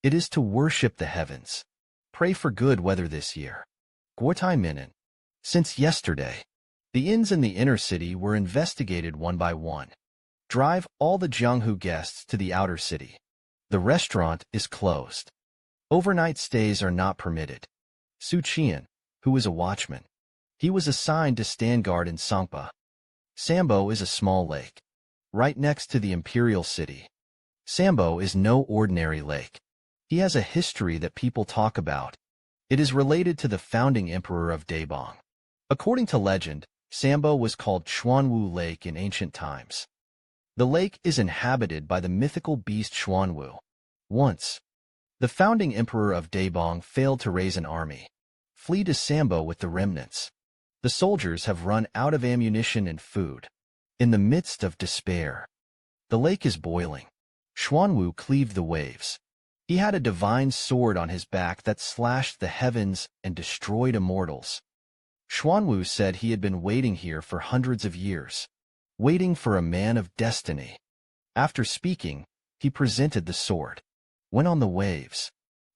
It is to worship the heavens. Pray for good weather this year. Guotai Minen. Since yesterday, the inns in the inner city were investigated one by one. Drive all the Jianghu guests to the outer city. The restaurant is closed. Overnight stays are not permitted. Xu Qian'an, who is a watchman. He was assigned to stand guard in Sangpa. Sambo is a small lake, right next to the imperial city. Sambo is no ordinary lake. He has a history that people talk about. It is related to the founding emperor of Daebong. According to legend, Sambo was called Xuanwu Lake in ancient times. The lake is inhabited by the mythical beast Xuanwu. Once, the founding emperor of Daebong failed to raise an army. Flee to Sambo with the remnants. The soldiers have run out of ammunition and food. In the midst of despair, the lake is boiling. Xuanwu cleaved the waves. He had a divine sword on his back that slashed the heavens and destroyed immortals. Xuanwu said he had been waiting here for hundreds of years, waiting for a man of destiny. After speaking, he presented the sword. When on the waves,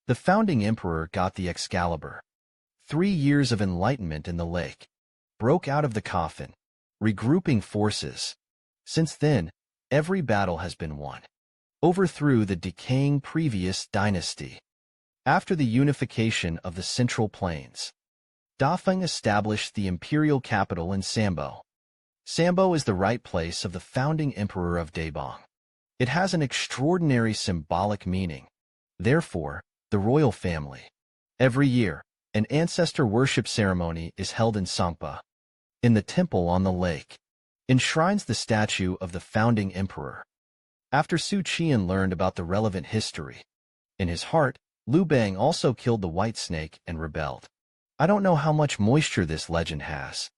the founding emperor got the Excalibur. 3 years of enlightenment in the lake. Broke out of the coffin, regrouping forces. Since then, every battle has been won. Overthrew the decaying previous dynasty. After the unification of the Central Plains, Dafeng established the imperial capital in Sambo. Sambo is the right place of the founding emperor of Daebong. It has an extraordinary symbolic meaning. Therefore, the royal family. Every year, an ancestor worship ceremony is held in Sangpa. In the temple on the lake, enshrines the statue of the founding emperor. After Xu Qian'an learned about the relevant history, in his heart, Liu Bang also killed the white snake and rebelled. I don't know how much moisture this legend has.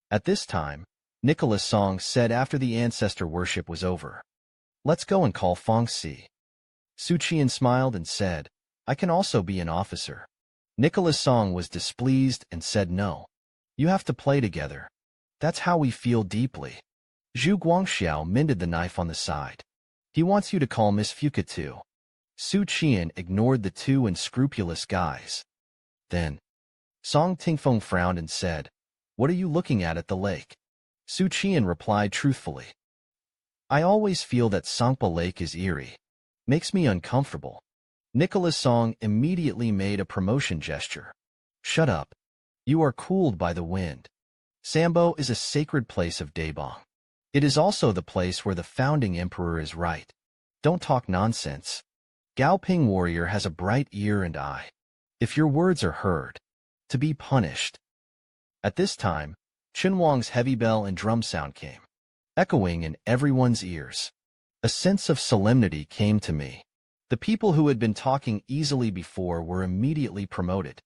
At this time, Nicholas Song said after the ancestor worship was over, "Let's go and call Feng Si." Xu Qian'an smiled and said, "I can also be an officer." Nicholas Song was displeased and said, "No. You have to play together. That's how we feel deeply." Zhu Guangxiao mended the knife on the side. "He wants you to call Miss Fuka too." Xu Qian'an ignored the two unscrupulous guys. Then, Song Tingfeng frowned and said, "What are you looking at the lake?" Xu Qian'an replied truthfully, "I always feel that Sangpa Lake is eerie. Makes me uncomfortable." Nicholas Song immediately made a promotion gesture. "Shut up. You are cooled by the wind. Sambo is a sacred place of Daebong. It is also the place where the founding emperor is right. Don't talk nonsense. Gao Ping warrior has a bright ear and eye. If your words are heard, to be punished." At this time, Chunwang's heavy bell and drum sound came, echoing in everyone's ears. A sense of solemnity came to me. The people who had been talking easily before were immediately promoted.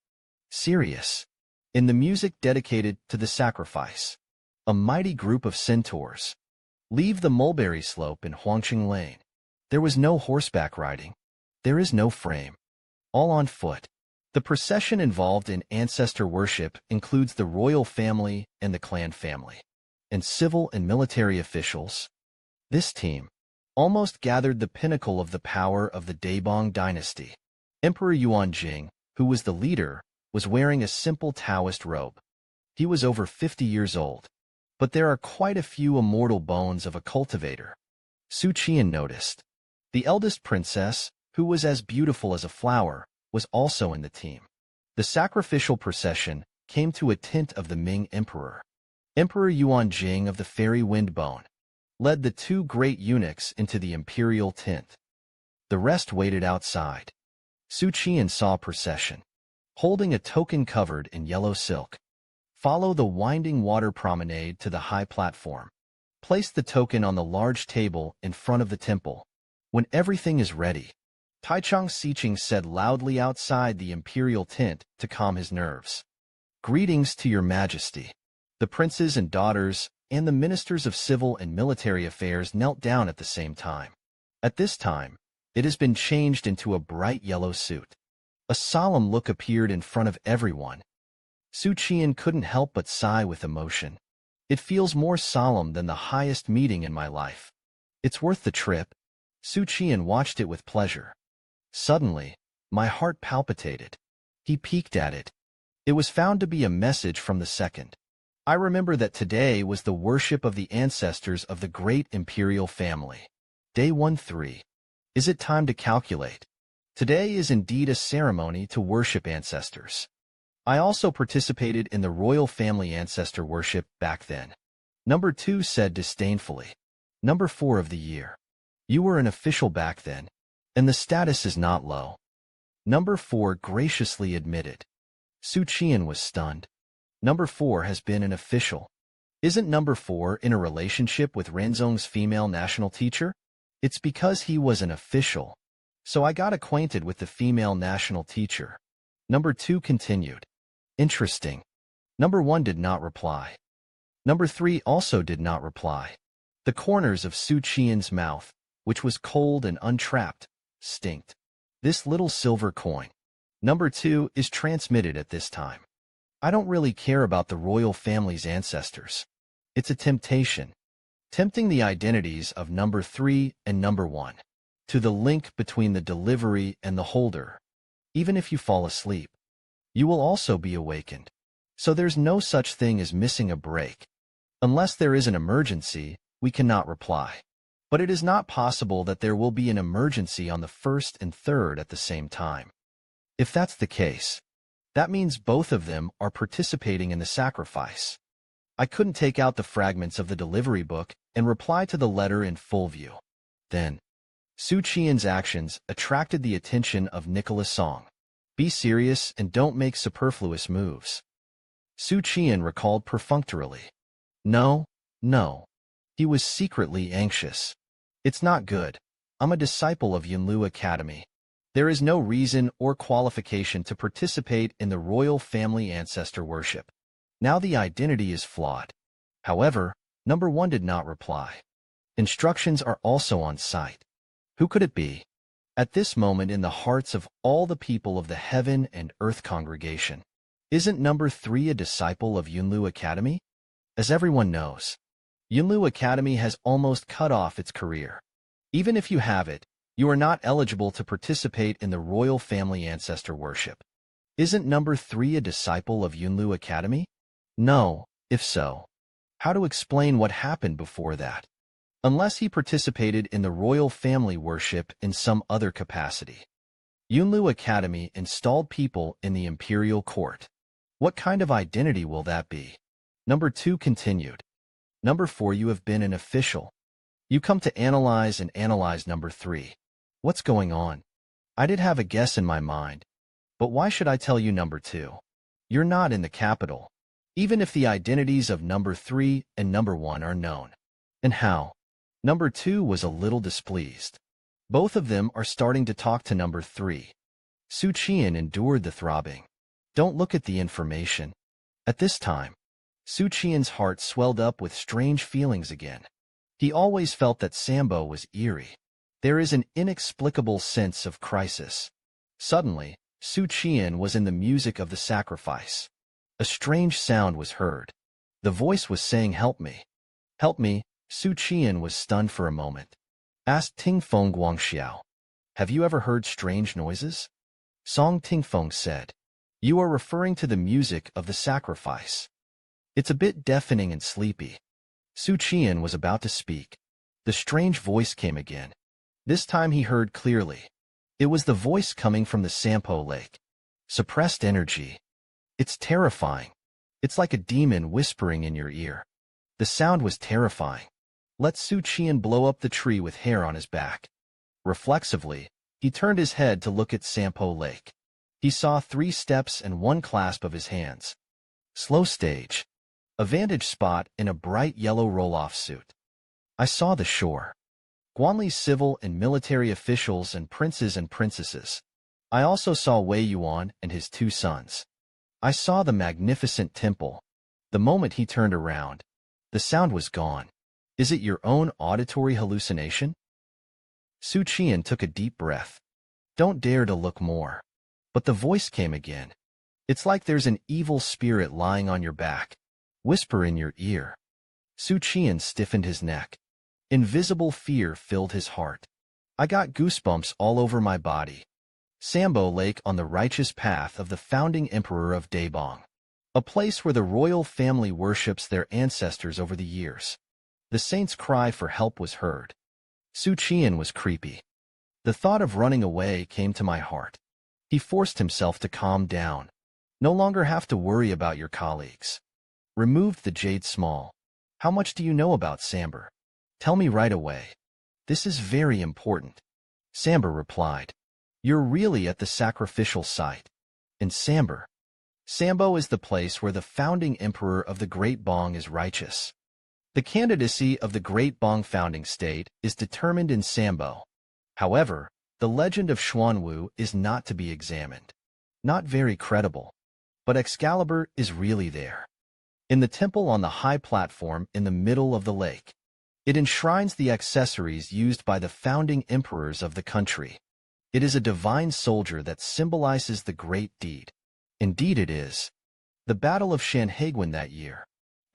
Serious. In the music dedicated to the sacrifice, a mighty group of centaurs. Leave the mulberry slope in Huangqing Lane. There was no horseback riding. There is no frame. All on foot. The procession involved in ancestor worship includes the royal family and the clan family, and civil and military officials. This team almost gathered the pinnacle of the power of the Daebong dynasty. Emperor Yuanjing, who was the leader, was wearing a simple Taoist robe. He was over 50 years old, but there are quite a few immortal bones of a cultivator. Xu Qian'an noticed. The eldest princess, who was as beautiful as a flower, was also in the team. The sacrificial procession came to a tent of the Ming Emperor. Emperor Yuanjing of the fairy wind bone led the two great eunuchs into the imperial tent. The rest waited outside. Xu Qian'an saw a procession, holding a token covered in yellow silk. Follow the winding water promenade to the high platform. Place the token on the large table in front of the temple. When everything is ready, Taichung Siqing said loudly outside the imperial tent to calm his nerves. "Greetings to your majesty." The princes and daughters and the ministers of civil and military affairs knelt down at the same time. At this time, it has been changed into a bright yellow suit. A solemn look appeared in front of everyone. Xu Qian'an couldn't help but sigh with emotion. It feels more solemn than the highest meeting in my life. It's worth the trip. Xu Qian'an watched it with pleasure. Suddenly, My heart palpitated. He peeked at it. It was found to be a message from the second. I remember that today was the worship of the ancestors of the great imperial family. Day 1-3. Is it time to calculate? Today is indeed a ceremony to worship ancestors. I also participated in the royal family ancestor worship back then. Number 2 said disdainfully. Number 4 of the year. You were an official back then, and the status is not low. Number 4 graciously admitted. Xu Qian'an was stunned. Number 4 has been an official. Isn't number 4 in a relationship with Ranzong's female national teacher? It's because he was an official. So I got acquainted with the female national teacher. Number 2 continued. Interesting. Number 1 did not reply. Number 3 also did not reply. The corners of Xu Qian's mouth, which was cold and untrapped, stinked. This little silver coin. Number 2 is transmitted at this time. I don't really care about the royal family's ancestors. It's a temptation. Tempting the identities of number 3 and number 1. To the link between the delivery and the holder. Even if you fall asleep, you will also be awakened. So there's no such thing as missing a break. Unless there is an emergency, we cannot reply. But it is not possible that there will be an emergency on the 1st and 3rd at the same time. If that's the case, that means both of them are participating in the sacrifice. I couldn't take out the fragments of the delivery book and reply to the letter in full view. Then, Xu Qian's actions attracted the attention of Nicholas Song. Be serious and don't make superfluous moves. Xu Qian recalled perfunctorily. No. He was secretly anxious. It's not good. I'm a disciple of Yunlu Academy. There is no reason or qualification to participate in the royal family ancestor worship. Now the identity is flawed. However, number 1 did not reply. Instructions are also on site. Who could it be? At this moment in the hearts of all the people of the heaven and earth congregation. Isn't number 3 a disciple of Yunlu Academy? As everyone knows, Yunlu Academy has almost cut off its career. Even if you have it, you are not eligible to participate in the royal family ancestor worship. Isn't number 3 a disciple of Yunlu Academy? No, if so. How to explain what happened before that? Unless he participated in the royal family worship in some other capacity. Yunlu Academy installed people in the imperial court. What kind of identity will that be? Number 2 continued. Number 4, you have been an official. You come to analyze number 3. What's going on? I did have a guess in my mind. But why should I tell you number 2? You're not in the capital. Even if the identities of number 3 and number 1 are known. And how? Number 2 was a little displeased. Both of them are starting to talk to number 3. Xu Qian endured the throbbing. Don't look at the information. At this time, Xu Qian's heart swelled up with strange feelings again. He always felt that Sambo was eerie. There is an inexplicable sense of crisis. Suddenly, Xu Qian was in the music of the sacrifice. A strange sound was heard. The voice was saying, "Help me. Help me." Xu Qian was stunned for a moment. Asked Tingfeng Guangxiao, "Have you ever heard strange noises?" Song Tingfeng said, "You are referring to the music of the sacrifice. It's a bit deafening and sleepy." Xu Qian was about to speak. The strange voice came again. This time he heard clearly. It was the voice coming from the Sampo Lake. Suppressed energy. It's terrifying. It's like a demon whispering in your ear. The sound was terrifying. Let Xu Qian blow up the tree with hair on his back. Reflexively, he turned his head to look at Sampo Lake. He saw 3 steps and 1 clasp of his hands. Slow stage. A vantage spot in a bright yellow roll-off suit. I saw the shore. Guanli's civil and military officials and princes and princesses. I also saw Wei Yuan and his 2 sons. I saw the magnificent temple. The moment he turned around, the sound was gone. Is it your own auditory hallucination? Xu Qian took a deep breath. Don't dare to look more. But the voice came again. It's like there's an evil spirit lying on your back. Whisper in your ear. Xu Qian stiffened his neck. Invisible fear filled his heart. I got goosebumps all over my body. Sambo Lake on the righteous path of the founding emperor of Daebong, a place where the royal family worships their ancestors over the years. The saint's cry for help was heard. Xu Qian'an was creepy. The thought of running away came to my heart. He forced himself to calm down. No longer have to worry about your colleagues. Removed the jade small. How much do you know about Samber? Tell me right away. This is very important. Samber replied. You're really at the sacrificial site. In Samber. Sambo is the place where the founding emperor of the Great Bong is righteous. The candidacy of the Great Bong founding state is determined in Sambo. However, the legend of Xuanwu is not to be examined. Not very credible. But Excalibur is really there. In the temple on the high platform in the middle of the lake. It enshrines the accessories used by the founding emperors of the country. It is a divine soldier that symbolizes the great deed. Indeed it is. The Battle of Shanhaiguan that year.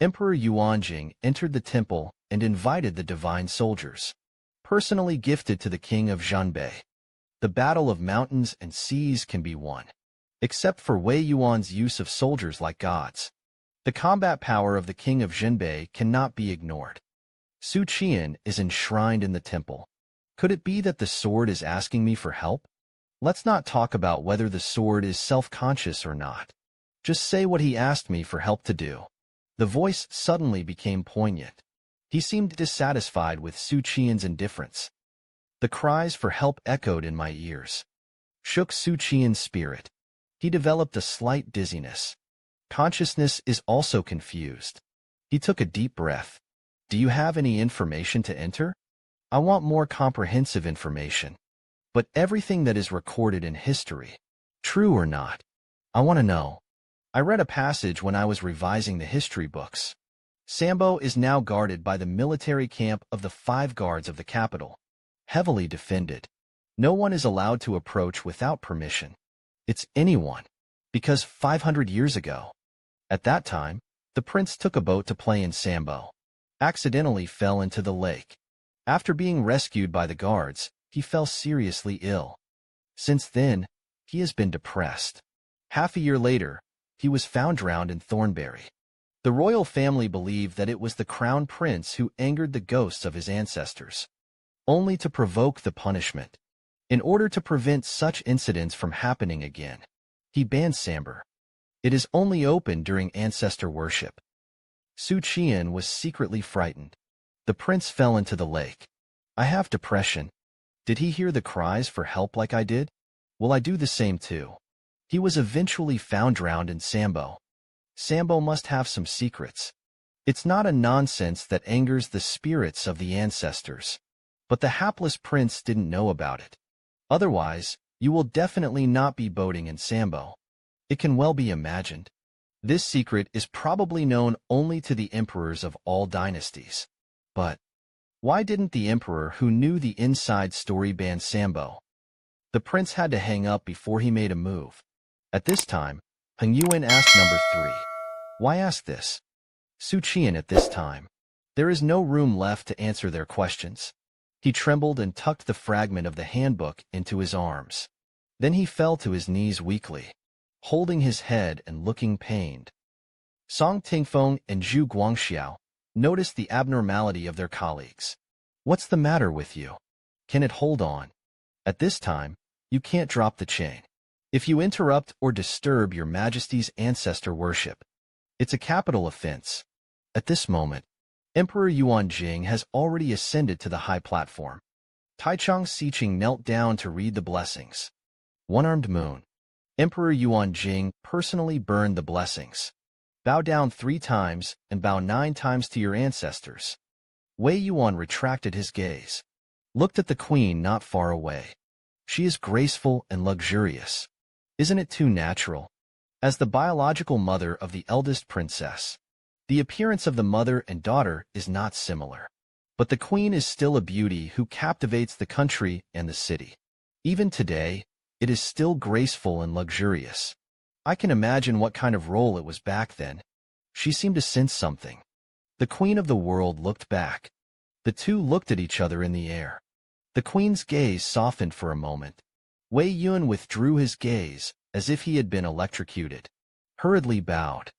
Emperor Yuanjing entered the temple and invited the divine soldiers, personally gifted to the king of Zhanbei. The battle of mountains and seas can be won, except for Wei Yuan's use of soldiers like gods. The combat power of the king of Zhanbei cannot be ignored. Xu Qian'an is enshrined in the temple. Could it be that the sword is asking me for help? Let's not talk about whether the sword is self-conscious or not. Just say what he asked me for help to do. The voice suddenly became poignant. He seemed dissatisfied with Xu Qian'an's indifference. The cries for help echoed in my ears. Shook Xu Qian'an's spirit. He developed a slight dizziness. Consciousness is also confused. He took a deep breath. Do you have any information to enter? I want more comprehensive information. But everything that is recorded in history, true or not, I want to know. I read a passage when I was revising the history books. Sambo is now guarded by the military camp of the 5 guards of the capital. Heavily defended. No one is allowed to approach without permission. It's anyone. Because 500 years ago, at that time, the prince took a boat to play in Sambo. Accidentally fell into the lake. After being rescued by the guards, he fell seriously ill. Since then, he has been depressed. Half a year later, he was found drowned in Thornberry. The royal family believed that it was the crown prince who angered the ghosts of his ancestors, only to provoke the punishment. In order to prevent such incidents from happening again, he banned Samber. It is only open during ancestor worship. Xu Qian'an was secretly frightened. The prince fell into the lake. I have depression. Did he hear the cries for help like I did? Will I do the same too? He was eventually found drowned in Sambo. Sambo must have some secrets. It's not a nonsense that angers the spirits of the ancestors. But the hapless prince didn't know about it. Otherwise, you will definitely not be boating in Sambo. It can well be imagined. This secret is probably known only to the emperors of all dynasties. But why didn't the emperor who knew the inside story ban Sambo? The prince had to hang up before he made a move. At this time, Heng Yuan asked number 3. Why ask this? Xu Qian'an at this time. There is no room left to answer their questions. He trembled and tucked the fragment of the handbook into his arms. Then he fell to his knees weakly, holding his head and looking pained. Song Tingfeng and Zhu Guangxiao noticed the abnormality of their colleagues. What's the matter with you? Can it hold on? At this time, you can't drop the chain. If you interrupt or disturb your Majesty's ancestor worship, it's a capital offense. At this moment, Emperor Yuanjing has already ascended to the high platform. Taichung Siqing knelt down to read the blessings. One-armed moon. Emperor Yuanjing personally burned the blessings. Bow down 3 times and bow 9 times to your ancestors. Wei Yuan retracted his gaze. Looked at the queen not far away. She is graceful and luxurious. Isn't it too natural? As the biological mother of the eldest princess, the appearance of the mother and daughter is not similar. But the queen is still a beauty who captivates the country and the city. Even today, it is still graceful and luxurious. I can imagine what kind of role it was back then. She seemed to sense something. The queen of the world looked back. The two looked at each other in the air. The queen's gaze softened for a moment. Wei Yun withdrew his gaze, as if he had been electrocuted. Hurriedly bowed.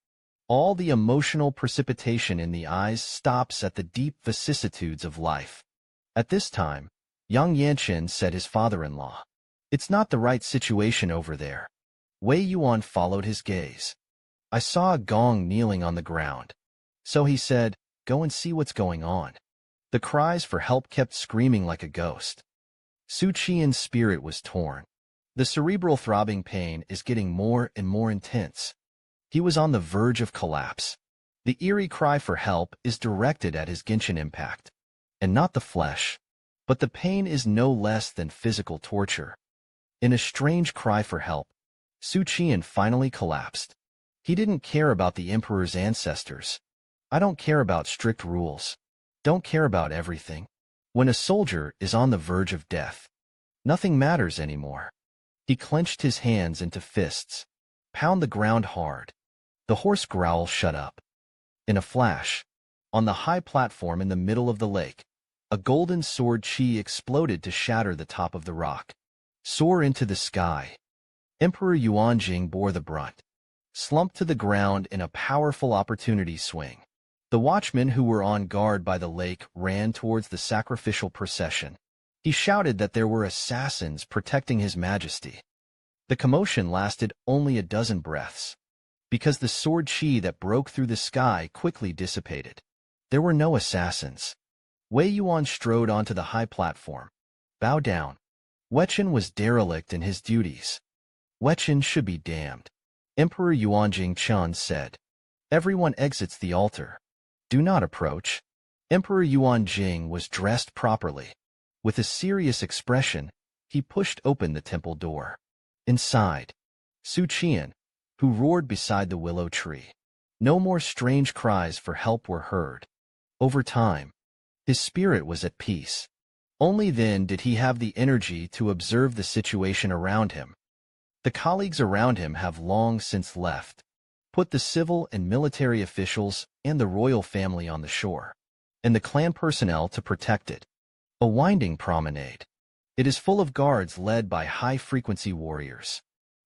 All the emotional precipitation in the eyes stops at the deep vicissitudes of life. At this time, Yang Yanqin said his father-in-law, "It's not the right situation over there." Wei Yuan followed his gaze. "I saw a gong kneeling on the ground." So he said, "Go and see what's going on." The cries for help kept screaming like a ghost. Xu Qian's spirit was torn. The cerebral throbbing pain is getting more and more intense. He was on the verge of collapse. The eerie cry for help is directed at his Genshin impact, and not the flesh. But the pain is no less than physical torture. In a strange cry for help, Xu Qian finally collapsed. He didn't care about the emperor's ancestors. "I don't care about strict rules. Don't care about everything. When a soldier is on the verge of death, nothing matters anymore." He clenched his hands into fists. "Pound the ground hard." The hoarse growl shut up. In a flash, on the high platform in the middle of the lake, a golden sword chi exploded to shatter the top of the rock. Soar into the sky. Emperor Yuanjing bore the brunt. Slumped to the ground in a powerful opportunity swing. The watchmen who were on guard by the lake ran towards the sacrificial procession. He shouted that there were assassins protecting His Majesty. The commotion lasted only a dozen breaths, because the sword chi that broke through the sky quickly dissipated. There were no assassins. Wei Yuan strode onto the high platform. "Bow down." Wechen was derelict in his duties. "Wechen should be damned." Emperor Yuanjing Chun said. "Everyone exits the altar. Do not approach." Emperor Yuanjing was dressed properly. With a serious expression, he pushed open the temple door. Inside, Xu Qian, who roared beside the willow tree. No more strange cries for help were heard. Over time, his spirit was at peace. Only then did he have the energy to observe the situation around him. The colleagues around him have long since left, put the civil and military officials and the royal family on the shore, and the clan personnel to protect it. A winding promenade. It is full of guards led by high-frequency warriors.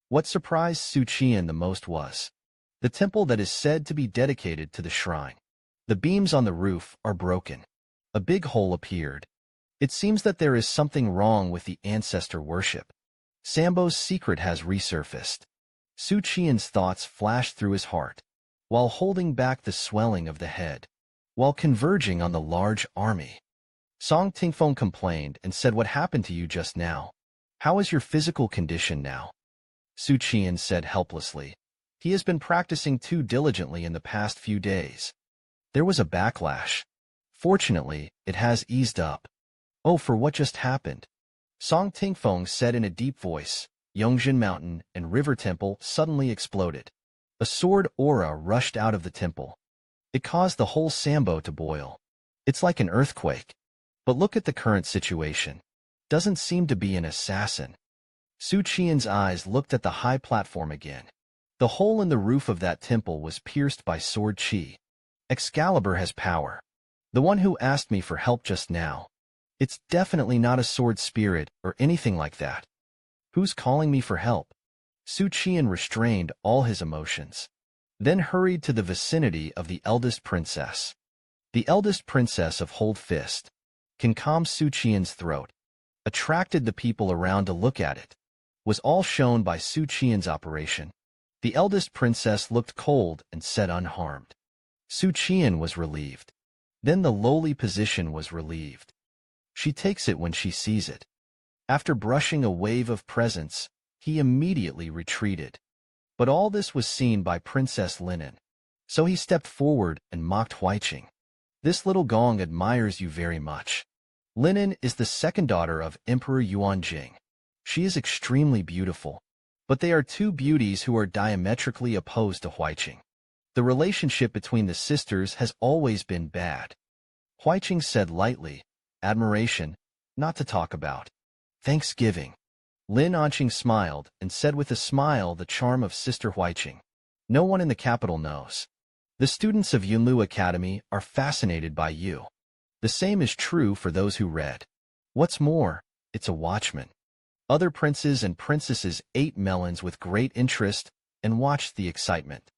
What surprised Xu Qian the most was the temple that is said to be dedicated to the shrine. The beams on the roof are broken. A big hole appeared. It seems that there is something wrong with the ancestor worship. Sambo's secret has resurfaced. Xu Qian's thoughts flashed through his heart, while holding back the swelling of the head, while converging on the large army. Song Tingfeng complained and said, "What happened to you just now? How is your physical condition now?" Xu Qian said helplessly, "He has been practicing too diligently in the past few days. There was a backlash. Fortunately, it has eased up." "Oh, for what just happened?" Song Tingfeng said in a deep voice. Yongzhen Mountain and River Temple suddenly exploded. A sword aura rushed out of the temple. It caused the whole Sambo to boil. It's like an earthquake. But look at the current situation. Doesn't seem to be an assassin. Xu Qian's eyes looked at the high platform again. The hole in the roof of that temple was pierced by sword chi. Excalibur has power. The one who asked me for help just now. It's definitely not a sword spirit or anything like that. Who's calling me for help? Xu Qian restrained all his emotions, then hurried to the vicinity of the eldest princess. The eldest princess of Hold Fist can calm Xu Qian's throat, attracted the people around to look at it, was all shown by Xu Qian's operation. The eldest princess looked cold and said unharmed. Xu Qian was relieved. Then the lowly position was relieved. She takes it when she sees it. After brushing a wave of presents, he immediately retreated. But all this was seen by Princess Linen. So he stepped forward and mocked Huiqing. "This little gong admires you very much." Linen is the second daughter of Emperor Yuanjing. She is extremely beautiful, but they are two beauties who are diametrically opposed to Huiqing. The relationship between the sisters has always been bad. Huiqing said lightly, "Admiration, not to talk about. Thanksgiving." Lin Anqing smiled and said with a smile the charm of Sister Huiqing. "No one in the capital knows. The students of Yunlu Academy are fascinated by you. The same is true for those who read. What's more, it's a watchman." Other princes and princesses ate melons with great interest and watched the excitement.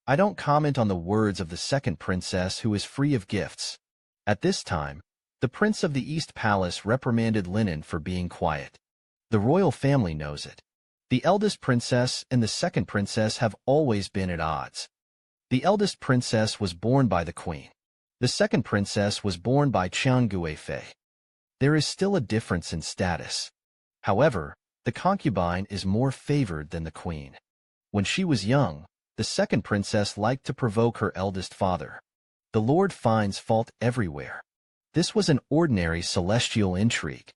I don't comment on the words of the second princess who is free of gifts. At this time, the prince of the East Palace reprimanded Linen for being quiet. The royal family knows it. The eldest princess and the second princess have always been at odds. The eldest princess was born by the queen. The second princess was born by Qian Guifei. There is still a difference in status. However, the concubine is more favored than the queen. When she was young, the second princess liked to provoke her eldest father. The Lord finds fault everywhere. This was an ordinary celestial intrigue.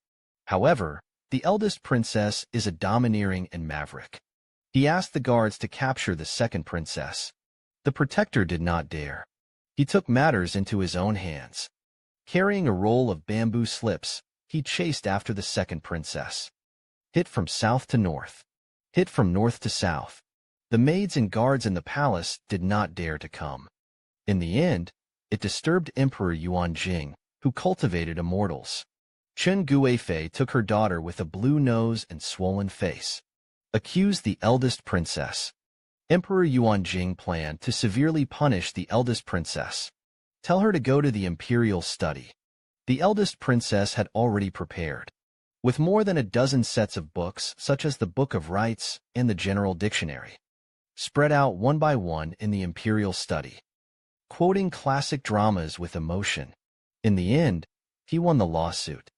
However, the eldest princess is a domineering and maverick. He asked the guards to capture the second princess. The protector did not dare. He took matters into his own hands. Carrying a roll of bamboo slips, he chased after the second princess. Hit from south to north. Hit from north to south. The maids and guards in the palace did not dare to come. In the end, it disturbed Emperor Yuanjing, who cultivated immortals. Chen Guifei took her daughter with a blue nose and swollen face. Accused the eldest princess. Emperor Yuanjing planned to severely punish the eldest princess. Tell her to go to the imperial study. The eldest princess had already prepared. With more than a dozen sets of books, such as the Book of Rites and the General Dictionary, spread out one by one in the imperial study, quoting classic dramas with emotion. In the end, he won the lawsuit.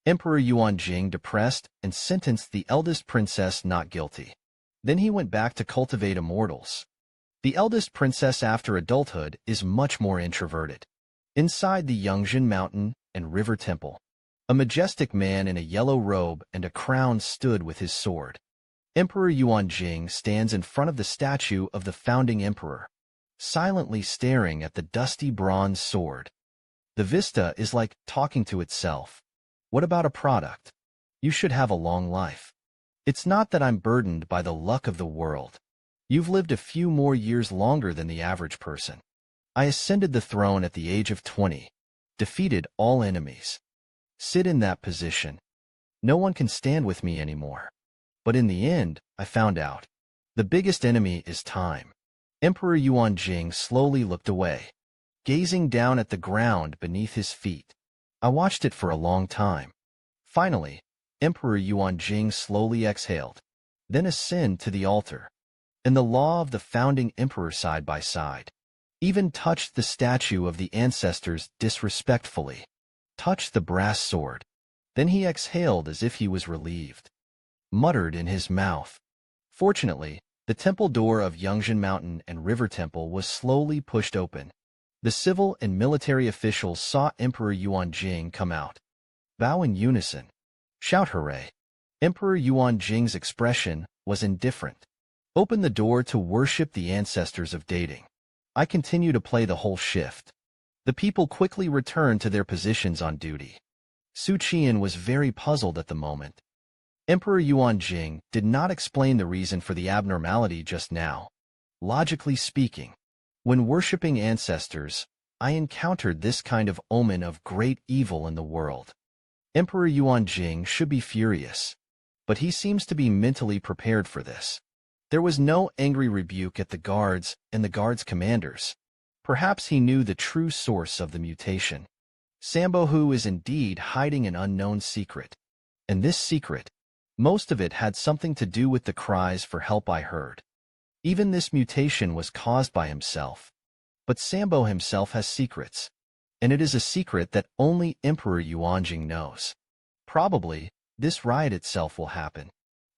Emperor Yuanjing depressed and sentenced the eldest princess not guilty. Then he went back to cultivate immortals. The eldest princess after adulthood is much more introverted. Inside the Yangtze Mountain and River Temple, a majestic man in a yellow robe and a crown stood with his sword. Emperor Yuanjing stands in front of the statue of the founding emperor, silently staring at the dusty bronze sword. The vista is like talking to itself. What about a product? You should have a long life. It's not that I'm burdened by the luck of the world. You've lived a few more years longer than the average person. I ascended the throne at the age of 20, defeated all enemies. Sit in that position. No one can stand with me anymore. But in the end, I found out. The biggest enemy is time. Emperor Yuanjing slowly looked away, gazing down at the ground beneath his feet. I watched it for a long time. Finally, Emperor Yuanjing slowly exhaled, then ascended to the altar, and the law of the founding emperor side by side. Even touched the statue of the ancestors disrespectfully. Touched the brass sword. Then he exhaled as if he was relieved. Muttered in his mouth. Fortunately, the temple door of Yangtze Mountain and River Temple was slowly pushed open. The civil and military officials saw Emperor Yuanjing come out. Bow in unison. Shout hooray. Emperor Yuanjing's expression was indifferent. Open the door to worship the ancestors of dating. I continue to play the whole shift. The people quickly returned to their positions on duty. Xu Qian'an was very puzzled at the moment. Emperor Yuanjing did not explain the reason for the abnormality just now. Logically speaking, when worshipping ancestors, I encountered this kind of omen of great evil in the world. Emperor Yuanjing should be furious, but he seems to be mentally prepared for this. There was no angry rebuke at the guards and the guards' commanders. Perhaps he knew the true source of the mutation. Sambohu is indeed hiding an unknown secret. And this secret, most of it had something to do with the cries for help I heard. Even this mutation was caused by himself. But Sambo himself has secrets. And it is a secret that only Emperor Yuanjing knows. Probably, this riot itself will happen,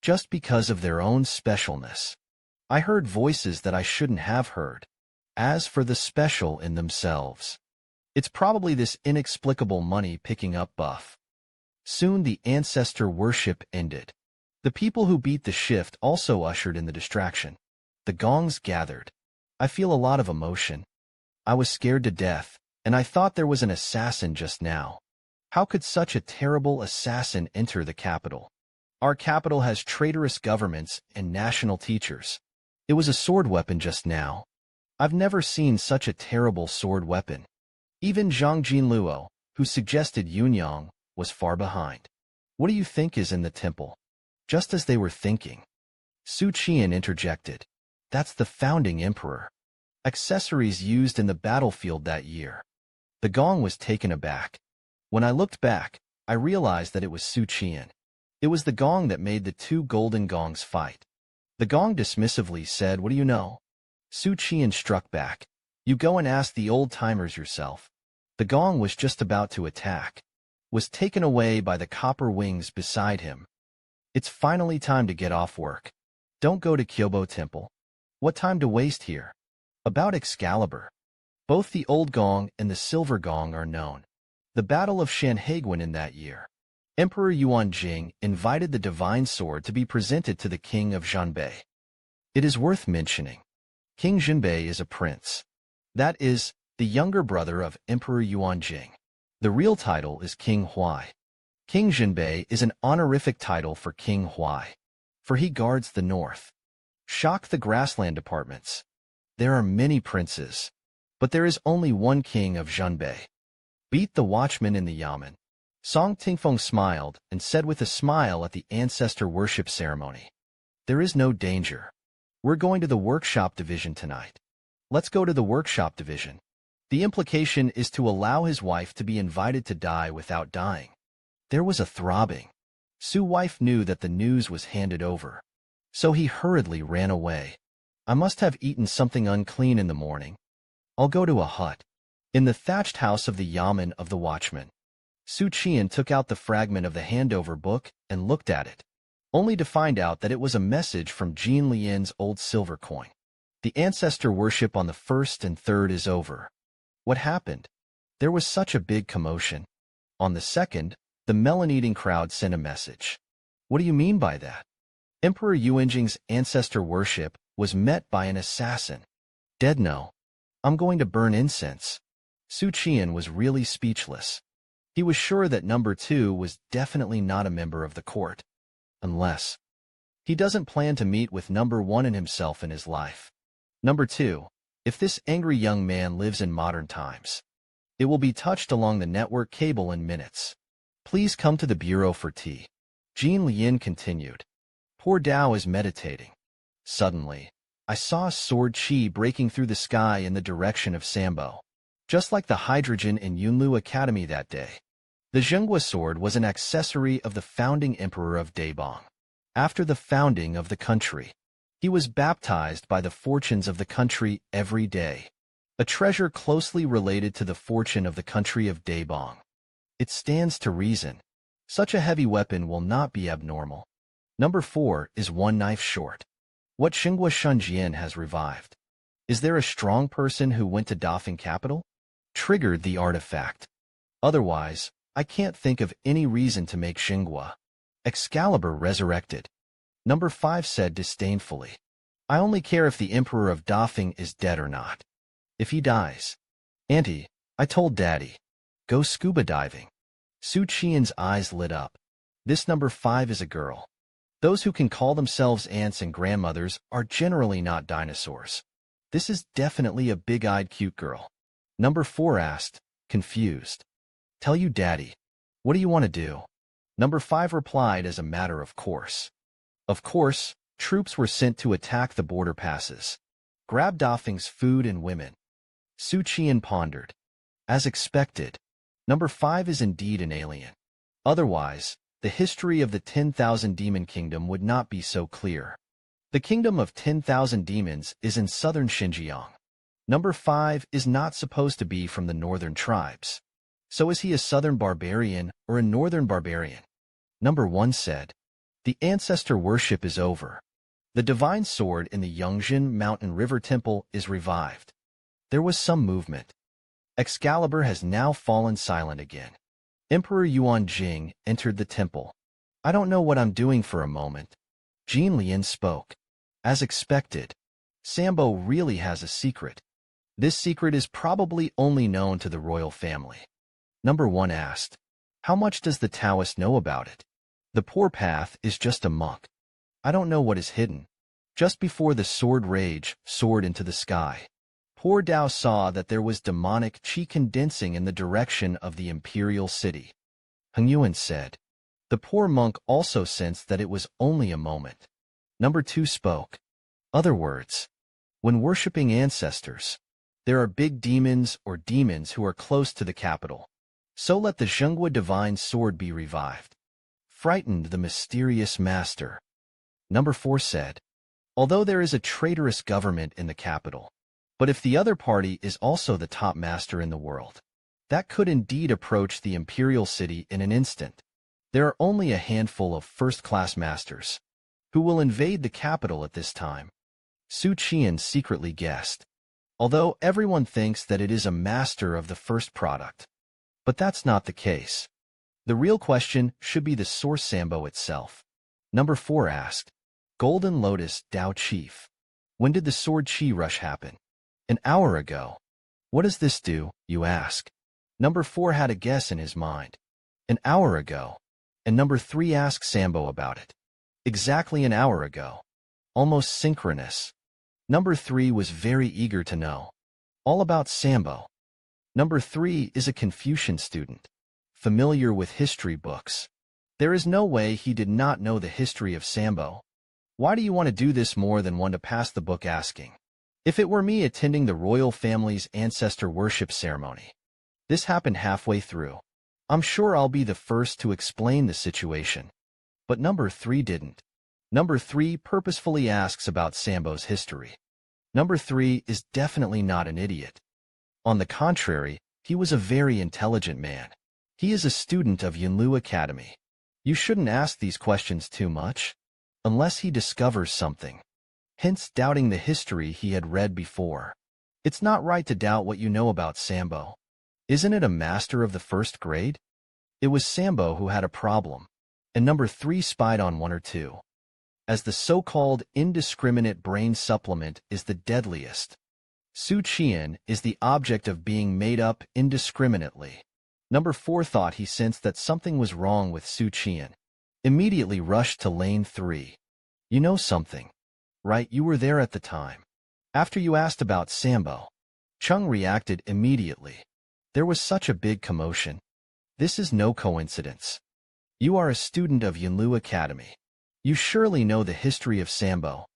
just because of their own specialness. I heard voices that I shouldn't have heard. As for the special in themselves, it's probably this inexplicable money picking up buff. Soon the ancestor worship ended. The people who beat the shift also ushered in the distraction. The gongs gathered. I feel a lot of emotion. I was scared to death, and I thought there was an assassin just now. How could such a terrible assassin enter the capital? Our capital has traitorous governments and national teachers. It was a sword weapon just now. I've never seen such a terrible sword weapon. Even Zhang Jinluo, who suggested Yunyang, was far behind. What do you think is in the temple? Just as they were thinking, Xu Qian'an interjected. That's the founding emperor. Accessories used in the battlefield that year. The gong was taken aback. When I looked back, I realized that it was Xu Qian'an. It was the gong that made the two golden gongs fight. The gong dismissively said, "What do you know?" Xu Qian'an struck back. "You go and ask the old-timers yourself." The gong was just about to attack. Was taken away by the copper wings beside him. "It's finally time to get off work. Don't go to Kyobo Temple. What time to waste here?" About Excalibur. Both the old gong and the silver gong are known. The Battle of Shanhaiguan in that year. Emperor Yuan Jing invited the divine sword to be presented to the king of Zhanbei. It is worth mentioning. King Zhanbei is a prince. That is, the younger brother of Emperor Yuan Jing. The real title is King Huai. King Zhanbei is an honorific title for King Huai, for he guards the north. Shock the grassland departments. There are many princes, but there is only one king of Zhanbei. Beat the watchman in the yamen. Song Tingfeng smiled and said with a smile at the ancestor worship ceremony. There is no danger. We're going to the workshop division tonight. Let's go to the workshop division. The implication is to allow his wife to be invited to die without dying. There was a throbbing. Su's wife knew that the news was handed over. So he hurriedly ran away. I must have eaten something unclean in the morning. I'll go to a hut. In the thatched house of the yamen of the watchman. Xu Qian'an took out the fragment of the handover book and looked at it, only to find out that it was a message from Jin Lian's old silver coin. The ancestor worship on the 1st and 3rd is over. What happened? There was such a big commotion. On the 2nd, the melon-eating crowd sent a message. What do you mean by that? Emperor Yuanjing's ancestor worship was met by an assassin. Dead? No. I'm going to burn incense. Xu Qian'an was really speechless. He was sure that number 2 was definitely not a member of the court. Unless he doesn't plan to meet with number 1 and himself in his life. Number 2, if this angry young man lives in modern times, it will be touched along the network cable in minutes. Please come to the bureau for tea. Jin Lian continued. Poor Dao is meditating. Suddenly, I saw a sword chi breaking through the sky in the direction of Sambo. Just like the hydrogen in Yunlu Academy that day. The Zhenghua sword was an accessory of the founding emperor of Daibang. After the founding of the country, he was baptized by the fortunes of the country every day, a treasure closely related to the fortune of the country of Daibang. It stands to reason. Such a heavy weapon will not be abnormal. Number 4 is one knife short. What Xinghua Shunjian has revived. Is there a strong person who went to Dafeng capital? Triggered the artifact. Otherwise, I can't think of any reason to make Xinghua. Excalibur resurrected. Number 5 said disdainfully. I only care if the Emperor of Dafeng is dead or not. If he dies. Auntie, I told Daddy. Go scuba diving. Xu Qian's eyes lit up. This number 5 is a girl. Those who can call themselves aunts and grandmothers are generally not dinosaurs. This is definitely a big-eyed cute girl. Number 4 asked, confused. Tell you Daddy. What do you want to do? Number 5 replied as a matter of course. Of course, troops were sent to attack the border passes. Grab Dafeng's food and women. Xu Qian'an pondered. As expected, number 5 is indeed an alien. Otherwise, the history of the 10,000 demon kingdom would not be so clear. The kingdom of 10,000 demons is in southern Xinjiang. Number 5 is not supposed to be from the northern tribes. So is he a southern barbarian or a northern barbarian? Number 1 said, the ancestor worship is over. The divine sword in the Yangtze Mountain River Temple is revived. There was some movement. Excalibur has now fallen silent again. Emperor Yuan Jing entered the temple. I don't know what I'm doing for a moment. Jin Lian spoke. As expected, Sambo really has a secret. This secret is probably only known to the royal family. Number 1 asked, how much does the Taoist know about it? The poor path is just a monk. I don't know what is hidden. Just before the sword rage soared into the sky, poor Dao saw that there was demonic qi condensing in the direction of the imperial city. Heng Yuan said, The poor monk also sensed that it was only a moment. Number 2 spoke. Other words, when worshipping ancestors, there are big demons or demons who are close to the capital. So let the Zhenghua divine sword be revived. Frightened the mysterious master. Number 4 said, although there is a traitorous government in the capital, but if the other party is also the top master in the world, that could indeed approach the imperial city in an instant. There are only a handful of first-class masters who will invade the capital at this time. Xu Qian'an secretly guessed, although everyone thinks that it is a master of the first product. But that's not the case. The real question should be the source Sambo itself. Number 4 asked, Golden Lotus Dao Chief, when did the sword chi rush happen? An hour ago. What does this do, you ask? Number 4 had a guess in his mind. An hour ago. And number 3 asked Sambo about it. Exactly an hour ago. Almost synchronous. Number 3 was very eager to know all about Sambo. Number 3 is a Confucian student, familiar with history books. There is no way he did not know the history of Sambo. Why do you want to do this more than one to pass the book asking? If it were me attending the royal family's ancestor worship ceremony, this happened halfway through, I'm sure I'll be the first to explain the situation. But number 3 didn't. Number 3 purposefully asks about Sambo's history. Number 3 is definitely not an idiot. On the contrary, he was a very intelligent man. He is a student of Yunlu Academy. You shouldn't ask these questions too much, unless he discovers something, hence doubting the history he had read before. It's not right to doubt what you know about Sambo. Isn't it a master of the first grade? It was Sambo who had a problem, and number 3 spied on 1 or 2. As the so-called indiscriminate brain supplement is the deadliest, Xu Qian'an is the object of being made up indiscriminately. Number 4 thought he sensed that something was wrong with Xu Qian'an. Immediately rushed to lane 3. You know something, right? You were there at the time. After you asked about Sambo, Chung reacted immediately. There was such a big commotion. This is no coincidence. You are a student of Yunlu Academy. You surely know the history of Sambo.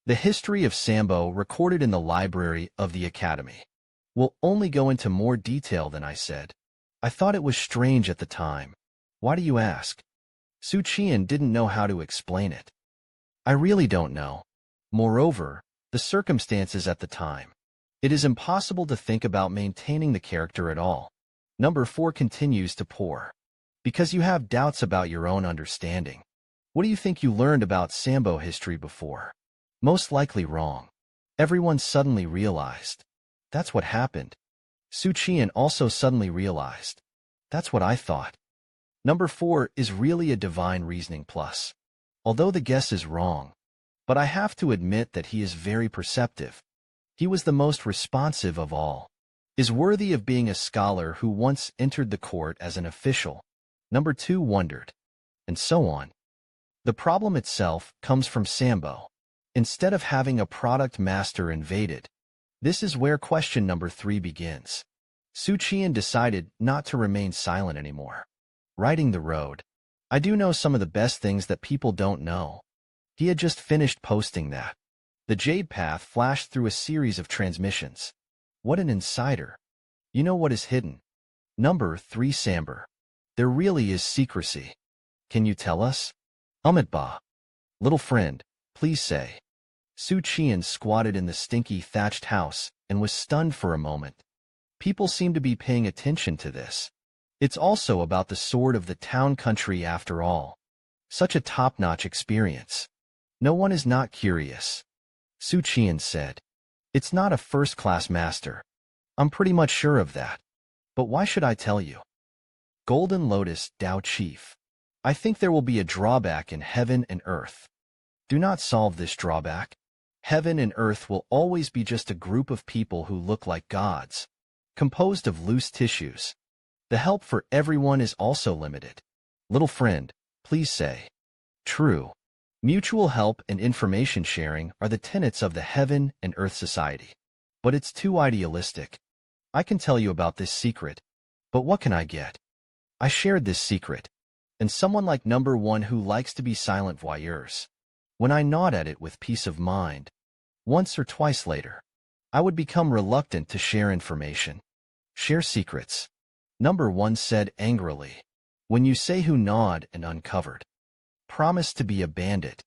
The history of Sambo recorded in the library of the Academy. We'll only go into more detail than I said. I thought it was strange at the time. Why do you ask? Xu Qian'an didn't know how to explain it. I really don't know. Moreover, the circumstances at the time. It is impossible to think about maintaining the character at all. Number 4 continues to pour. Because you have doubts about your own understanding. What do you think you learned about Sambo history before? Most likely wrong. Everyone suddenly realized. That's what happened. Xu Qian'an also suddenly realized. That's what I thought. Number 4 is really a divine reasoning plus. Although the guess is wrong. But I have to admit that he is very perceptive. He was the most responsive of all. Is worthy of being a scholar who once entered the court as an official. Number 2 wondered. And so on. The problem itself comes from Sambo. Instead of having a product master invaded, this is where question number 3 begins. Xu Qian'an decided not to remain silent anymore. Riding the road. I do know some of the best things that people don't know. He had just finished posting that. The Jade Path flashed through a series of transmissions. What an insider. You know what is hidden? Number 3 Samber. There really is secrecy. Can you tell us? Ba. Little friend, please say. Xu Qian'an squatted in the stinky thatched house and was stunned for a moment. People seem to be paying attention to this. It's also about the sword of the town country after all. Such a top-notch experience. No one is not curious. Xu Qian'an said. It's not a first-class master. I'm pretty much sure of that. But why should I tell you? Golden Lotus Dao Chief. I think there will be a drawback in heaven and earth. Do not solve this drawback. Heaven and earth will always be just a group of people who look like gods, composed of loose tissues. The help for everyone is also limited. Little friend, please say. True. Mutual help and information sharing are the tenets of the heaven and earth society. But it's too idealistic. I can tell you about this secret, but what can I get? I shared this secret, and someone like number 1 who likes to be silent voyeurs. When I nod at it with peace of mind, once or twice later, I would become reluctant to share information. Share secrets, number 1 said angrily. When you say who nod and uncovered. Promise to be a bandit.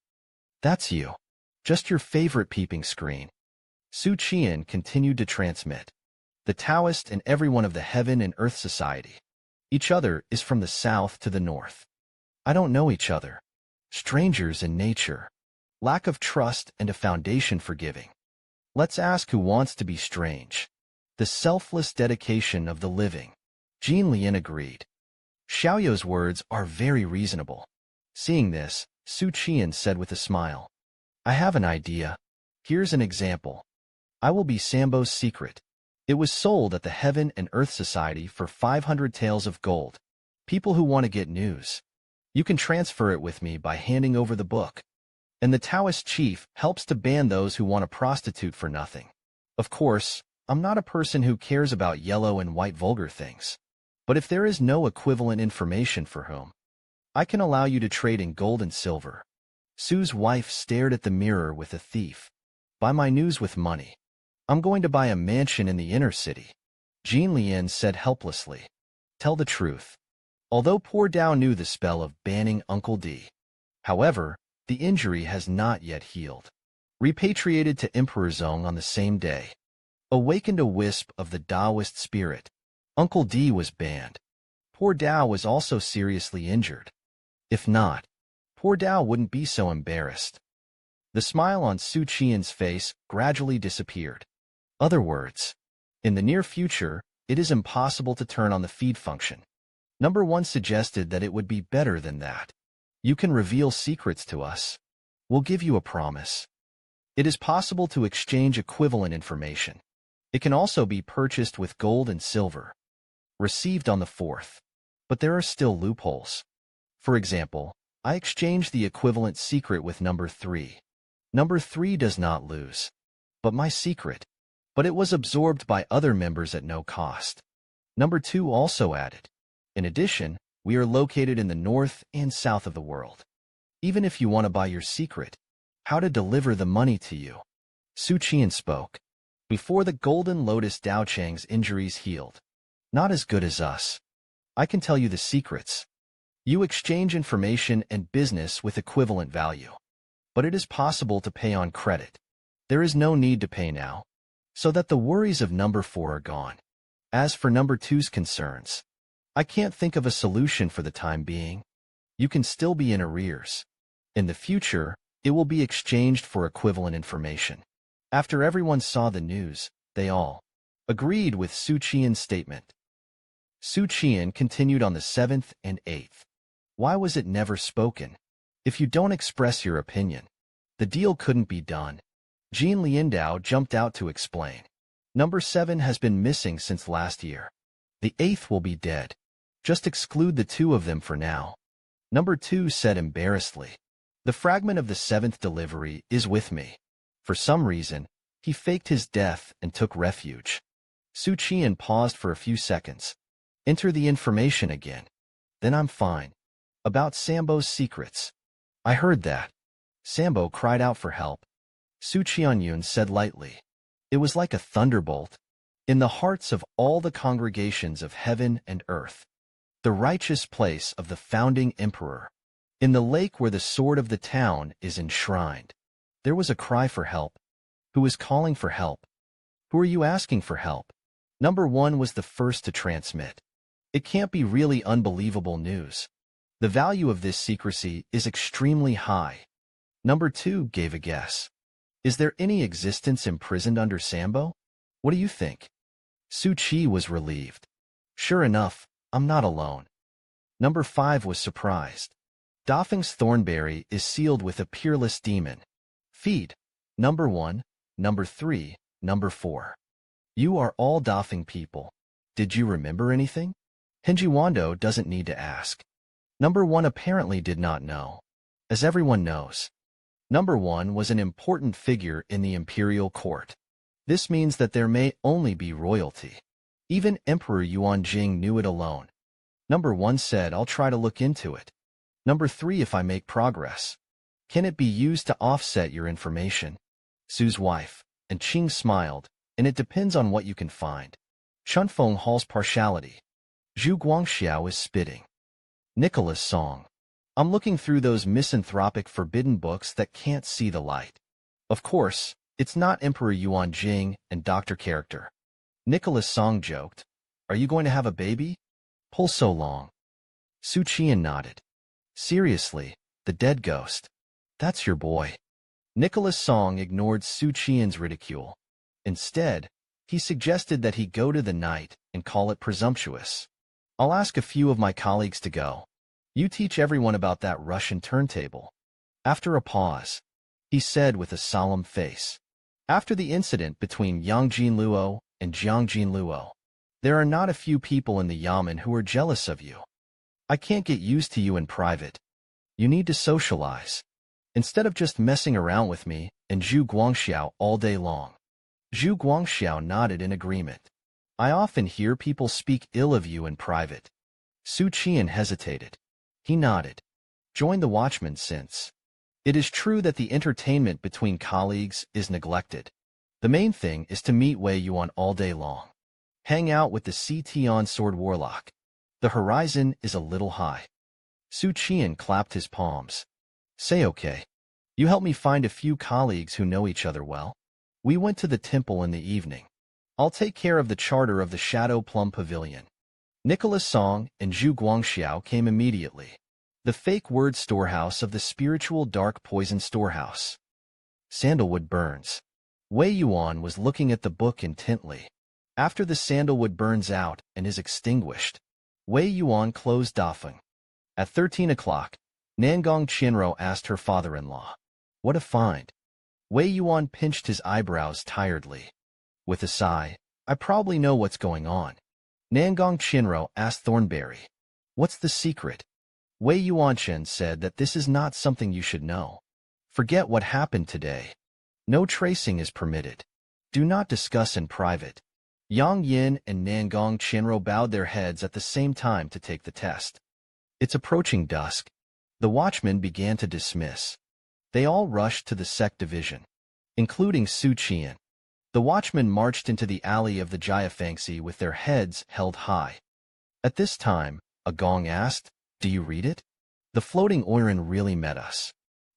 That's you. Just your favorite peeping screen. Xu Qian'an continued to transmit. The Taoist and everyone of the Heaven and Earth Society. Each other is from the south to the north. I don't know each other. Strangers in nature. Lack of trust and a foundation for giving. Let's ask who wants to be strange. The selfless dedication of the living. Jin Lian agreed. Xiaoyou's words are very reasonable. Seeing this, Xu Qian'an said with a smile. I have an idea. Here's an example. I will be Sambo's secret. It was sold at the Heaven and Earth Society for 500 taels of gold. People who want to get news. You can transfer it with me by handing over the book. And the Taoist chief helps to ban those who want to prostitute for nothing. Of course, I'm not a person who cares about yellow and white vulgar things. But if there is no equivalent information for whom, I can allow you to trade in gold and silver. Sue's wife stared at the mirror with a thief. Buy my news with money. I'm going to buy a mansion in the inner city. Jin Lian said helplessly. Tell the truth. Although poor Dao knew the spell of banning Uncle D. However, the injury has not yet healed. Repatriated to Emperor Zong on the same day. Awakened a wisp of the Daoist spirit. Uncle D was banned. Poor Dao was also seriously injured. If not, poor Dao wouldn't be so embarrassed. The smile on Xu Qian's face gradually disappeared. Other words, in the near future, it is impossible to turn on the feed function. Number 1 suggested that it would be better than that. You can reveal secrets to us. We'll give you a promise. It is possible to exchange equivalent information. It can also be purchased with gold and silver. Received on the 4th. But there are still loopholes. For example, I exchanged the equivalent secret with number 3. Number 3 does not lose. But my secret. But it was absorbed by other members at no cost. Number 2 also added. In addition, we are located in the north and south of the world. Even if you want to buy your secret, how to deliver the money to you? Xu Qian spoke. Before the Golden Lotus Dao Chang's injuries healed. Not as good as us. I can tell you the secrets. You exchange information and business with equivalent value. But it is possible to pay on credit. There is no need to pay now. So that the worries of number 4 are gone. As for number 2's concerns, I can't think of a solution for the time being. You can still be in arrears. In the future, it will be exchanged for equivalent information. After everyone saw the news, they all agreed with Xu Qian's statement. Xu Qian continued on the 7th and 8th. Why was it never spoken? If you don't express your opinion, the deal couldn't be done. Jin Liandao jumped out to explain. Number 7 has been missing since last year. The 8th will be dead. Just exclude the 2 of them for now. Number 2 said embarrassedly. The fragment of the 7th delivery is with me. For some reason, he faked his death and took refuge. Xu Qian paused for a few seconds. Enter the information again. Then I'm fine. About Sambo's secrets. I heard that. Sambo cried out for help. Xu Qian'an said lightly. It was like a thunderbolt. In the hearts of all the congregations of heaven and earth. The righteous place of the founding emperor. In the lake where the sword of the town is enshrined. There was a cry for help. Who is calling for help? Who are you asking for help? Number 1 was the first to transmit. It can't be really unbelievable news. The value of this secrecy is extremely high. Number 2 gave a guess. Is there any existence imprisoned under Sambo? What do you think? Su Qi was relieved. Sure enough, I'm not alone. Number 5 was surprised. Dafeng's thornberry is sealed with a peerless demon. Feed. Number 1, number 3, number 4. You are all Dafeng people. Did you remember anything? Henji Wando doesn't need to ask. Number 1 apparently did not know. As everyone knows, Number 1 was an important figure in the imperial court. This means that there may only be royalty. Even Emperor Yuanjing knew it alone. Number 1 said, I'll try to look into it. Number 3, if I make progress, can it be used to offset your information? Su's wife, and Qing smiled, and it depends on what you can find. Chunfeng Hall's partiality. Zhu Guangxiao is spitting. Nicholas Song. I'm looking through those misanthropic forbidden books that can't see the light. Of course, it's not Emperor Yuan Jing and Dr. Character. Nicholas Song joked, "Are you going to have a baby? Pull so long." Xu Qian'an nodded. "Seriously, the dead ghost. That's your boy." Nicholas Song ignored Xu Qian's ridicule. Instead, he suggested that he go to the night and call it presumptuous. "I'll ask a few of my colleagues to go. You teach everyone about that Russian turntable." After a pause, he said with a solemn face, "After the incident between Yang Jinluo and Jiang Jinluo, there are not a few people in the Yamen who are jealous of you. I can't get used to you in private. You need to socialize, instead of just messing around with me and Zhu Guangxiao all day long." Zhu Guangxiao nodded in agreement. "I often hear people speak ill of you in private." Xu Qian hesitated. He nodded. "Join the Watchmen since. It is true that the entertainment between colleagues is neglected. The main thing is to meet Wei Yuan all day long. Hang out with the Tian Sword Warlock. The horizon is a little high." Xu Qian clapped his palms. "Say okay. You help me find a few colleagues who know each other well. We went to the temple in the evening. I'll take care of the charter of the Shadow Plum Pavilion." Nicholas Song and Zhu Guangxiao came immediately. The fake word storehouse of the spiritual dark poison storehouse. Sandalwood burns. Wei Yuan was looking at the book intently. After the sandalwood burns out and is extinguished, Wei Yuan closed Dafeng. At 13 o'clock, Nangong Qianro asked her father-in-law, "What a find." Wei Yuan pinched his eyebrows tiredly. With a sigh, "I probably know what's going on." Nangong Qianro asked Thornberry, "What's the secret?" Wei Yuanchen said that this is not something you should know. Forget what happened today. No tracing is permitted. Do not discuss in private. Yang Yin and Nangong Qianro bowed their heads at the same time to take the test. It's approaching dusk. The watchmen began to dismiss. They all rushed to the sect division, including Xu Qian. The watchmen marched into the alley of the Jiafangxi with their heads held high. At this time, a gong asked, "Do you read it? The floating Oiran really met us.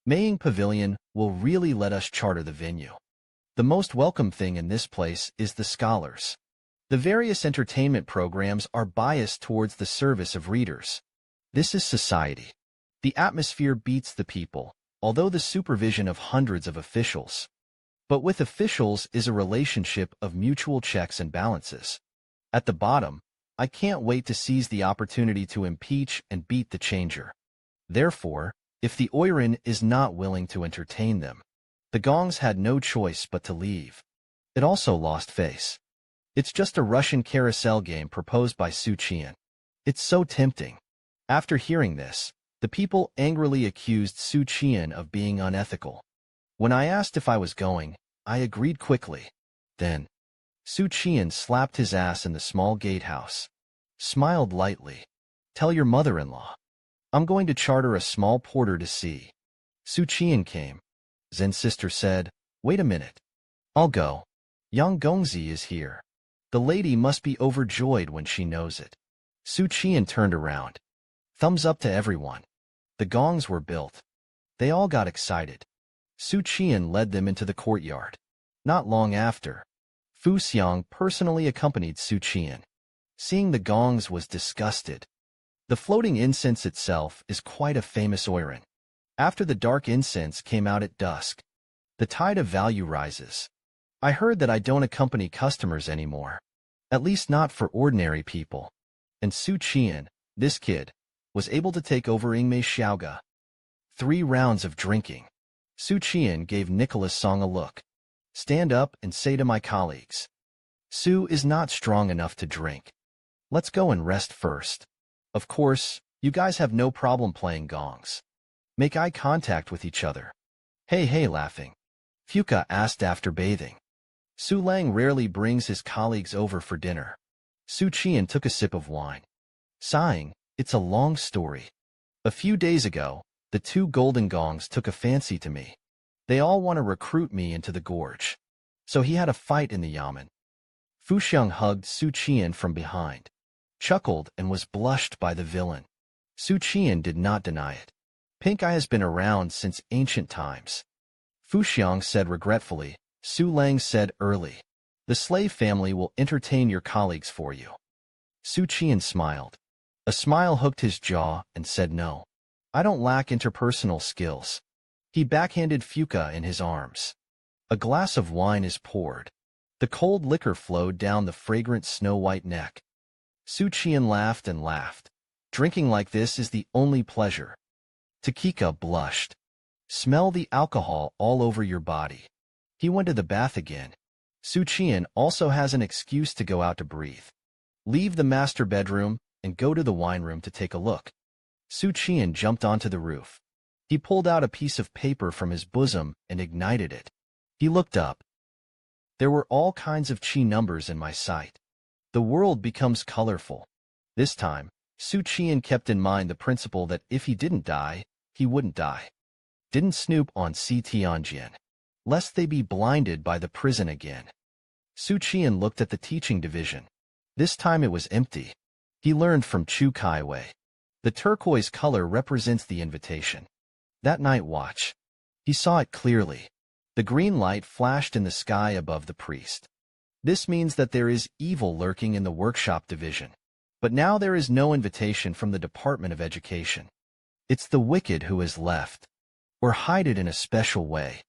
Maying Pavilion will really let us charter the venue. The most welcome thing in this place is the scholars. The various entertainment programs are biased towards the service of readers. This is society. The atmosphere beats the people, although the supervision of hundreds of officials. But with officials is a relationship of mutual checks and balances. At the bottom, I can't wait to seize the opportunity to impeach and beat the changer. Therefore, if the Oiran is not willing to entertain them, the gongs had no choice but to leave. It also lost face. It's just a Russian carousel game proposed by Xu Qian. It's so tempting." After hearing this, the people angrily accused Xu Qian of being unethical. When I asked if I was going, I agreed quickly. Then, Xu Qian slapped his ass in the small gatehouse, smiled lightly. "Tell your mother-in-law. I'm going to charter a small porter to see." Xu Qian came. Zen's sister said, "Wait a minute. I'll go. Yang Gongzi is here. The lady must be overjoyed when she knows it." Xu Qian turned around. Thumbs up to everyone. The gongs were built. They all got excited. Xu Qian led them into the courtyard. Not long after, Fu Xiang personally accompanied Xu Qian. Seeing the gongs was disgusted. The floating incense itself is quite a famous Oiran. After the dark incense came out at dusk, the tide of value rises. I heard that I don't accompany customers anymore. At least not for ordinary people. And Xu Qian, this kid, was able to take over Ingmei Xiaoga. 3 rounds of drinking. Xu Qian gave Nicholas Song a look. "Stand up and say to my colleagues, Xu is not strong enough to drink. Let's go and rest first. Of course, you guys have no problem playing gongs. Make eye contact with each other." Hey, laughing. Fuka asked after bathing. Su Lang rarely brings his colleagues over for dinner. Xu Qian took a sip of wine. Sighing, "It's a long story. A few days ago, the two golden gongs took a fancy to me. They all want to recruit me into the gorge. So he had a fight in the yamen. Fu Xiang hugged Xu Qian from behind, chuckled, and was blushed by the villain. Xu Qian did not deny it. Pink eye has been around since ancient times. Fu Xiang said regretfully. Su Lang said early. The slave family will entertain your colleagues for you. Xu Qian smiled. A smile hooked his jaw and said no. I don't lack interpersonal skills. He backhanded Fuka in his arms. A glass of wine is poured. The cold liquor flowed down the fragrant snow-white neck. Xu Qian laughed and laughed. Drinking like this is the only pleasure. Takika blushed. Smell the alcohol all over your body. He went to the bath again. Xu Qian also has an excuse to go out to breathe. Leave the master bedroom and go to the wine room to take a look. Xu Qian jumped onto the roof. He pulled out a piece of paper from his bosom and ignited it. He looked up. There were all kinds of chi numbers in my sight. The world becomes colorful. This time, Xu Qian kept in mind the principle that if he didn't die, he wouldn't die. Didn't snoop on Si Tianjin, lest they be blinded by the prison again. Xu Qian looked at the teaching division. This time it was empty. He learned from Chu Kaiwei. The turquoise color represents the invitation. That night watch. He saw it clearly. The green light flashed in the sky above the priest. This means that there is evil lurking in the workshop division. But now there is no invitation from the Department of Education. It's the wicked who is left. Or hide it in a special way.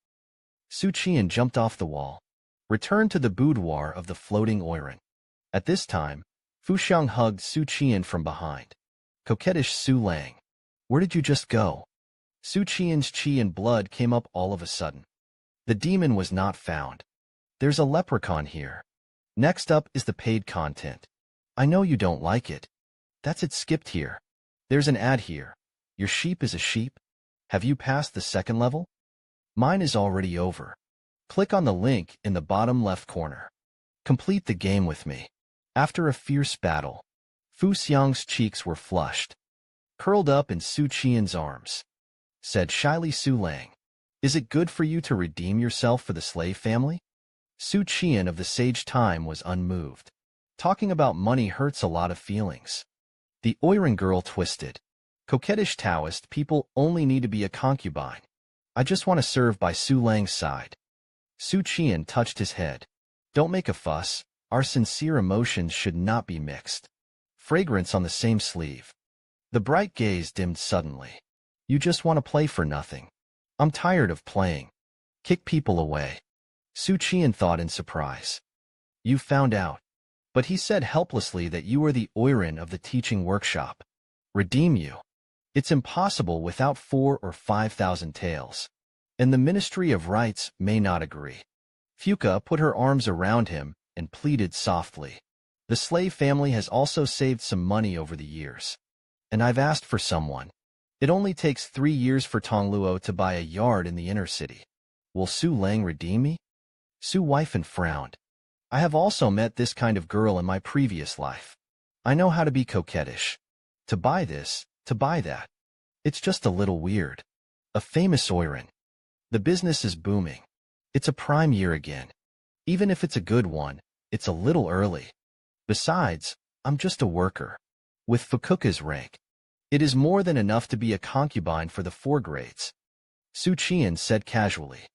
Xu Qian jumped off the wall. Returned to the boudoir of the floating Oiran. At this time, Fu Xiang hugged Xu Qian from behind. Coquettish Su Lang. Where did you just go? Xu Qian's chi and blood came up all of a sudden. The demon was not found. There's a leprechaun here. Next up is the paid content. I know you don't like it. That's it skipped here. There's an ad here. Your sheep is a sheep? Have you passed the second level? Mine is already over. Click on the link in the bottom left corner. Complete the game with me. After a fierce battle, Fu Xiang's cheeks were flushed. Curled up in Xu Qian's arms. Said shyly Su Lang. Is it good for you to redeem yourself for the slave family? Xu Qian of the sage time was unmoved. Talking about money hurts a lot of feelings. The Oiran girl twisted. Coquettish Taoist people only need to be a concubine. I just want to serve by Su Lang's side. Xu Qian touched his head. Don't make a fuss. Our sincere emotions should not be mixed. Fragrance on the same sleeve. The bright gaze dimmed suddenly. You just want to play for nothing. I'm tired of playing. Kick people away. Xu Qian thought in surprise. You found out. But he said helplessly that you are the Oiran of the teaching workshop. Redeem you. It's impossible without 4,000 or 5,000 taels. And the Ministry of Rights may not agree. Fuka put her arms around him and pleaded softly. The slave family has also saved some money over the years. And I've asked for someone. It only takes 3 years for Tongluo to buy a yard in the inner city. Will Su Lang redeem me? Su Weifan frowned. I have also met this kind of girl in my previous life. I know how to be coquettish. To buy this, to buy that. It's just a little weird. A famous Oiran. The business is booming. It's a prime year again. Even if it's a good one, it's a little early. Besides, I'm just a worker. With Fukuka's rank. It is more than enough to be a concubine for the 4 grades. Xu Qian said casually.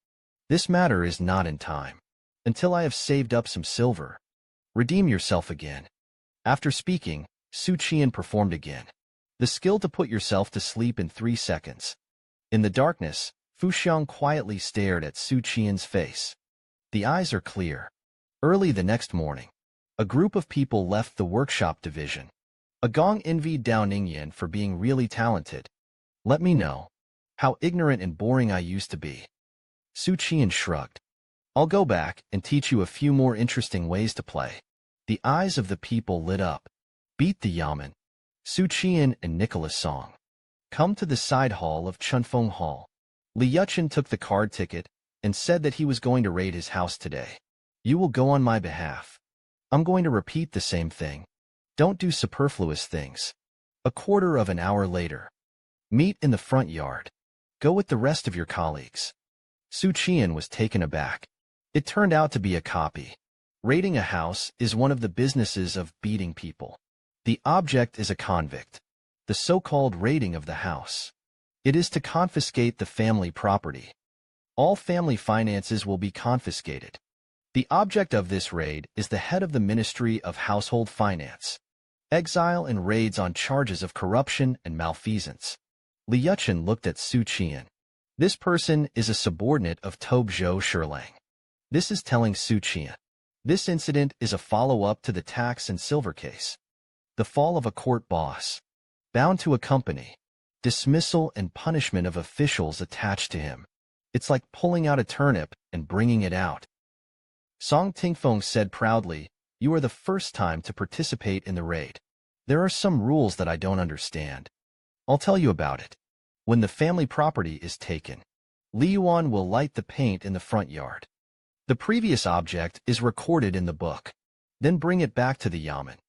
This matter is not in time. Until I have saved up some silver. Redeem yourself again. After speaking, Xu Qian performed again. The skill to put yourself to sleep in 3 seconds. In the darkness, Fu Xiang quietly stared at Xu Qian's face. The eyes are clear. Early the next morning, a group of people left the workshop division. A gong envied Dao Ningyan for being really talented. Let me know how ignorant and boring I used to be. Xu Qian shrugged. I'll go back and teach you a few more interesting ways to play. The eyes of the people lit up. Beat the yamen. Xu Qian and Nicholas Song. Come to the side hall of Chunfeng Hall. Li Yuchen took the card ticket and said that he was going to raid his house today. You will go on my behalf. I'm going to repeat the same thing. Don't do superfluous things. A quarter of an hour later. Meet in the front yard. Go with the rest of your colleagues. Xu Qian'an was taken aback. It turned out to be a copy. Raiding a house is one of the businesses of beating people. The object is a convict. The so-called raiding of the house. It is to confiscate the family property. All family finances will be confiscated. The object of this raid is the head of the Ministry of Household Finance. Exile and raids on charges of corruption and malfeasance. Li Yuchen looked at Xu Qian'an. This person is a subordinate of Tobzhou Shilang. This is telling Xu Qian'an. This incident is a follow-up to the tax and silver case. The fall of a court boss. Bound to a company. Dismissal and punishment of officials attached to him. It's like pulling out a turnip and bringing it out. Song Tingfeng said proudly, "You are the first time to participate in the raid. There are some rules that I don't understand. I'll tell you about it. When the family property is taken, Li Yuan will light the paint in the front yard. The previous object is recorded in the book. Then bring it back to the yamen.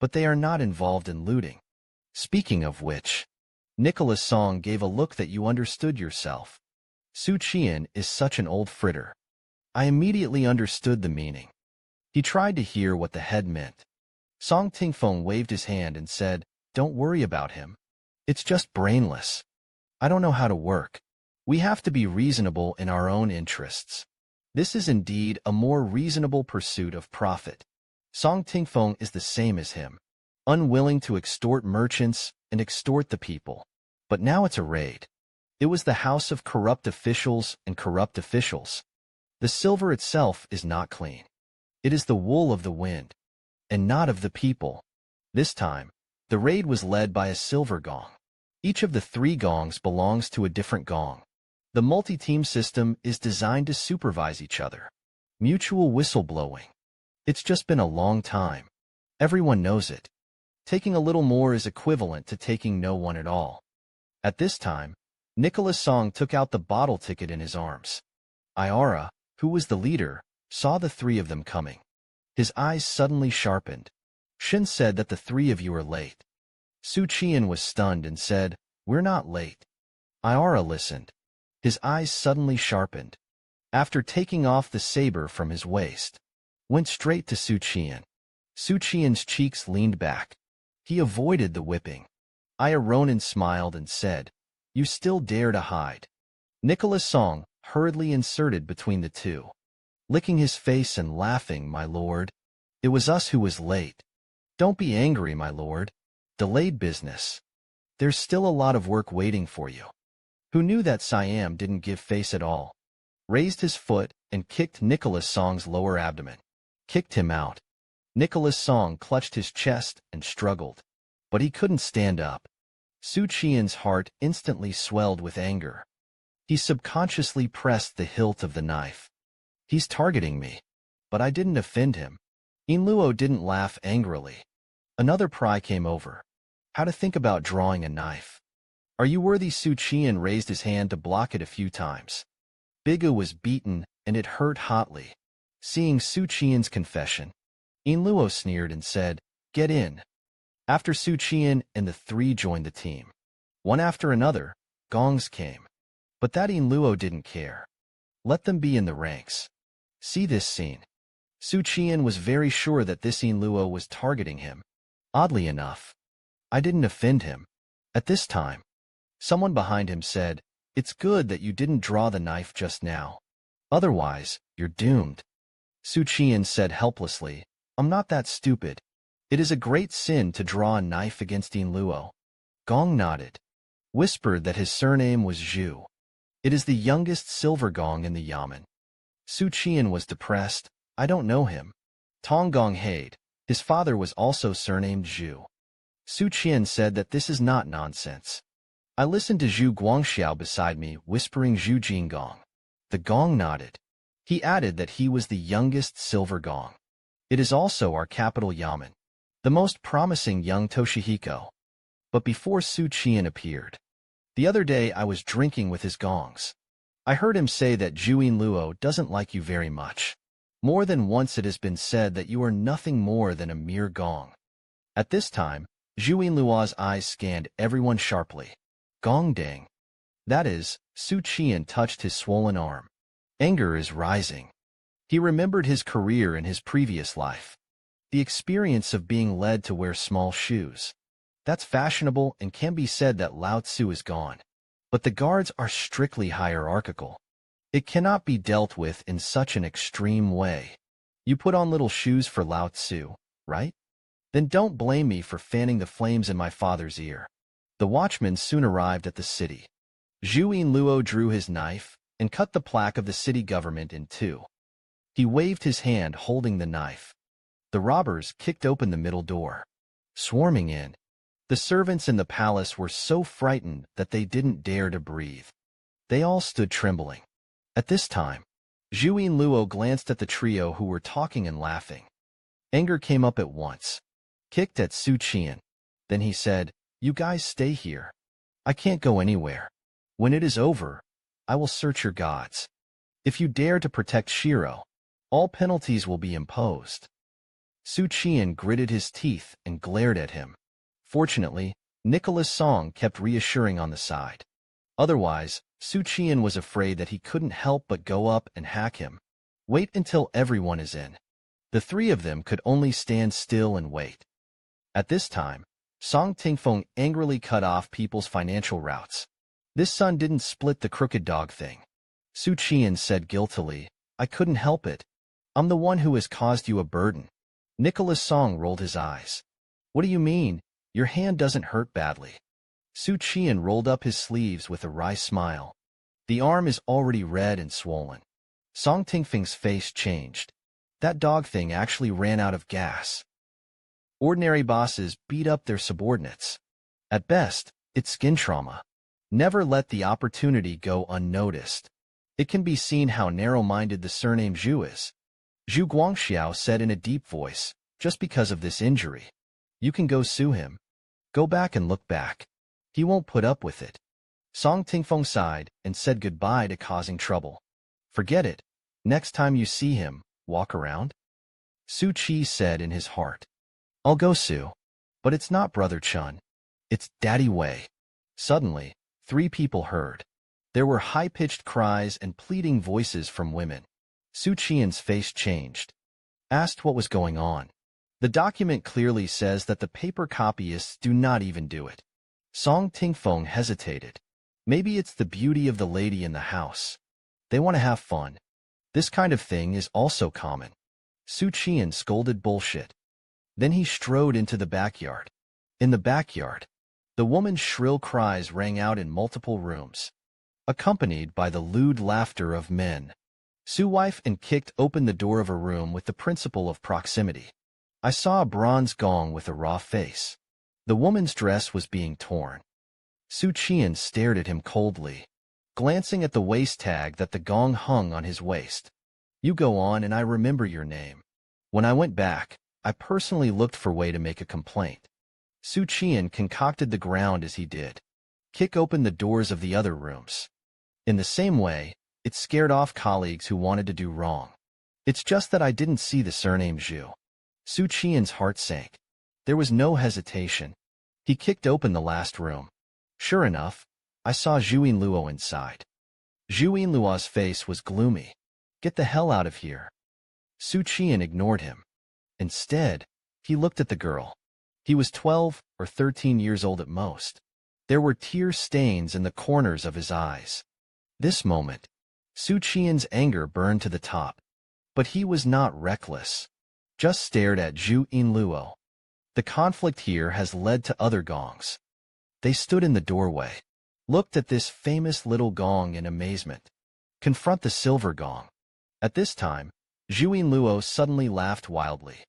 But they are not involved in looting. Speaking of which, Nicholas Song gave a look that you understood yourself. Xu Qian'an is such an old fritter. I immediately understood the meaning. He tried to hear what the head meant. Song Tingfeng waved his hand and said, "Don't worry about him. It's just brainless. I don't know how to work. We have to be reasonable in our own interests. This is indeed a more reasonable pursuit of profit." Song Tingfeng is the same as him, unwilling to extort merchants and extort the people. But now it's a raid. It was the house of corrupt officials and corrupt officials. The silver itself is not clean. It is the wool of the wind, and not of the people. This time, the raid was led by a silver gong. Each of the 3 gongs belongs to a different gong. The multi-team system is designed to supervise each other. Mutual whistleblowing. It's just been a long time. Everyone knows it. Taking a little more is equivalent to taking no one at all. At this time, Nicholas Song took out the bottle ticket in his arms. Iara, who was the leader, saw the 3 of them coming. His eyes suddenly sharpened. Shin said that the 3 of you are late. Xu Qian'an was stunned and said, "We're not late." Iara listened. His eyes suddenly sharpened. After taking off the saber from his waist, went straight to Xu Qian'an. Xu Qian'an's cheeks leaned back. He avoided the whipping. Ronan smiled and said, "You still dare to hide." Nicholas Song hurriedly inserted between the 2. Licking his face and laughing, "My lord. It was us who was late. Don't be angry, my lord. Delayed business. There's still a lot of work waiting for you." Who knew that Siam didn't give face at all? Raised his foot and kicked Nicholas Song's lower abdomen. Kicked him out. Nicholas Song clutched his chest and struggled. But he couldn't stand up. Xu Qian's heart instantly swelled with anger. He subconsciously pressed the hilt of the knife. He's targeting me. But I didn't offend him. Luo didn't laugh angrily. Another pry came over. How to think about drawing a knife. Are you worthy? Xu Qian'an raised his hand to block it a few times. Bigu was beaten, and it hurt hotly. Seeing Xu Qian'an's confession, Luo sneered and said, "Get in." After Xu Qian'an and the 3 joined the team. One after another, gongs came. But that Luo didn't care. Let them be in the ranks. See this scene. Xu Qian'an was very sure that this Luo was targeting him. Oddly enough, I didn't offend him. At this time, someone behind him said, "It's good that you didn't draw the knife just now. Otherwise, you're doomed." Xu Qian'an said helplessly, "I'm not that stupid. It is a great sin to draw a knife against Luo." Gong nodded. Whispered that his surname was Zhu. It is the youngest silver gong in the yamen. Xu Qian'an was depressed. I don't know him. Tong Gong Haid. His father was also surnamed Zhu. Xu Qian'an said that this is not nonsense. I listened to Zhu Guangxiao beside me, whispering Zhu Jingong. The gong nodded. He added that he was the youngest silver gong. It is also our capital yamen. The most promising young Toshihiko. But before Xu Qian'an appeared, the other day I was drinking with his gongs. I heard him say that Zhu Luo doesn't like you very much. More than once it has been said that you are nothing more than a mere gong. At this time, Zhu Luo's eyes scanned everyone sharply. Gong dang. That is, Xu Qian'an touched his swollen arm. Anger is rising. He remembered his career in his previous life. The experience of being led to wear small shoes. That's fashionable and can be said that Lao Tzu is gone. But the guards are strictly hierarchical. It cannot be dealt with in such an extreme way. You put on little shoes for Lao Tzu, right? Then don't blame me for fanning the flames in my father's ear. The watchman soon arrived at the city. Zhu Yinluo drew his knife and cut the plaque of the city government in two. He waved his hand holding the knife. The robbers kicked open the middle door, swarming in. The servants in the palace were so frightened that they didn't dare to breathe. They all stood trembling. At this time, Zhu Yinluo glanced at the trio who were talking and laughing. Anger came up at once. Kicked at Xu Qian'an. Then he said, "You guys stay here. I can't go anywhere. When it is over, I will search your gods. If you dare to protect Shiro, all penalties will be imposed." Xu Qian'an gritted his teeth and glared at him. Fortunately, Nicholas Song kept reassuring on the side. Otherwise, Xu Qian'an was afraid that he couldn't help but go up and hack him. Wait until everyone is in. The three of them could only stand still and wait. At this time, Song Tingfeng angrily cut off people's financial routes. This son didn't split the crooked dog thing. Xu Qian'an said guiltily, "I couldn't help it. I'm the one who has caused you a burden." Nicholas Song rolled his eyes. "What do you mean? Your hand doesn't hurt badly." Xu Qian'an rolled up his sleeves with a wry smile. "The arm is already red and swollen." Song Tingfeng's face changed. That dog thing actually ran out of gas. Ordinary bosses beat up their subordinates. At best, it's skin trauma. Never let the opportunity go unnoticed. It can be seen how narrow-minded the surname Zhu is. Zhu Guangxiao said in a deep voice, "Just because of this injury, you can go sue him. Go back and look back. He won't put up with it." Song Tingfeng sighed and said goodbye to causing trouble. "Forget it. Next time you see him, walk around." Su Qi said in his heart, "I'll go sue. But it's not Brother Chun. It's Daddy Wei." Suddenly, three people heard. There were high-pitched cries and pleading voices from women. Xu Qian's face changed. Asked what was going on. The document clearly says that the paper copyists do not even do it. Song Tingfeng hesitated. Maybe it's the beauty of the lady in the house. They want to have fun. This kind of thing is also common. Xu Qian scolded bullshit. Then he strode into the backyard. In the backyard, the woman's shrill cries rang out in multiple rooms, accompanied by the lewd laughter of men. Su wife and kicked open the door of a room with the principle of proximity. I saw a bronze gong with a raw face. The woman's dress was being torn. Xu Qian stared at him coldly, glancing at the waist tag that the gong hung on his waist. "You go on and I remember your name. When I went back, I personally looked for a way to make a complaint." Xu Qian concocted the ground as he did. Kick open the doors of the other rooms. In the same way, it scared off colleagues who wanted to do wrong. It's just that I didn't see the surname Zhu. Xu Qian's heart sank. There was no hesitation. He kicked open the last room. Sure enough, I saw Zhu Yinluo inside. Zhu Yinluo's face was gloomy. "Get the hell out of here." Xu Qian ignored him. Instead, he looked at the girl. He was 12 or 13 years old at most. There were tear stains in the corners of his eyes. This moment, Xu Qian's anger burned to the top. But he was not reckless. Just stared at Zhu Yinluo. The conflict here has led to other gongs. They stood in the doorway, looked at this famous little gong in amazement. Confront the silver gong. At this time, Zhu Yinluo suddenly laughed wildly.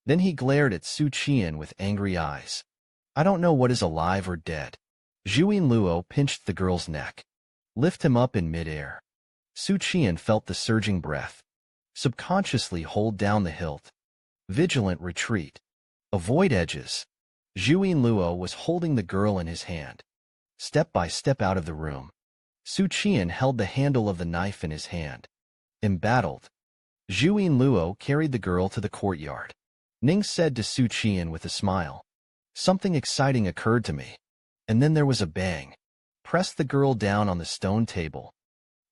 Then he glared at Xu Qian with angry eyes. "I don't know what is alive or dead." Zhu Yinluo pinched the girl's neck. "Lift him up in midair." Xu Qian felt the surging breath. Subconsciously hold down the hilt. Vigilant retreat. Avoid edges. Zhu Yinluo was holding the girl in his hand. Step by step out of the room. Xu Qian held the handle of the knife in his hand. Embattled. Zhu Yinluo carried the girl to the courtyard. Ning said to Xu Qian with a smile, "Something exciting occurred to me." And then there was a bang. pressed the girl down on the stone table.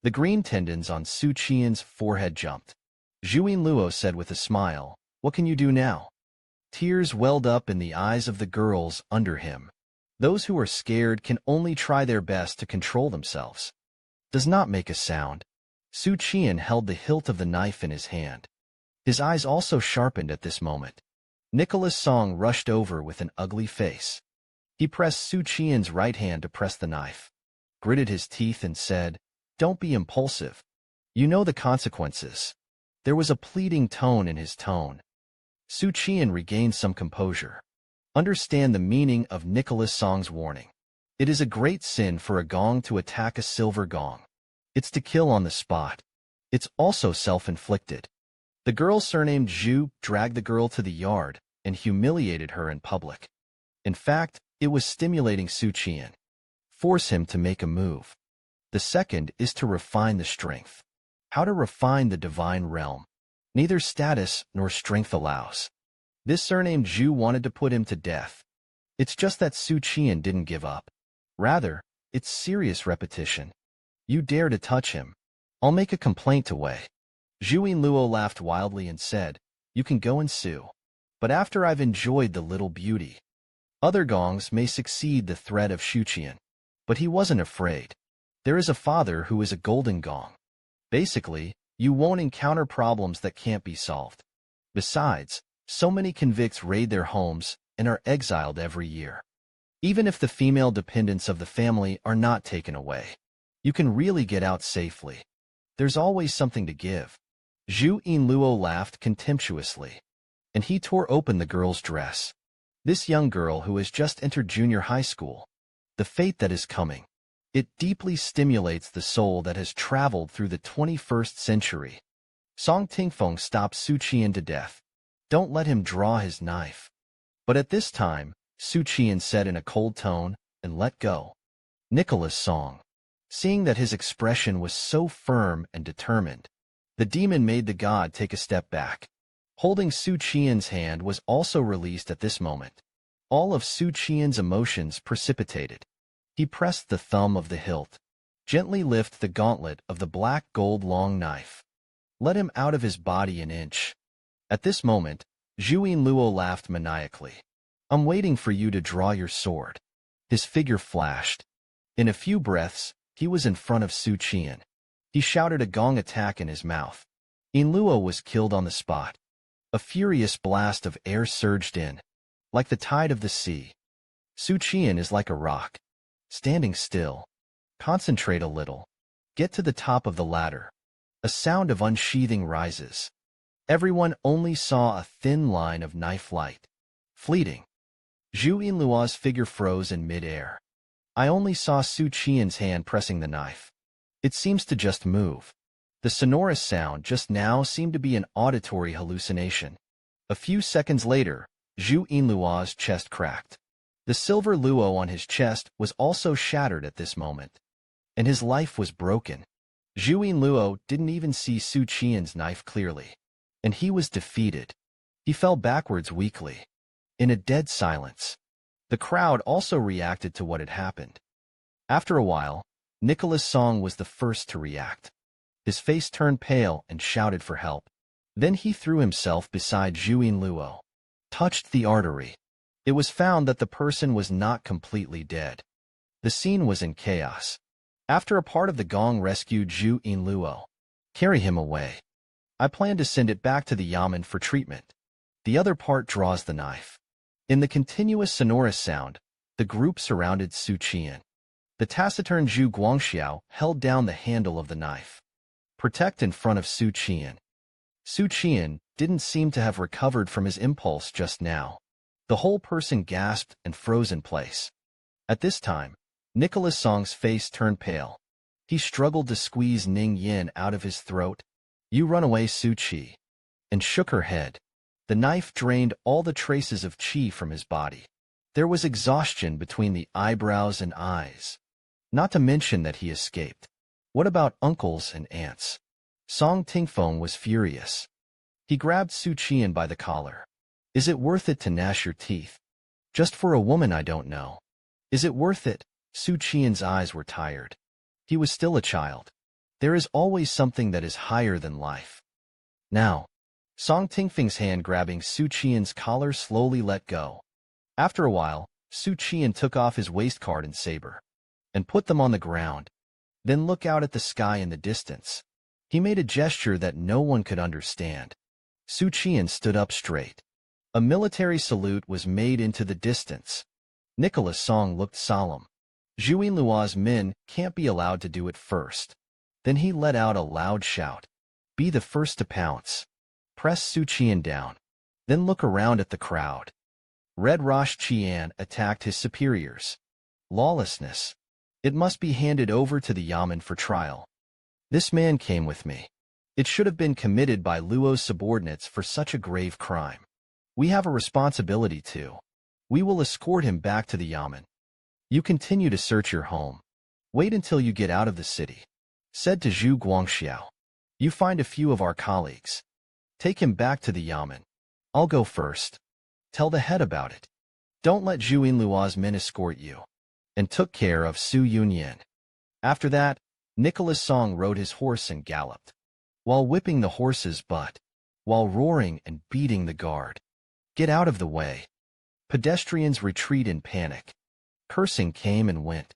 The green tendons on Xu Qian's forehead jumped. Zhu Luo said with a smile, "What can you do now?" Tears welled up in the eyes of the girls under him. Those who are scared can only try their best to control themselves. Does not make a sound. Xu Qian held the hilt of the knife in his hand. His eyes also sharpened at this moment. Nicholas Song rushed over with an ugly face. He pressed Xu Qian's right hand to press the knife, gritted his teeth and said, "Don't be impulsive. You know the consequences." There was a pleading tone in his tone. Xu Qian regained some composure. Understand the meaning of Nicholas Song's warning. It is a great sin for a gong to attack a silver gong. It's to kill on the spot. It's also self-inflicted. The girl surnamed Zhu dragged the girl to the yard and humiliated her in public. In fact, it was stimulating Xu Qian. Force him to make a move. The second is to refine the strength. How to refine the divine realm. Neither status nor strength allows. This surnamed Zhu wanted to put him to death. It's just that Xu Qian didn't give up. Rather, it's serious repetition. You dare to touch him. I'll make a complaint to Wei. Zhu Luo laughed wildly and said, "You can go and sue. But after I've enjoyed the little beauty." Other gongs may succeed the threat of Xu Qian. But he wasn't afraid. There is a father who is a golden gong. Basically, you won't encounter problems that can't be solved. Besides, so many convicts raid their homes and are exiled every year. Even if the female dependents of the family are not taken away, you can really get out safely. There's always something to give. Zhu Luo laughed contemptuously, and he tore open the girl's dress. This young girl who has just entered junior high school. The fate that is coming. It deeply stimulates the soul that has traveled through the 21st century. Song Tingfeng stopped Xu Qian to death. Don't let him draw his knife. But at this time, Xu Qian said in a cold tone, and let go. Nicholas Song. Seeing that his expression was so firm and determined, the demon made the god take a step back. Holding Xu Qian's hand was also released at this moment. All of Xu Qian's emotions precipitated. He pressed the thumb of the hilt. Gently lift the gauntlet of the black gold long knife. Let him out of his body an inch. At this moment, Zhu Luo laughed maniacally. I'm waiting for you to draw your sword. His figure flashed. In a few breaths, he was in front of Xu Qian. He shouted a gong attack in his mouth. Luo was killed on the spot. A furious blast of air surged in, like the tide of the sea. Xu Qian is like a rock. Standing still. Concentrate a little. Get to the top of the ladder. A sound of unsheathing rises. Everyone only saw a thin line of knife light. Fleeting. Zhu Luo's figure froze in mid-air. I only saw Xu Qian's hand pressing the knife. It seems to just move. The sonorous sound just now seemed to be an auditory hallucination. A few seconds later, Zhu Luo's chest cracked. The silver luo on his chest was also shattered at this moment. And his life was broken. Zhu Luo didn't even see Xu Qian's knife clearly. And he was defeated. He fell backwards weakly. In a dead silence. The crowd also reacted to what had happened. After a while, Nicholas Song was the first to react. His face turned pale and shouted for help. Then he threw himself beside Zhu Luo. Touched the artery. It was found that the person was not completely dead. The scene was in chaos. After a part of the gong rescued Zhu Luo. Carry him away. I plan to send it back to the yamen for treatment. The other part draws the knife. In the continuous sonorous sound, the group surrounded Xu Qian. The taciturn Zhu Guangxiao held down the handle of the knife. Protect in front of Xu Qian. Xu Qian didn't seem to have recovered from his impulse just now. The whole person gasped and froze in place. At this time, Nicholas Song's face turned pale. He struggled to squeeze Ning Yin out of his throat. You run away, Su Qi. And shook her head. The knife drained all the traces of qi from his body. There was exhaustion between the eyebrows and eyes. Not to mention that he escaped. What about uncles and aunts? Song Tingfeng was furious. He grabbed Xu Qian by the collar. Is it worth it to gnash your teeth? Just for a woman I don't know. Is it worth it? Xu Qian's eyes were tired. He was still a child. There is always something that is higher than life. Now, Song Tingfeng's hand grabbing Xu Qian's collar slowly let go. After a while, Xu Qian took off his waistguard and saber and put them on the ground. Then look out at the sky in the distance. He made a gesture that no one could understand. Xu Qian stood up straight. A military salute was made into the distance. Nicholas Song looked solemn. Zhu Yinluo's men can't be allowed to do it first. Then he let out a loud shout. Be the first to pounce. Press Xu Qian down. Then look around at the crowd. Red Rosh Qian attacked his superiors. Lawlessness. It must be handed over to the Yamen for trial. This man came with me. It should have been committed by Luo's subordinates for such a grave crime. We have a responsibility too. We will escort him back to the Yamen. You continue to search your home. Wait until you get out of the city. Said to Zhu Guangxiao. You find a few of our colleagues. Take him back to the Yamen. I'll go first. Tell the head about it. Don't let Zhu Yinluo's men escort you. And took care of Su Yunyan. After that, Nicholas Song rode his horse and galloped. While whipping the horse's butt. While roaring and beating the guard. Get out of the way. Pedestrians retreat in panic. Cursing came and went.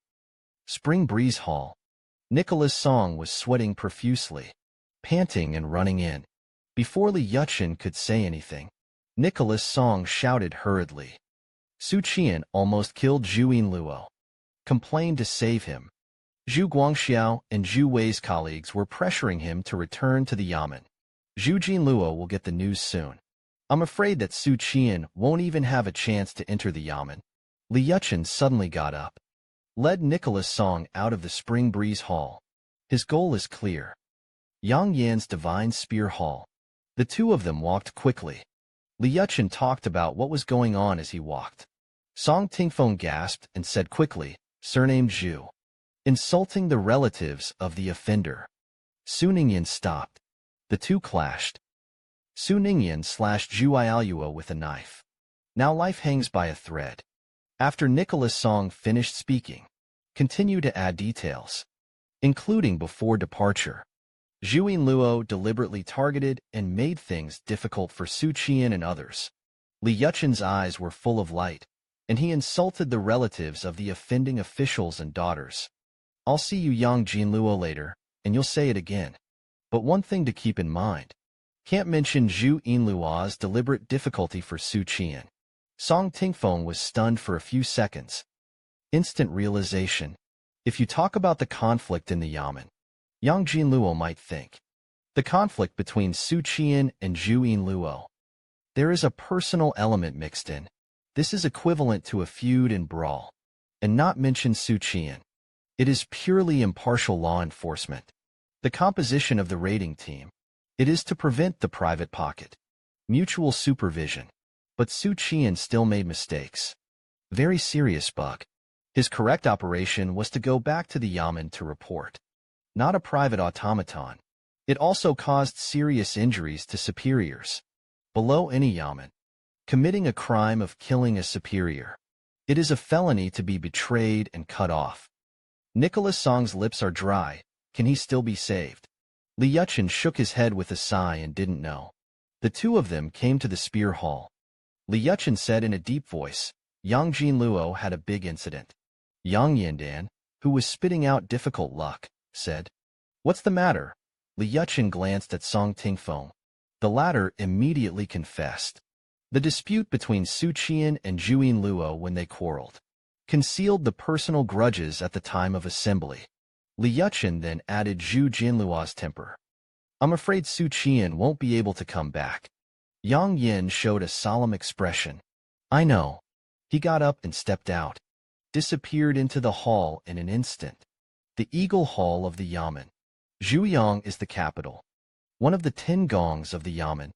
Spring Breeze Hall. Nicholas Song was sweating profusely, panting and running in. Before Li Yuchen could say anything, Nicholas Song shouted hurriedly. Xu Qian almost killed Zhu Yinluo. Complained to save him. Zhu Guangxiao and Zhu Wei's colleagues were pressuring him to return to the Yamen. Zhu Jinluo will get the news soon. I'm afraid that Xu Qian won't even have a chance to enter the Yamen. Li Yuchen suddenly got up. Led Nicholas Song out of the Spring Breeze Hall. His goal is clear. Yang Yan's Divine Spear Hall. The two of them walked quickly. Li Yuchen talked about what was going on as he walked. Song Tingfeng gasped and said quickly, surnamed Zhu. Insulting the relatives of the offender. Su Ningyan stopped. The two clashed. Su Ningyan slashed Zhu Yinluo with a knife. Now life hangs by a thread. After Nicholas Song finished speaking, continue to add details, including before departure. Zhu Yinluo deliberately targeted and made things difficult for Xu Qian and others. Li Yuchen's eyes were full of light, and he insulted the relatives of the offending officials and daughters. I'll see you Yang Jinluo later, and you'll say it again. But one thing to keep in mind. Can't mention Zhu Yinluo's deliberate difficulty for Xu Qian. Song Tingfeng was stunned for a few seconds. Instant realization. If you talk about the conflict in the Yamen, Yang Jinluo might think. The conflict between Xu Qian and Zhu Yinluo. There is a personal element mixed in. This is equivalent to a feud and brawl. And not mention Xu Qian. It is purely impartial law enforcement. The composition of the raiding team. It is to prevent the private pocket. Mutual supervision. But Xu Qian still made mistakes. Very serious bug. His correct operation was to go back to the Yamen to report. Not a private automaton. It also caused serious injuries to superiors. Below any Yamen. Committing a crime of killing a superior. It is a felony to be betrayed and cut off. Nicholas Song's lips are dry. Can he still be saved? Li Yuchen shook his head with a sigh and didn't know. The two of them came to the spear hall. Li Yuchen said in a deep voice, Yang Jinluo had a big incident. Yang Yandan, who was spitting out difficult luck, said, What's the matter? Li Yuchen glanced at Song Tingfeng. The latter immediately confessed. The dispute between Xu Qian and Zhu Yinluo when they quarreled. Concealed the personal grudges at the time of assembly. Li Yuchen then added Zhu Jinluo's temper. I'm afraid Xu Qian won't be able to come back. Yang Yin showed a solemn expression. I know. He got up and stepped out. Disappeared into the hall in an instant. The Eagle Hall of the Yamen. Zhuyang is the capital. One of the 10 gongs of the Yamen.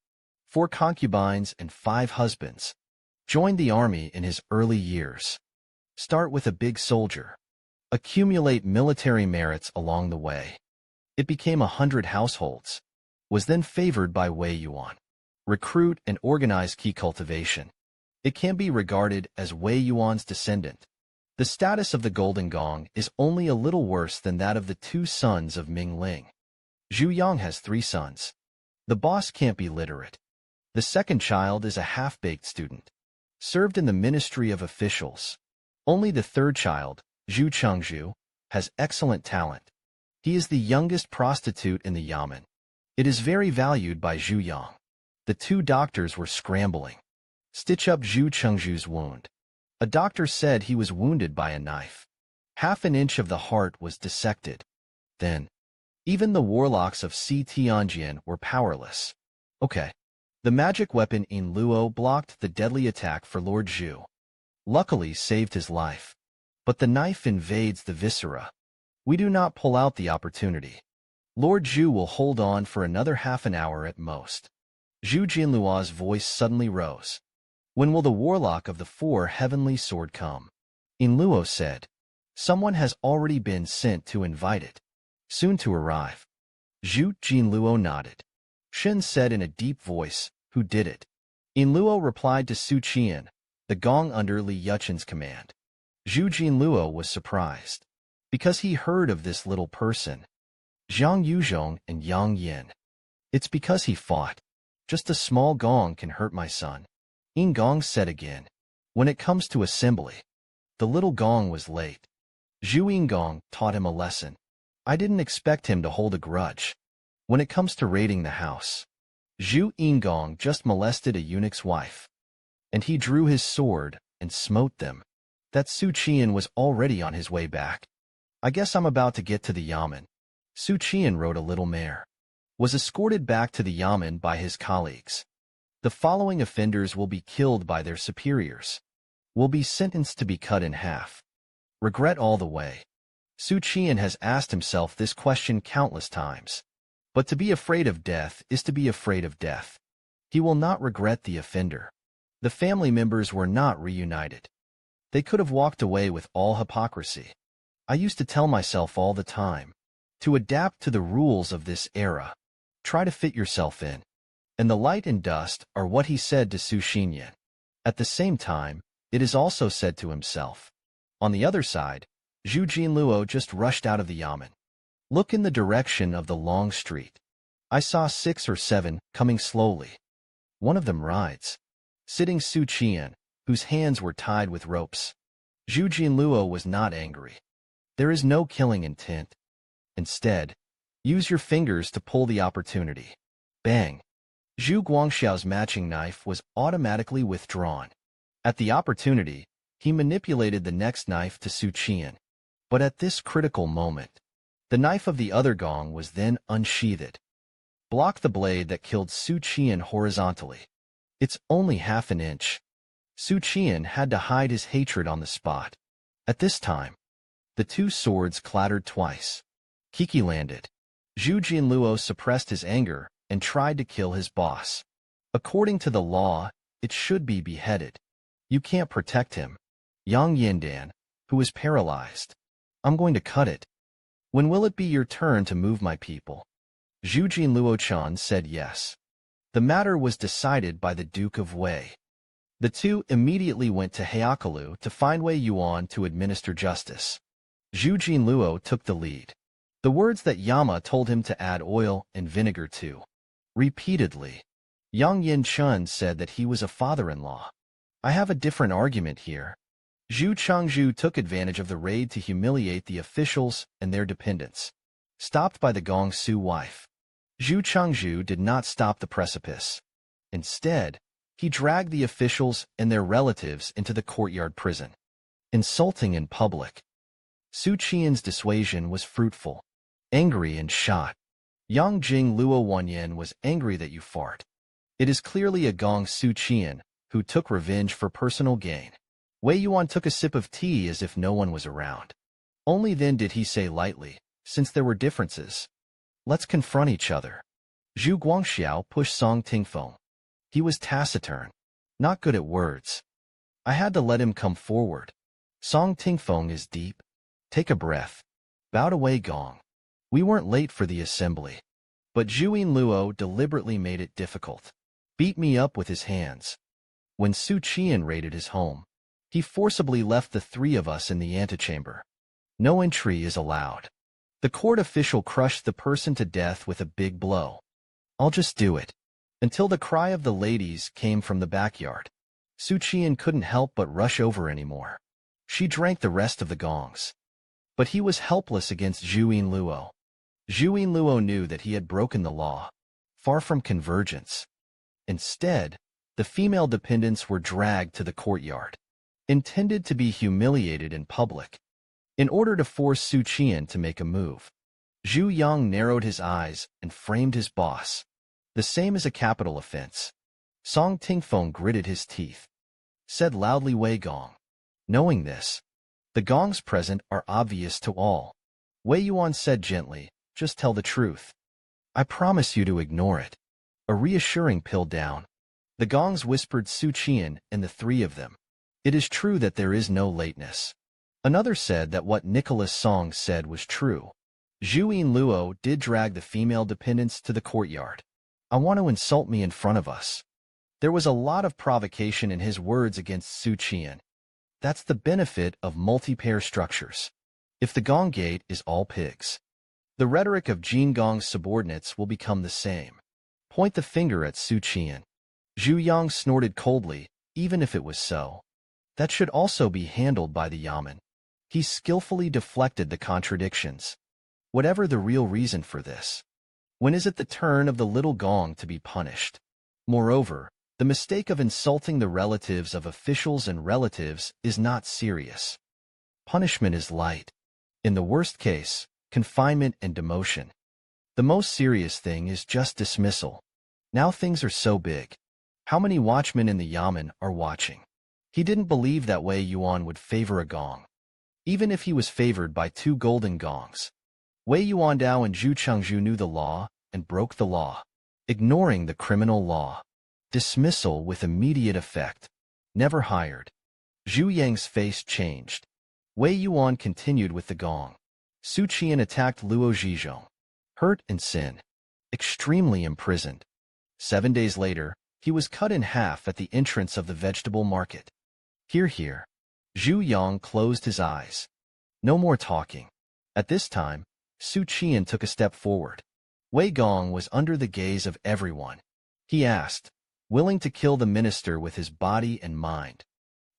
4 concubines and 5 husbands. Joined the army in his early years. Start with a big soldier. Accumulate military merits along the way. It became 100 households. Was then favored by Wei Yuan. Recruit and organize key cultivation. It can be regarded as Wei Yuan's descendant. The status of the Golden Gong is only a little worse than that of the two sons of Ming Ling. Zhu Yang has 3 sons. The boss can't be literate. The second child is a half-baked student, served in the Ministry of Officials. Only the third child, Xu Qian'an, has excellent talent. He is the youngest prostitute in the yamen. It is very valued by Zhu Yang. The 2 doctors were scrambling. Stitch up Xu Qian'an's wound. A doctor said he was wounded by a knife. Half an inch of the heart was dissected. Then, even the warlocks of Si Tianjian were powerless. Okay. The magic weapon in Luo blocked the deadly attack for Lord Zhu. Luckily saved his life. But the knife invades the viscera. We do not pull out the opportunity. Lord Zhu will hold on for another half an hour at most. Zhu Jianluo's voice suddenly rose. When will the warlock of the 4 heavenly sword come? In Luo said, someone has already been sent to invite it. Soon to arrive. Zhu Jianluo nodded. Shen said in a deep voice, who did it? In Luo replied to Xu Qian'an, the gong under Li Yuchen's command. Zhu Jianluo was surprised. Because he heard of this little person. Zhang Yuzhong and Yang Yin. It's because he fought. Just a small gong can hurt my son. In Gong said again. When it comes to assembly. The little gong was late. Zhu Yingong taught him a lesson. I didn't expect him to hold a grudge. When it comes to raiding the house. Zhu Yingong just molested a eunuch's wife. And he drew his sword and smote them. That Xu Qian'an was already on his way back. I guess I'm about to get to the yamen. Xu Qian'an rode a little mare. Was escorted back to the yamen by his colleagues. The following offenders will be killed by their superiors. Will be sentenced to be cut in half. Regret all the way. Xu Qian'an has asked himself this question countless times. But to be afraid of death is to be afraid of death. He will not regret the offender. The family members were not reunited. They could have walked away with all hypocrisy. I used to tell myself all the time, to adapt to the rules of this era. Try to fit yourself in. And the light and dust are what he said to Xu Qian'an. At the same time, it is also said to himself. On the other side, Zhu Jianluo just rushed out of the yamen. Look in the direction of the long street. I saw 6 or 7 coming slowly. One of them rides. Sitting Xu Qian'an, whose hands were tied with ropes. Zhu Jianluo was not angry. There is no killing intent. Instead, use your fingers to pull the opportunity. Bang! Zhu Guangxiao's matching knife was automatically withdrawn. At the opportunity, he manipulated the next knife to Xu Qian'an. But at this critical moment, the knife of the other gong was then unsheathed. Block the blade that killed Xu Qian'an horizontally. It's only half an inch. Xu Qian'an had to hide his hatred on the spot. At this time, the 2 swords clattered twice. Kiki landed. Zhu Jianluo suppressed his anger and tried to kill his boss. According to the law, it should be beheaded. You can't protect him. Yang Yindan, who is paralyzed. I'm going to cut it. When will it be your turn to move my people? Zhu Jianluo-chan said yes. The matter was decided by the Duke of Wei. The 2 immediately went to Heakalu to find Wei Yuan to administer justice. Zhu Jianluo took the lead. The words that Yama told him to add oil and vinegar to. Repeatedly. Yang Yin-chun said that he was a father-in-law. I have a different argument here. Zhu Changzhu took advantage of the raid to humiliate the officials and their dependents. Stopped by the Gong Su wife. Zhu Changzhu did not stop the precipice. Instead, he dragged the officials and their relatives into the courtyard prison. Insulting in public. Xu Qian's dissuasion was fruitful. Angry and shot. Yang Jing Luo Wanyan was angry that you fart. It is clearly a Gong Xu Qian'an who took revenge for personal gain. Wei Yuan took a sip of tea as if no one was around. Only then did he say lightly, since there were differences. Let's confront each other. Zhu Guangxiao pushed Song Tingfeng. He was taciturn, not good at words. I had to let him come forward. Song Tingfeng is deep. Take a breath. Bowed away Gong. We weren't late for the assembly. But Zhu Luo deliberately made it difficult. Beat me up with his hands. When Xu Qian'an raided his home, He forcibly left the three of us in the antechamber. No entry is allowed. The court official crushed the person to death with a big blow. I'll just do it. Until the cry of the ladies came from the backyard. Xu Qian'an couldn't help but rush over anymore. She drank the rest of the gongs. But he was helpless against Zhu Luo. Zhu Luo knew that he had broken the law. Far from convergence. Instead, the female dependents were dragged to the courtyard, intended to be humiliated in public, in order to force Xu Qian'an to make a move. Zhu Yang narrowed his eyes and framed his boss, the same as a capital offense. Song Tingfeng gritted his teeth, said loudly Wei Gong. Knowing this, the gongs present are obvious to all. Wei Yuan said gently, just tell the truth. I promise you to ignore it. A reassuring pill down. The gongs whispered Xu Qian'an and the three of them. It is true that there is no lateness. Another said that what Nicholas Song said was true. Zhu Luo did drag the female dependents to the courtyard. I want to insult me in front of us. There was a lot of provocation in his words against Xu Qian'an. That's the benefit of multi-pair structures. If the gong gate is all pigs, the rhetoric of Jin Gong's subordinates will become the same. Point the finger at Xu Qian'an. Zhu Yang snorted coldly, even if it was so. That should also be handled by the yamen. He skillfully deflected the contradictions. Whatever the real reason for this, when is it the turn of the little gong to be punished? Moreover, the mistake of insulting the relatives of officials and relatives is not serious. Punishment is light. In the worst case, confinement and demotion. The most serious thing is just dismissal. Now things are so big. How many watchmen in the yamen are watching? He didn't believe that Wei Yuan would favor a gong, even if he was favored by 2 golden gongs. Wei Yuandao and Zhu Chengzhu knew the law and broke the law, ignoring the criminal law. Dismissal with immediate effect. Never hired. Zhu Yang's face changed. Wei Yuan continued with the gong. Xu Qian'an attacked Luo Zhizhong. Hurt and sin. Extremely imprisoned. 7 days later, he was cut in half at the entrance of the vegetable market. Here. Zhu Yang closed his eyes. No more talking. At this time, Xu Qian'an took a step forward. Wei Gong was under the gaze of everyone. He asked, willing to kill the minister with his body and mind.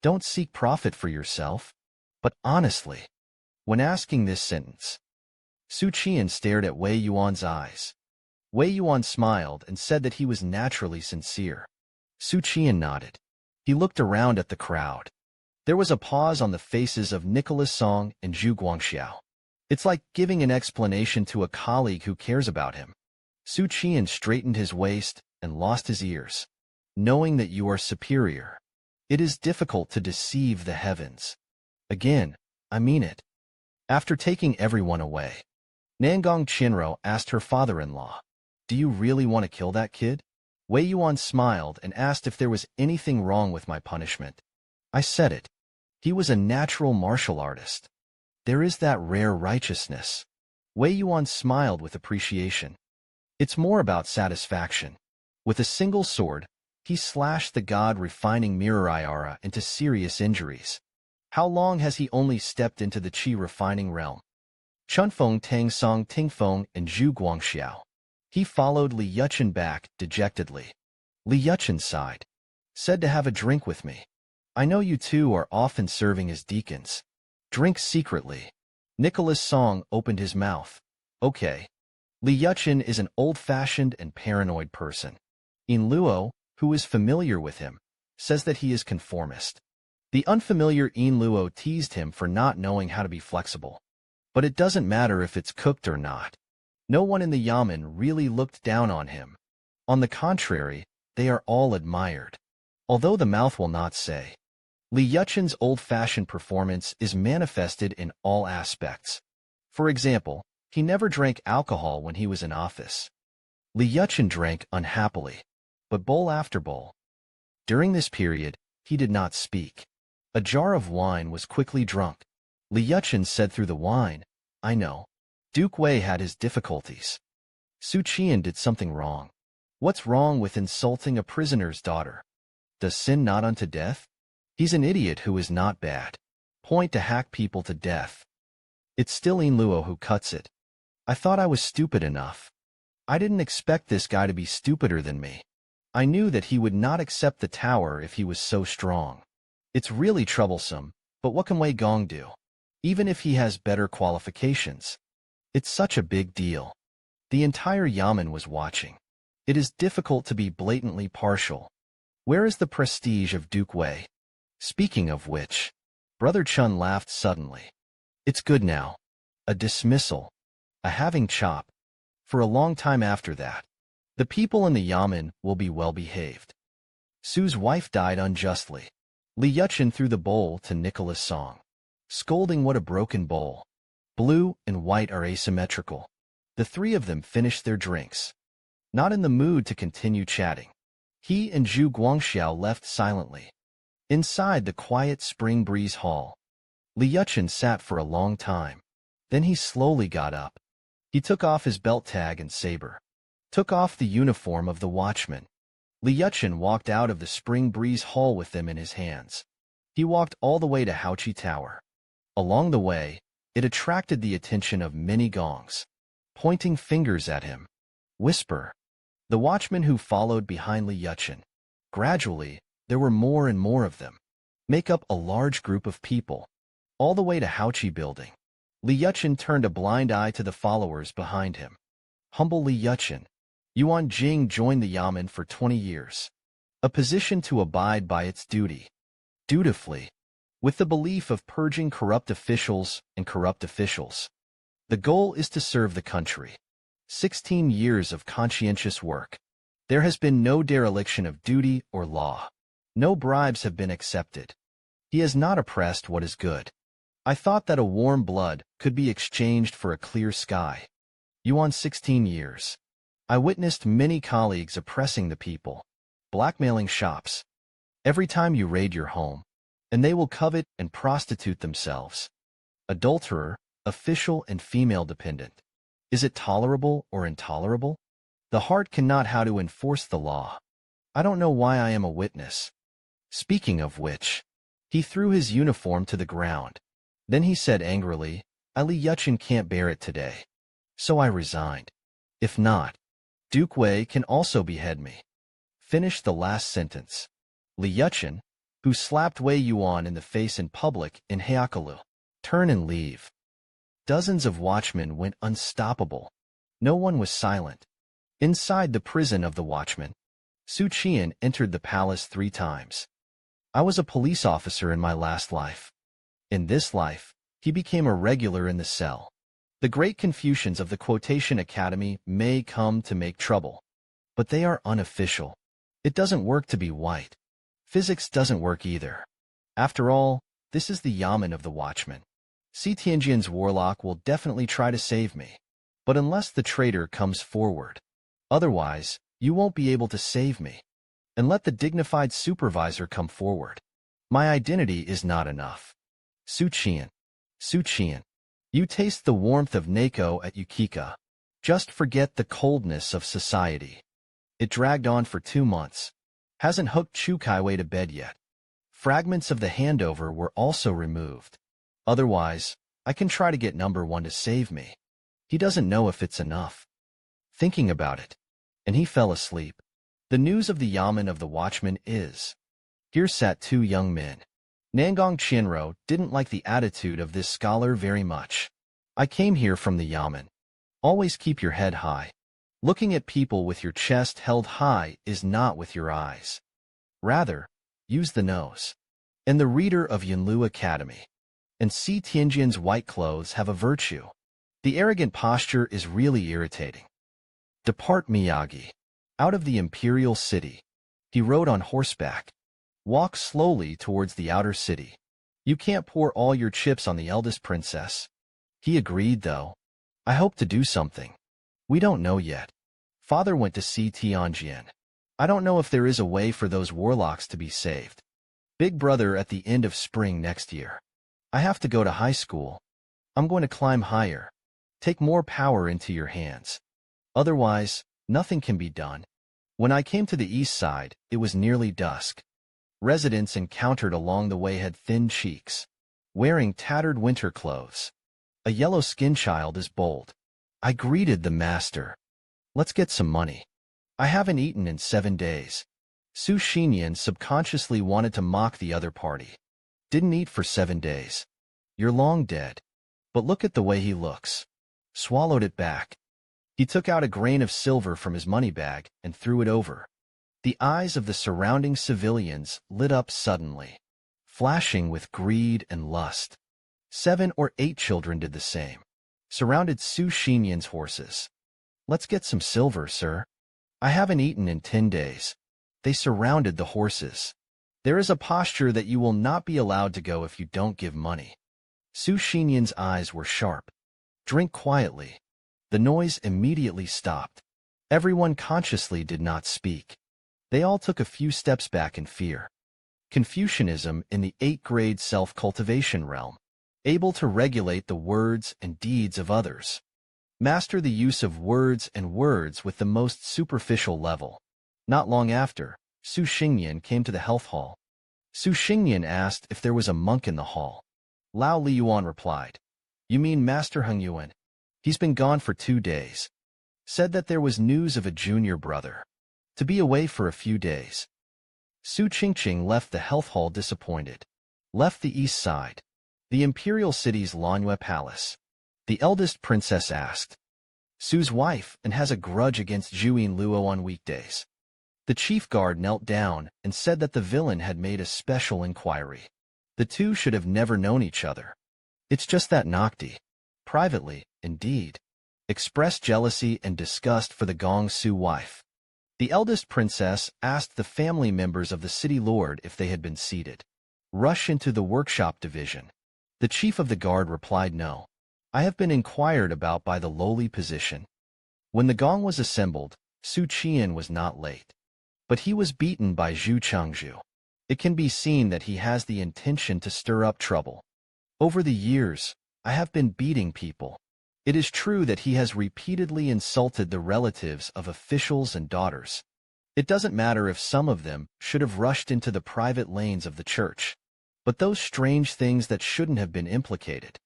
Don't seek profit for yourself. But honestly, when asking this sentence, Xu Qian'an stared at Wei Yuan's eyes. Wei Yuan smiled and said that he was naturally sincere. Xu Qian'an nodded. He looked around at the crowd. There was a pause on the faces of Nicholas Song and Zhu Guangxiao. It's like giving an explanation to a colleague who cares about him. Xu Qian'an straightened his waist and lost his ears. Knowing that you are superior, it is difficult to deceive the heavens. Again, I mean it. After taking everyone away, Nangong Chinro asked her father-in-law, do you really want to kill that kid? Wei Yuan smiled and asked if there was anything wrong with my punishment. I said it. He was a natural martial artist. There is that rare righteousness. Wei Yuan smiled with appreciation. It's more about satisfaction. With a single sword, he slashed the god-refining Mirariara into serious injuries. How long has he only stepped into the qi-refining realm? Chunfeng Tang Song Tingfeng and Zhu Guangxiao. He followed Li Yuchen back dejectedly. Li Yuchen sighed. Said to have a drink with me. I know you two are often serving as deacons. Drink secretly. Nicholas Song opened his mouth. Okay. Li Yuchen is an old-fashioned and paranoid person. In Luo, who is familiar with him, says that he is conformist. The unfamiliar In Luo teased him for not knowing how to be flexible. But it doesn't matter if it's cooked or not. No one in the yamen really looked down on him. On the contrary, they are all admired. Although the mouth will not say. Li Yuchen's old-fashioned performance is manifested in all aspects. For example, he never drank alcohol when he was in office. Li Yuchen drank unhappily, but bowl after bowl. During this period, he did not speak. A jar of wine was quickly drunk. Li Yuchen said through the wine, I know. Duke Wei had his difficulties. Xu Qian'an did something wrong. What's wrong with insulting a prisoner's daughter? Does sin not unto death? He's an idiot who is not bad. Point to hack people to death. It's still enro who cuts it. I thought I was stupid enough. I didn't expect this guy to be stupider than me. I knew that he would not accept the tower if he was so strong. It's really troublesome, but what can Wei Gong do? Even if he has better qualifications. It's such a big deal. The entire Yamen was watching. It is difficult to be blatantly partial. Where is the prestige of Duke Wei? Speaking of which, Brother Chun laughed suddenly. It's good now. A dismissal. A having chop. For a long time after that. The people in the Yamen will be well behaved. Su's wife died unjustly. Li Yuchen threw the bowl to Nicholas Song, scolding what a broken bowl. Blue and white are asymmetrical. The three of them finished their drinks. Not in the mood to continue chatting. He and Zhu Guangxiao left silently. Inside the quiet spring breeze hall, Li Yuchen sat for a long time. Then he slowly got up. He took off his belt tag and saber. Took off the uniform of the watchman. Li Yuchen walked out of the spring breeze hall with them in his hands. He walked all the way to Haoqi Tower. Along the way, it attracted the attention of many gongs, pointing fingers at him. Whisper. The watchmen who followed behind Li Yuchen. Gradually, there were more and more of them. Make up a large group of people. All the way to Haoqi Building. Li Yuchen turned a blind eye to the followers behind him. Humble Li Yuchen. Yuan Jing joined the Yamen for 20 years. A position to abide by its duty. Dutifully. With the belief of purging corrupt officials and corrupt officials. The goal is to serve the country. 16 years of conscientious work. There has been no dereliction of duty or law. No bribes have been accepted. He has not oppressed what is good. I thought that a warm blood could be exchanged for a clear sky. Yuan 16 years. I witnessed many colleagues oppressing the people, blackmailing shops. Every time you raid your home, and they will covet and prostitute themselves. Adulterer, official and female dependent. Is it tolerable or intolerable? The heart cannot how to enforce the law. I don't know why I am a witness. Speaking of which, he threw his uniform to the ground. Then he said angrily, Li Yuchen can't bear it today. So I resigned. If not, Duke Wei can also behead me. Finish the last sentence. Li Yuchen, who slapped Wei Yuan in the face in public in Heakalu, turn and leave. Dozens of watchmen went unstoppable. No one was silent. Inside the prison of the watchmen, Xu Qian'an entered the palace 3 times. I was a police officer in my last life. In this life, he became a regular in the cell. The great Confucians of the Quotation Academy may come to make trouble, but they are unofficial. It doesn't work to be white. Physics doesn't work either. After all, this is the Yamen of the watchman. Si Tianjian's warlock will definitely try to save me, but unless the traitor comes forward. Otherwise, you won't be able to save me. And let the dignified supervisor come forward. My identity is not enough. Xu Qian'an. Xu Qian'an. You taste the warmth of Nako at Yukika. Just forget the coldness of society. It dragged on for 2 months. Hasn't hooked Chu Kaiwei to bed yet. Fragments of the handover were also removed. Otherwise, I can try to get number 1 to save me. He doesn't know if it's enough. Thinking about it. And he fell asleep. The news of the Yamen of the watchman is. Here sat 2 young men. Nangong Qianro didn't like the attitude of this scholar very much. I came here from the Yamen. Always keep your head high. Looking at people with your chest held high is not with your eyes. Rather, use the nose. And the reader of Yunlu Academy. And Si Tianjian's white clothes have a virtue. The arrogant posture is really irritating. Depart Miyagi. Out of the imperial city. He rode on horseback. Walk slowly towards the outer city. You can't pour all your chips on the eldest princess. He agreed, though. I hope to do something. We don't know yet. Father went to see Tianjian. I don't know if there is a way for those warlocks to be saved. Big brother at the end of spring next year. I have to go to high school. I'm going to climb higher. Take more power into your hands. Otherwise, nothing can be done. When I came to the east side, it was nearly dusk. Residents encountered along the way had thin cheeks, wearing tattered winter clothes. A yellow-skinned child is bold. I greeted the master. Let's get some money. I haven't eaten in 7 days. Xu Qian'an subconsciously wanted to mock the other party. Didn't eat for 7 days. You're long dead. But look at the way he looks. Swallowed it back. He took out a grain of silver from his money bag and threw it over. The eyes of the surrounding civilians lit up suddenly, flashing with greed and lust. 7 or 8 children did the same, surrounded Xu Qian'an's horses. Let's get some silver, sir. I haven't eaten in 10 days. They surrounded the horses. There is a posture that you will not be allowed to go if you don't give money. Xu Qian'an's eyes were sharp. Drink quietly. The noise immediately stopped. Everyone consciously did not speak. They all took a few steps back in fear. Confucianism in the 8th grade self-cultivation realm. Able to regulate the words and deeds of others. Master the use of words and words with the most superficial level. Not long after, Xu Qian'an came to the health hall. Xu Qian'an asked if there was a monk in the hall. Lao Liyuan replied, "You mean Master Heng Yuan? He's been gone for 2 days." Said that there was news of a junior brother. To be away for a few days. Su Qingqing left the health hall disappointed. Left the east side. The imperial city's Manhwa palace. The eldest princess asked. Su's wife and has a grudge against Zhuyin Luo on weekdays. The chief guard knelt down and said that the villain had made a special inquiry. The two should have never known each other. It's just that Nocti, privately, indeed, expressed jealousy and disgust for the Gong Su wife. The eldest princess asked the family members of the city lord if they had been seated. Rush into the workshop division. The chief of the guard replied no. I have been inquired about by the lowly position. When the gong was assembled, Xu Qian was not late. But he was beaten by Zhu Changzhu. It can be seen that he has the intention to stir up trouble. Over the years, I have been beating people. It is true that he has repeatedly insulted the relatives of officials and daughters. It doesn't matter if some of them should have rushed into the private lanes of the church. But those strange things that shouldn't have been implicated,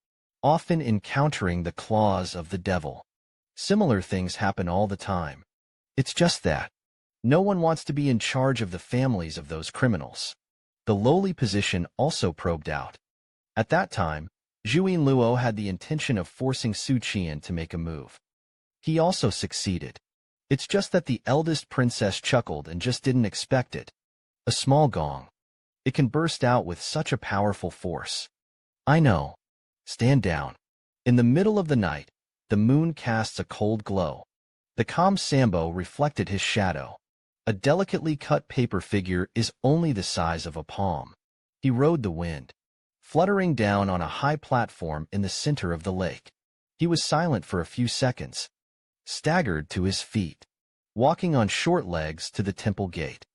often encountering the claws of the devil. Similar things happen all the time. It's just that no one wants to be in charge of the families of those criminals. The lowly position also probed out. At that time, Zhuyin Luo had the intention of forcing Xu Qian to make a move. He also succeeded. It's just that the eldest princess chuckled and just didn't expect it. A small gong. It can burst out with such a powerful force. I know. Stand down. In the middle of the night, the moon casts a cold glow. The calm Sambo reflected his shadow. A delicately cut paper figure is only the size of a palm. He rode the wind, fluttering down on a high platform in the center of the lake. He was silent for a few seconds, staggered to his feet, walking on short legs to the temple gate.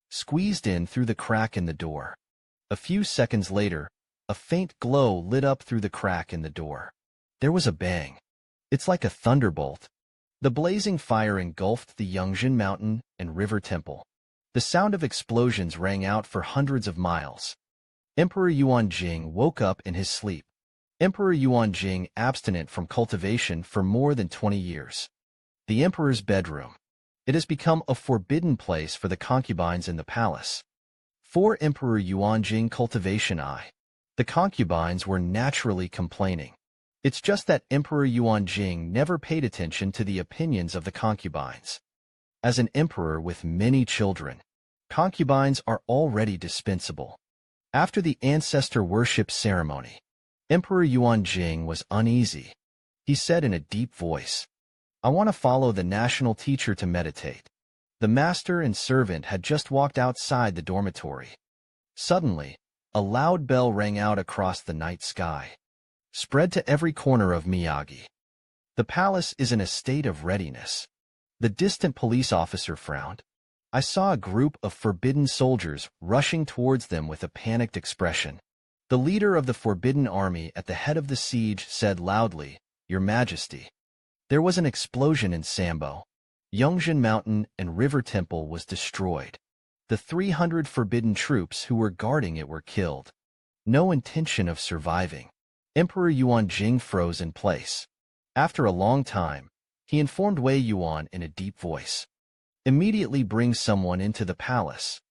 Squeezed in through the crack in the door. A few seconds later, a faint glow lit up through the crack in the door. There was a bang. It's like a thunderbolt. The blazing fire engulfed the Yangtze Mountain and River Temple. The sound of explosions rang out for hundreds of miles. Emperor Yuanjing woke up in his sleep. Emperor Yuanjing abstinent from cultivation for more than 20 years. The emperor's bedroom. It has become a forbidden place for the concubines in the palace. For Emperor Yuanjing cultivation the concubines were naturally complaining. It's just that Emperor Yuanjing never paid attention to the opinions of the concubines. As an emperor with many children, concubines are already dispensable. After the ancestor worship ceremony, Emperor Yuanjing was uneasy. He said in a deep voice, I want to follow the national teacher to meditate. The master and servant had just walked outside the dormitory. Suddenly, a loud bell rang out across the night sky, spread to every corner of Miyagi. The palace is in a state of readiness. The distant police officer frowned. I saw a group of forbidden soldiers rushing towards them with a panicked expression. The leader of the forbidden army at the head of the siege said loudly, Your Majesty. There was an explosion in Sambo. Yangtze Mountain and River Temple was destroyed. The 300 forbidden troops who were guarding it were killed. No intention of surviving. Emperor Yuanjing froze in place. After a long time, he informed Wei Yuan in a deep voice. Immediately bring someone into the palace.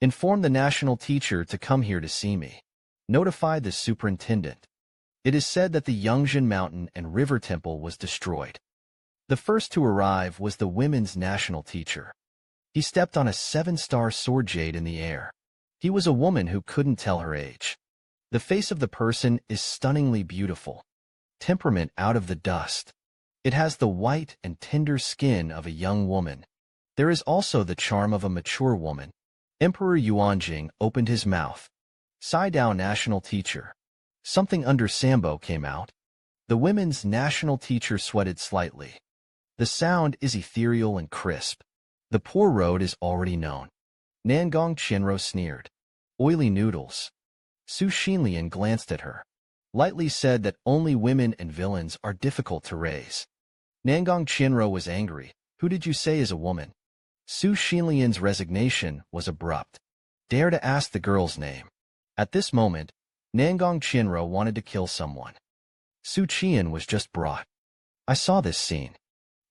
Inform the national teacher to come here to see me. Notify the superintendent. It is said that the Yangtze Mountain and River Temple was destroyed. The first to arrive was the women's national teacher. He stepped on a 7-star sword jade in the air. He was a woman who couldn't tell her age. The face of the person is stunningly beautiful. Temperament out of the dust. It has the white and tender skin of a young woman. There is also the charm of a mature woman. Emperor Yuanjing opened his mouth. Sigh down, national teacher. Something under Sambo came out. The women's national teacher sweated slightly. The sound is ethereal and crisp. The poor road is already known. Nangong Qian'an sneered. Oily noodles. Xu Qian'an glanced at her. Lightly said that only women and villains are difficult to raise. Nangong Qian'an was angry. Who did you say is a woman? Xu Qian'an's resignation was abrupt. Dare to ask the girl's name. At this moment, Nangong Qian'an wanted to kill someone. Xu Qian was just brought. I saw this scene.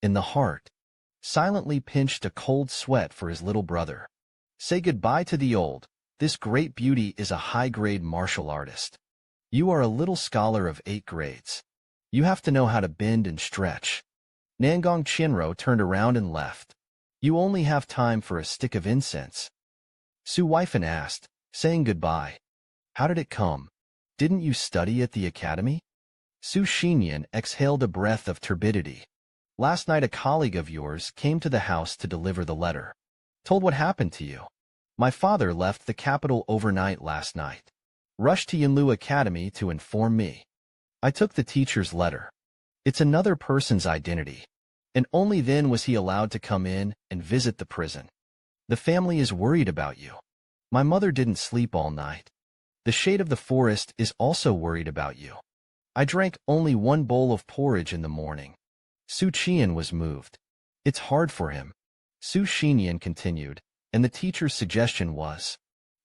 In the heart. Silently pinched a cold sweat for his little brother. Say goodbye to the old. This great beauty is a high-grade martial artist. You are a little scholar of 8 grades. You have to know how to bend and stretch. Nangong Qian'an turned around and left. You only have time for a stick of incense. Su Weifan asked, saying goodbye. How did it come? Didn't you study at the academy? Xu Qian'an exhaled a breath of turbidity. Last night a colleague of yours came to the house to deliver the letter. Told what happened to you. My father left the capital overnight last night. Rushed to Yinlu Academy to inform me. I took the teacher's letter. It's another person's identity. And only then was he allowed to come in and visit the prison. The family is worried about you. My mother didn't sleep all night. The shade of the forest is also worried about you. I drank only 1 bowl of porridge in the morning. Xu Qian was moved. It's hard for him. Xu Qian'an continued, and the teacher's suggestion was,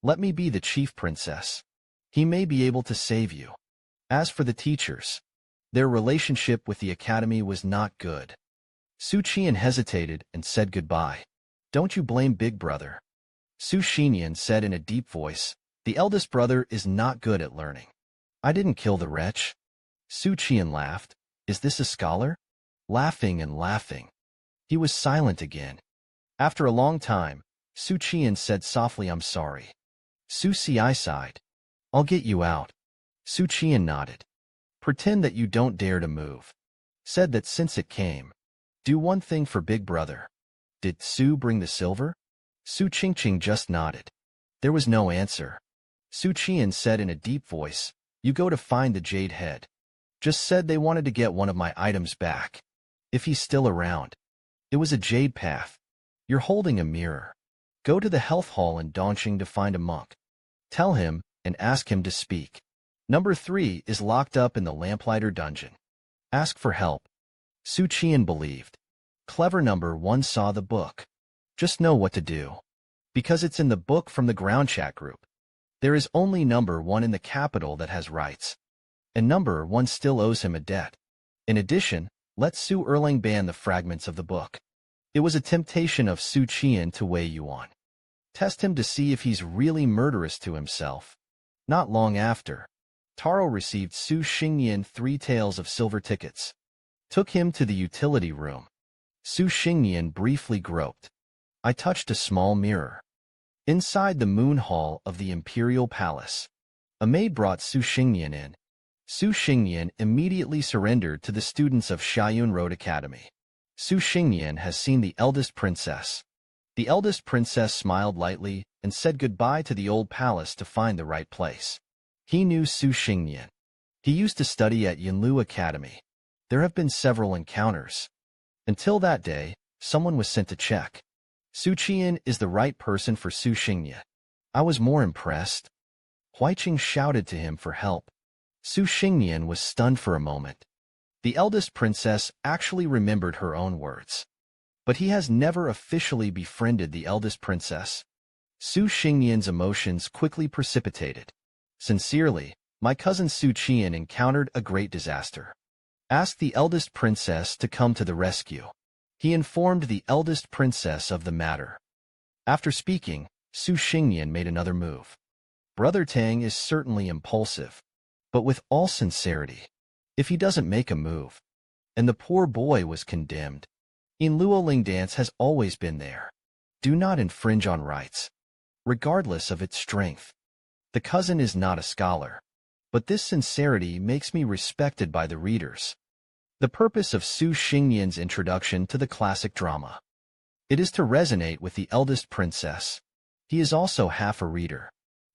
let me be the chief princess. He may be able to save you. As for the teachers, their relationship with the academy was not good. Xu Qian hesitated and said goodbye. Don't you blame Big Brother. Xu Qian'an said in a deep voice, the eldest brother is not good at learning. I didn't kill the wretch. Xu Qian laughed. Is this a scholar? Laughing and laughing. He was silent again. After a long time, Xu Qian said softly, I'm sorry. Xu Ci sighed. I'll get you out. Xu Qian nodded. Pretend that you don't dare to move. Said that since it came. Do one thing for Big Brother. Did Xu bring the silver? Xu Qingqing just nodded. There was no answer. Xu Qian said in a deep voice, you go to find the jade head. Just said they wanted to get one of my items back. If he's still around. It was a jade path. You're holding a mirror. Go to the health hall in Dongqing to find a monk. Tell him and ask him to speak. Number 3 is locked up in the lamplighter dungeon. Ask for help. Xu Qian believed. Clever number 1 saw the book. Just know what to do. Because it's in the book from the ground chat group. There is only number 1 in the capital that has rights. And number 1 still owes him a debt. In addition, let Su Erlang ban the fragments of the book. It was a temptation of Xu Qian to Wei Yuan. Test him to see if he's really murderous to himself. Not long after, Taro received Xu Qian'an 3 taels of silver tickets. Took him to the utility room. Xu Qian'an briefly groped. I touched a small mirror. Inside the moon hall of the imperial palace, a maid brought Xu Qian'an in. Xu Qian'an immediately surrendered to the students of Xiayun Road Academy. Xu Qian'an has seen the eldest princess. The eldest princess smiled lightly and said goodbye to the old palace to find the right place. He knew Xu Qian'an. He used to study at Yinlu Academy. There have been several encounters. Until that day, someone was sent to check. Xu Qian is the right person for Xu Qian'an. I was more impressed. Huaiqing shouted to him for help. Xu Qian'an was stunned for a moment. The eldest princess actually remembered her own words. But he has never officially befriended the eldest princess. Xu Qian'an's emotions quickly precipitated. Sincerely, my cousin Xu Qian encountered a great disaster. Ask the eldest princess to come to the rescue. He informed the eldest princess of the matter. After speaking, Xu Qian'an made another move. Brother Tang is certainly impulsive, but with all sincerity, if he doesn't make a move, and the poor boy was condemned. Enrollment dance has always been there. Do not infringe on rights, regardless of its strength. The cousin is not a scholar, but this sincerity makes me respected by the readers. The purpose of Xu Qian'an's introduction to the classic drama. It is to resonate with the eldest princess. He is also half a reader.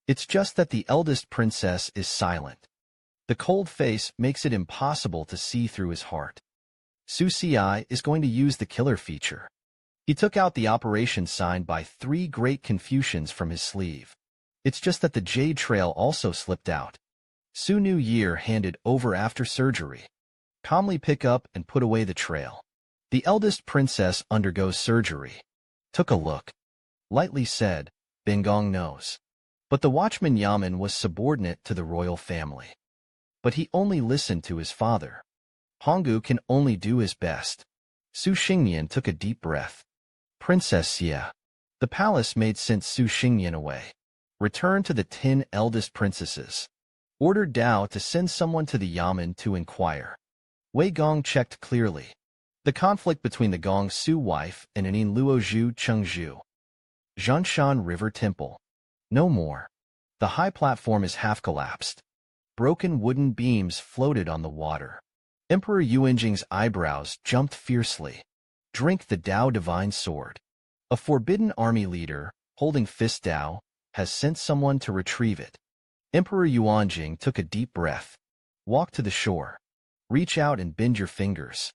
It's just that the eldest princess is silent. The cold face makes it impossible to see through his heart. Xu Ci is going to use the killer feature. He took out the operation signed by 3 great Confucians from his sleeve. It's just that the jade trail also slipped out. Xu New Year handed over after surgery. Calmly pick up and put away the trail. The eldest princess undergoes surgery. Took a look. Lightly said, Bengong knows. But the watchman Yamen was subordinate to the royal family. But he only listened to his father. Honggu can only do his best. Xu Qian'an took a deep breath. Princess Xia. The palace made sent Xu Qian'an away. Returned to the 10 eldest princesses. Ordered Dao to send someone to the Yamen to inquire. Wei Gong checked clearly. The conflict between the Gong Su wife and an in Luo Zhu Chengzhu. Zhanshan River Temple. No more. The high platform is half collapsed. Broken wooden beams floated on the water. Emperor Yuanjing's eyebrows jumped fiercely. Drink the Dao divine sword. A forbidden army leader, holding fist Dao, has sent someone to retrieve it. Emperor Yuanjing took a deep breath. Walk to the shore. Reach out and bend your fingers.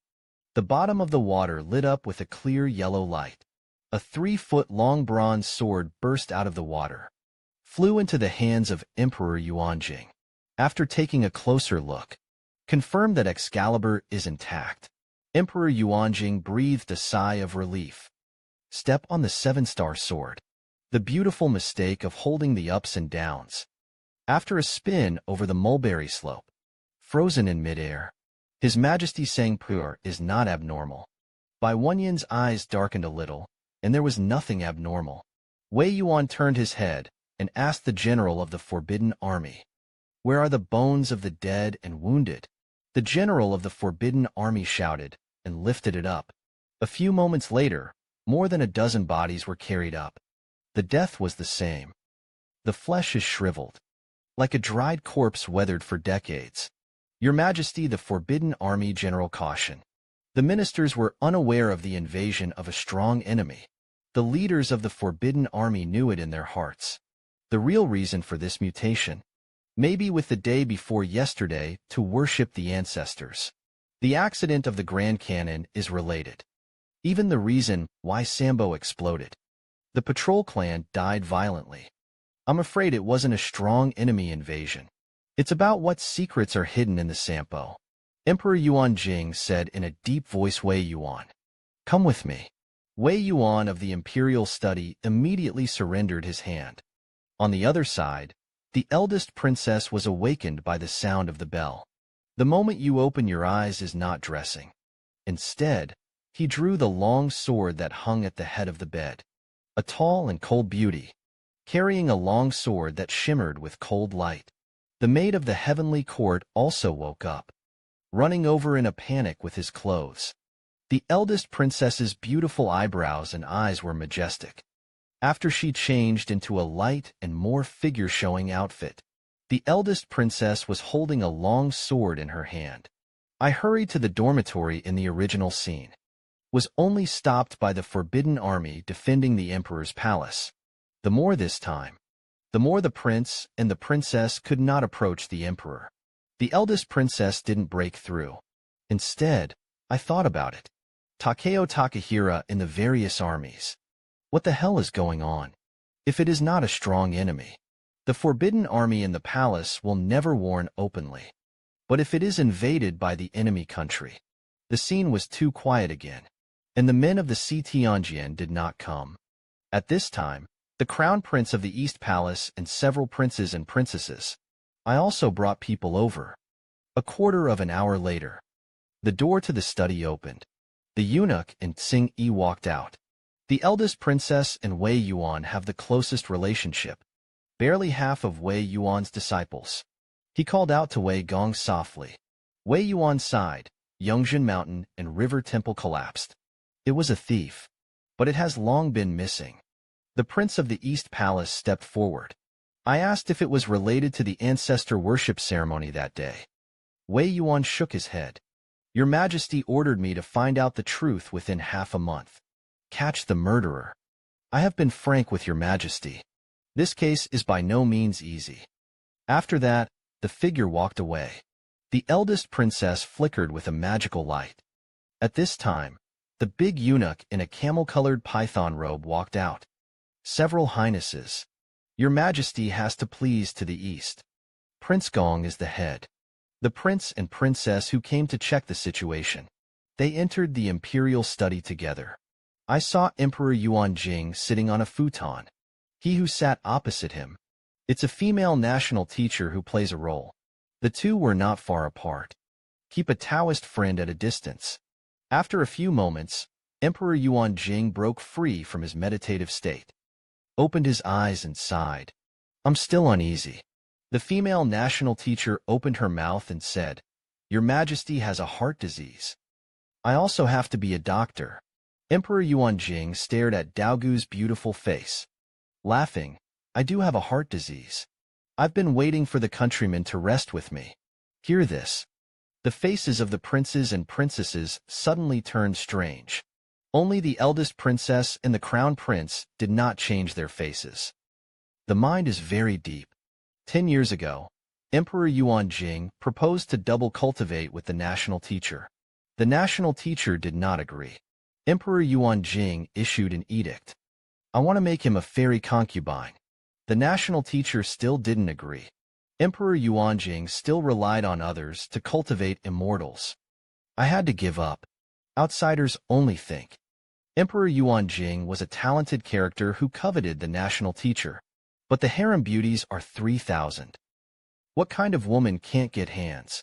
The bottom of the water lit up with a clear yellow light. A 3-foot-long bronze sword burst out of the water. Flew into the hands of Emperor Yuanjing. After taking a closer look, confirmed that Excalibur is intact. Emperor Yuanjing breathed a sigh of relief. Step on the 7-star sword. The beautiful mistake of holding the ups and downs. After a spin over the mulberry slope, frozen in midair, His Majesty sang pure is not abnormal. Bai Wenyan's eyes darkened a little, and there was nothing abnormal. Wei Yuan turned his head and asked the general of the Forbidden Army, "Where are the bones of the dead and wounded?" The general of the Forbidden Army shouted and lifted it up. A few moments later, more than a dozen bodies were carried up. The death was the same. The flesh is shriveled, like a dried corpse weathered for decades. Your Majesty, the Forbidden Army General caution. The ministers were unaware of the invasion of a strong enemy. The leaders of the Forbidden Army knew it in their hearts. The real reason for this mutation may be with the day before yesterday to worship the ancestors. The accident of the Grand Cannon is related. Even the reason why Sambo exploded. The patrol clan died violently. I'm afraid it wasn't a strong enemy invasion. It's about what secrets are hidden in the Sampo. Emperor Yuanjing said in a deep voice, Wei Yuan, come with me. Wei Yuan of the imperial study immediately surrendered his hand. On the other side, the eldest princess was awakened by the sound of the bell. The moment you open your eyes is not dressing. Instead, he drew the long sword that hung at the head of the bed. A tall and cold beauty, carrying a long sword that shimmered with cold light. The maid of the heavenly court also woke up, running over in a panic with his clothes. The eldest princess's beautiful eyebrows and eyes were majestic. After she changed into a light and more figure-showing outfit, the eldest princess was holding a long sword in her hand. I hurried to the dormitory in the original scene. Was only stopped by the Forbidden Army defending the Emperor's palace. The more this time, the more the prince and the princess could not approach the Emperor. The eldest princess didn't break through. Instead, I thought about it. Takeo Takahira in the various armies. What the hell is going on? If it is not a strong enemy, the Forbidden Army in the palace will never warn openly. But if it is invaded by the enemy country, the scene was too quiet again, and the men of the Tianjian did not come. At this time, the crown prince of the East Palace and several princes and princesses. I also brought people over. A quarter of an hour later, the door to the study opened. The eunuch and Tsing Yi walked out. The eldest princess and Wei Yuan have the closest relationship, barely half of Wei Yuan's disciples. He called out to Wei Gong softly. Wei Yuan sighed. Yangtze Mountain and River Temple collapsed. It was a thief, but it has long been missing. The prince of the East Palace stepped forward. I asked if it was related to the ancestor worship ceremony that day. Wei Yuan shook his head. Your Majesty ordered me to find out the truth within half a month. Catch the murderer. I have been frank with your Majesty. This case is by no means easy. After that, the figure walked away. The eldest princess flickered with a magical light. At this time, the big eunuch in a camel-colored python robe walked out. Several highnesses. Your Majesty has to please to the east. Prince Gong is the head. The prince and princess who came to check the situation. They entered the imperial study together. I saw Emperor Yuan Jing sitting on a futon. He who sat opposite him. It's a female national teacher who plays a role. The two were not far apart. Keep a Taoist friend at a distance. After a few moments, Emperor Yuan Jing broke free from his meditative state. Opened his eyes and sighed. I'm still uneasy. The female national teacher opened her mouth and said, Your Majesty has a heart disease. I also have to be a doctor. Emperor Yuan Jing stared at Daogu's beautiful face. Laughing, I do have a heart disease. I've been waiting for the countrymen to rest with me. Hear this. The faces of the princes and princesses suddenly turned strange. Only the eldest princess and the crown prince did not change their faces. The mind is very deep. 10 years ago, Emperor Yuan Jing proposed to double cultivate with the national teacher. The national teacher did not agree. Emperor Yuan Jing issued an edict. I want to make him a fairy concubine. The national teacher still didn't agree. Emperor Yuan Jing still relied on others to cultivate immortals. I had to give up. Outsiders only think. Emperor Yuan Jing was a talented character who coveted the national teacher. But the harem beauties are 3,000. What kind of woman can't get hands?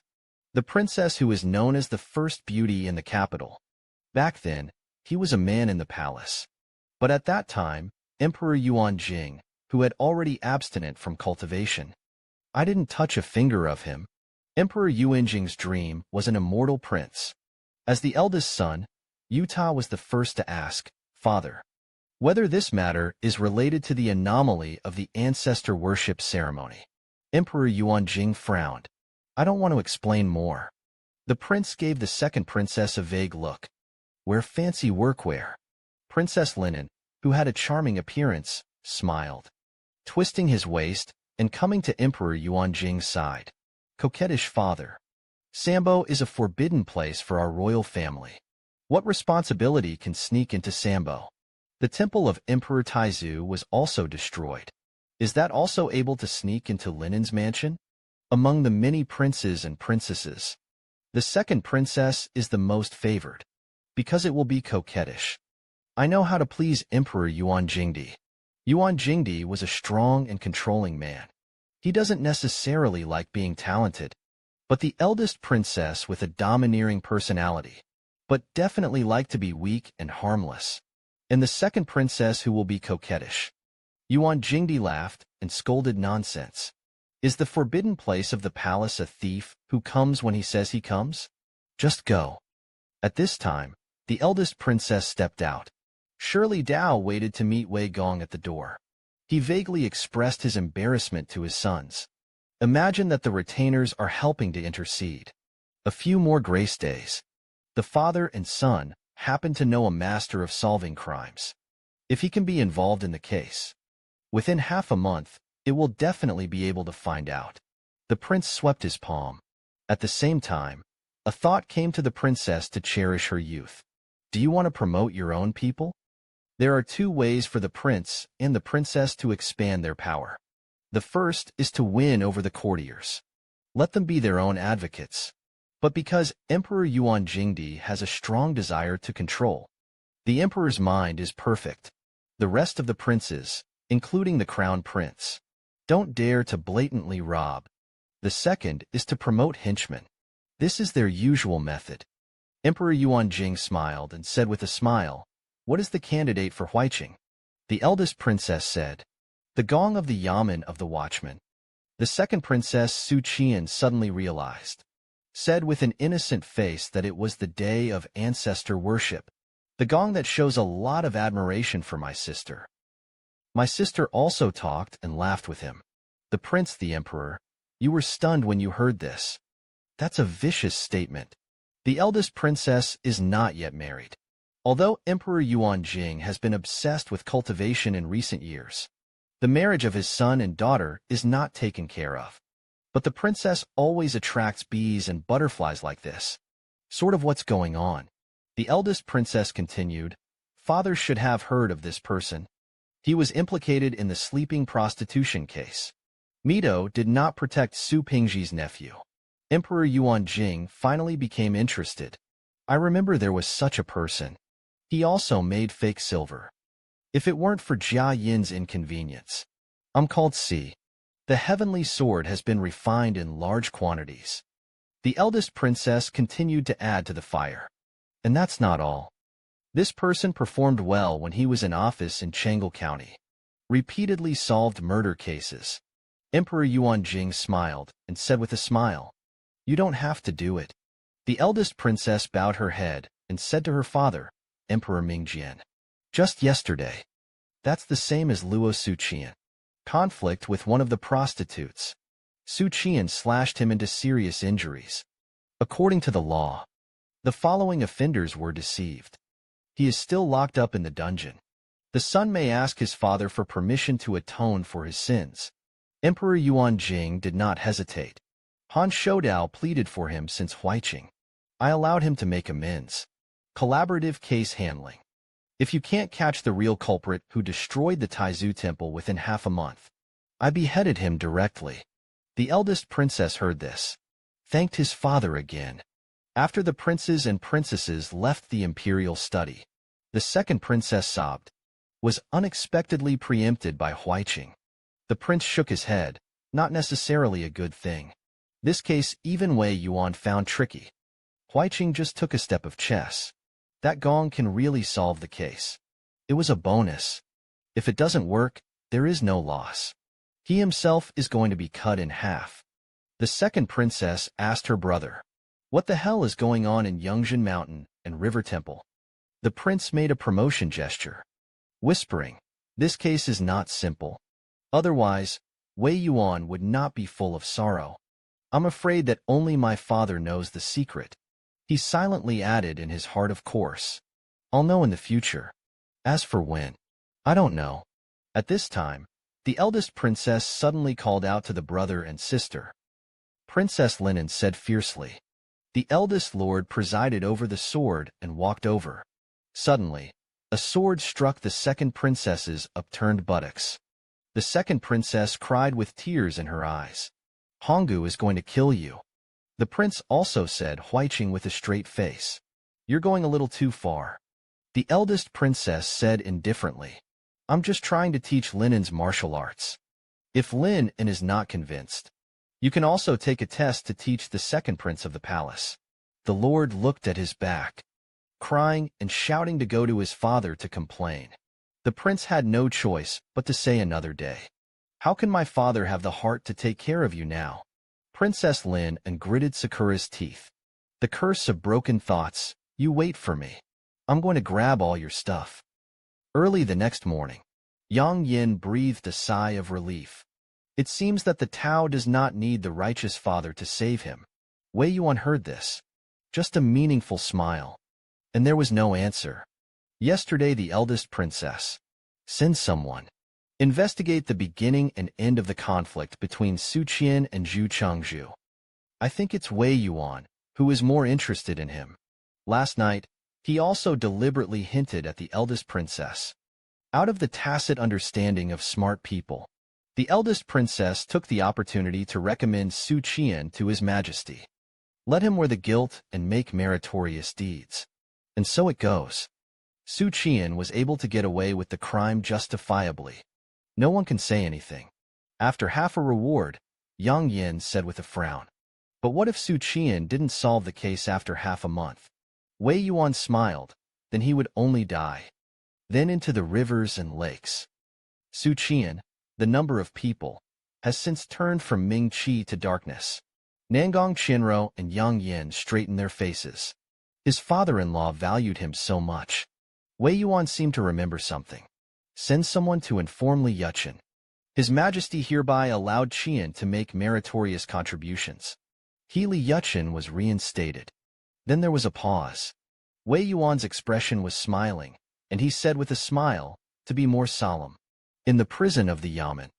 The princess who is known as the first beauty in the capital. Back then, he was a man in the palace. But at that time, Emperor Yuan Jing, who had already abstinent from cultivation. I didn't touch a finger of him. Emperor Yuan Jing's dream was an immortal prince. As the eldest son, Yuta was the first to ask, Father, whether this matter is related to the anomaly of the ancestor worship ceremony. Emperor Yuan Jing frowned. I don't want to explain more. The prince gave the second princess a vague look. Wear fancy workwear. Princess Linen, who had a charming appearance, smiled. Twisting his waist and coming to Emperor Yuan Jing's side. Coquettish father. Sambo is a forbidden place for our royal family. What responsibility can sneak into Sambo? The temple of Emperor Taizu was also destroyed. Is that also able to sneak into Linen's mansion? Among the many princes and princesses, the second princess is the most favored, because it will be coquettish. I know how to please Emperor Yuan Jingdi. Yuan Jingdi was a strong and controlling man. He doesn't necessarily like being talented, but the eldest princess with a domineering personality, but definitely like to be weak and harmless. And the second princess who will be coquettish. Yuan Jingdi laughed and scolded nonsense. Is the forbidden place of the palace a thief who comes when he says he comes? Just go. At this time, the eldest princess stepped out. Shirley Dao waited to meet Wei Gong at the door. He vaguely expressed his embarrassment to his sons. Imagine that the retainers are helping to intercede. A few more grace days. The father and son happen to know a master of solving crimes. If he can be involved in the case, within half a month, it will definitely be able to find out. The prince swept his palm. At the same time, a thought came to the princess to cherish her youth. Do you want to promote your own people? There are two ways for the prince and the princess to expand their power. The first is to win over the courtiers. Let them be their own advocates. But because Emperor Yuan Jingdi has a strong desire to control, the emperor's mind is perfect. The rest of the princes, including the crown prince. Don't dare to blatantly rob. The second is to promote henchmen. This is their usual method. Emperor Yuanjing smiled and said with a smile, "What is the candidate for Huiqing?" The eldest princess said, "The gong of the yamen of the watchman." The second princess, Xu Qian'an, suddenly realized, said with an innocent face that it was the day of ancestor worship. The gong that shows a lot of admiration for my sister. My sister also talked and laughed with him. The prince, the emperor, you were stunned when you heard this. That's a vicious statement. The eldest princess is not yet married. Although Emperor Yuanjing has been obsessed with cultivation in recent years, the marriage of his son and daughter is not taken care of. But the princess always attracts bees and butterflies like this. Sort of what's going on. The eldest princess continued, "Father should have heard of this person. He was implicated in the sleeping prostitution case. Mito did not protect Su Pingji's nephew." Emperor Yuanjing finally became interested. "I remember there was such a person. He also made fake silver. If it weren't for Jia Yin's inconvenience. I'm called Si. The heavenly sword has been refined in large quantities." The eldest princess continued to add to the fire. "And that's not all. This person performed well when he was in office in Chang'an County. Repeatedly solved murder cases." Emperor Yuanjing smiled and said with a smile, "You don't have to do it." The eldest princess bowed her head and said to her father, Emperor Mingjian, "Just yesterday. That's the same as Luo Xu Qian'an. Conflict with one of the prostitutes. Xu Qian'an slashed him into serious injuries. According to the law, the following offenders were deceived. He is still locked up in the dungeon. The son may ask his father for permission to atone for his sins." Emperor Yuanjing did not hesitate. Han Shoudao pleaded for him since Huiqing. "I allowed him to make amends. Collaborative case handling. If you can't catch the real culprit who destroyed the Taizu temple within half a month, I beheaded him directly." The eldest princess heard this, thanked his father again. After the princes and princesses left the imperial study, the second princess sobbed, was unexpectedly preempted by Huiqing. The prince shook his head, not necessarily a good thing. This case even Wei Yuan found tricky. Huiqing just took a step of chess. That gong can really solve the case. It was a bonus. If it doesn't work, there is no loss. He himself is going to be cut in half. The second princess asked her brother, "What the hell is going on in Yangtze Mountain and River Temple?" The prince made a promotion gesture, whispering, "This case is not simple. Otherwise, Wei Yuan would not be full of sorrow. I'm afraid that only my father knows the secret." He silently added in his heart, "Of course. I'll know in the future. As for when, I don't know." At this time, the eldest princess suddenly called out to the brother and sister. Princess Linen said fiercely. The eldest lord presided over the sword and walked over. Suddenly, a sword struck the second princess's upturned buttocks. The second princess cried with tears in her eyes. "Honggu is going to kill you." The prince also said, Huiqing with a straight face, "You're going a little too far." The eldest princess said indifferently, "I'm just trying to teach Linen's martial arts. If Lin is not convinced, you can also take a test to teach the second prince of the palace." The lord looked at his back, crying and shouting to go to his father to complain. The prince had no choice but to say another day. "How can my father have the heart to take care of you now?" Princess Lin and gritted Sakura's teeth. "The curse of broken thoughts, you wait for me. I'm going to grab all your stuff." Early the next morning, Yang Yin breathed a sigh of relief. It seems that the Tao does not need the righteous father to save him. Wei Yuan heard this. Just a meaningful smile. And there was no answer. Yesterday the eldest princess. Send someone. Investigate the beginning and end of the conflict between Xu Qian'an and Zhu Chengzhu. I think it's Wei Yuan, who is more interested in him. Last night, he also deliberately hinted at the eldest princess. Out of the tacit understanding of smart people, the eldest princess took the opportunity to recommend Xu Qian'an to His Majesty. Let him wear the guilt and make meritorious deeds. And so it goes. Xu Qian'an was able to get away with the crime justifiably. No one can say anything. After half a reward, Yang Yin said with a frown. But what if Xu Qian'an didn't solve the case after half a month? Wei Yuan smiled. Then he would only die. Then into the rivers and lakes. Xu Qian'an, the number of people, has since turned from Ming Qi to darkness. Nangong Qianro and Yang Yin straightened their faces. His father-in-law valued him so much. Wei Yuan seemed to remember something. Send someone to inform Li Yuchen. His Majesty hereby allowed Qian to make meritorious contributions. Li Yuchen was reinstated. Then there was a pause. Wei Yuan's expression was smiling, and he said with a smile, to be more solemn, in the prison of the Yamen.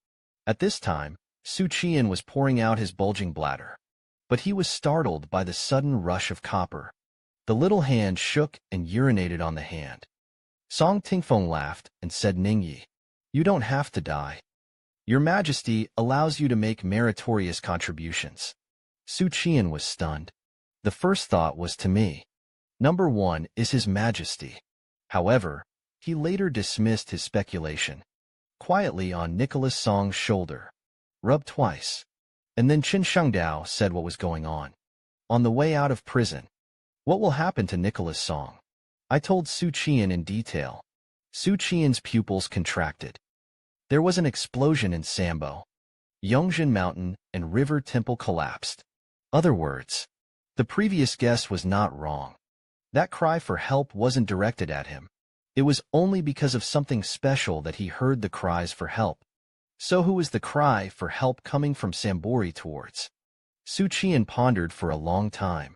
At this time, Xu Qian'an was pouring out his bulging bladder. But he was startled by the sudden rush of copper. The little hand shook and urinated on the hand. Song Tingfeng laughed and said, Ningyi, you don't have to die. Your Majesty allows you to make meritorious contributions. Xu Qian'an was stunned. The first thought was to me. Number one is His Majesty. However, he later dismissed his speculation. Quietly on Nicholas Song's shoulder. Rubbed twice. And then Qin Shengdao said what was going on. On the way out of prison. What will happen to Nicholas Song? I told Xu Qian'an in detail. Xu Qian'an's pupils contracted. There was an explosion in Sambo. Yongzhen Mountain and River Temple collapsed. Other words, the previous guess was not wrong. That cry for help wasn't directed at him. It was only because of something special that he heard the cries for help. So who was the cry for help coming from Sambori towards? Xu Qian'an pondered for a long time.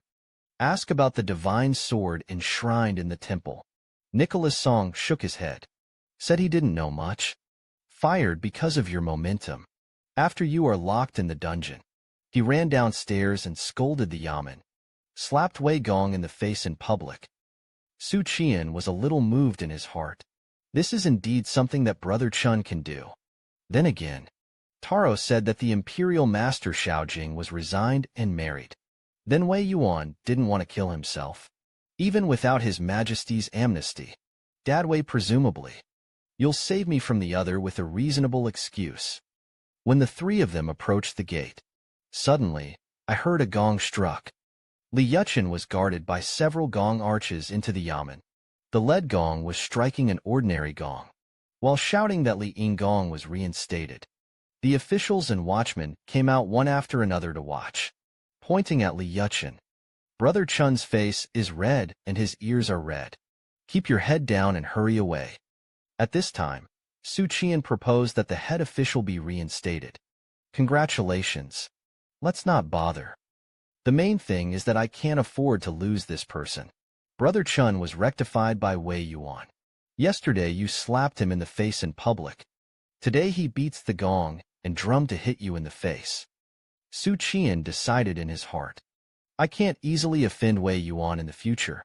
Ask about the divine sword enshrined in the temple. Nicholas Song shook his head. Said he didn't know much. Fired because of your momentum. After you are locked in the dungeon. He ran downstairs and scolded the Yamen. Slapped Wei Gong in the face in public. Xu Qian'an was a little moved in his heart. This is indeed something that Brother Chun can do. Then again, Taro said that the imperial master Xiaojing was resigned and married. Then Wei Yuan didn't want to kill himself. Even without His Majesty's amnesty. Dad Wei presumably. You'll save me from the other with a reasonable excuse. When the three of them approached the gate, suddenly, I heard a gong struck. Li Yuchen was guarded by several gong arches into the Yamen. The lead gong was striking an ordinary gong, while shouting that Li Yinggong was reinstated. The officials and watchmen came out one after another to watch, pointing at Li Yuchen. Brother Chun's face is red and his ears are red. Keep your head down and hurry away. At this time, Xu Qian'an proposed that the head official be reinstated. Congratulations. Let's not bother. The main thing is that I can't afford to lose this person. Brother Chun was rectified by Wei Yuan. Yesterday you slapped him in the face in public. Today he beats the gong and drum to hit you in the face. Xu Qian'an decided in his heart. I can't easily offend Wei Yuan in the future.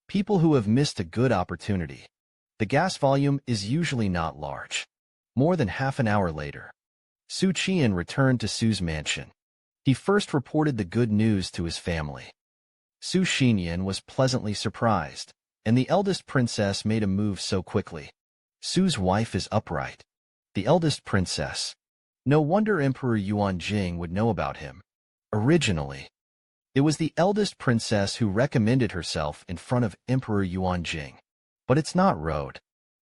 People who have missed a good opportunity. The gas volume is usually not large. More than half an hour later, Xu Qian'an returned to Su's mansion. He first reported the good news to his family. Xu Qian'an was pleasantly surprised, and the eldest princess made a move so quickly. Su's wife is upright. The eldest princess. No wonder Emperor Yuan Jing would know about him. Originally, it was the eldest princess who recommended herself in front of Emperor Yuan Jing. But it's not road.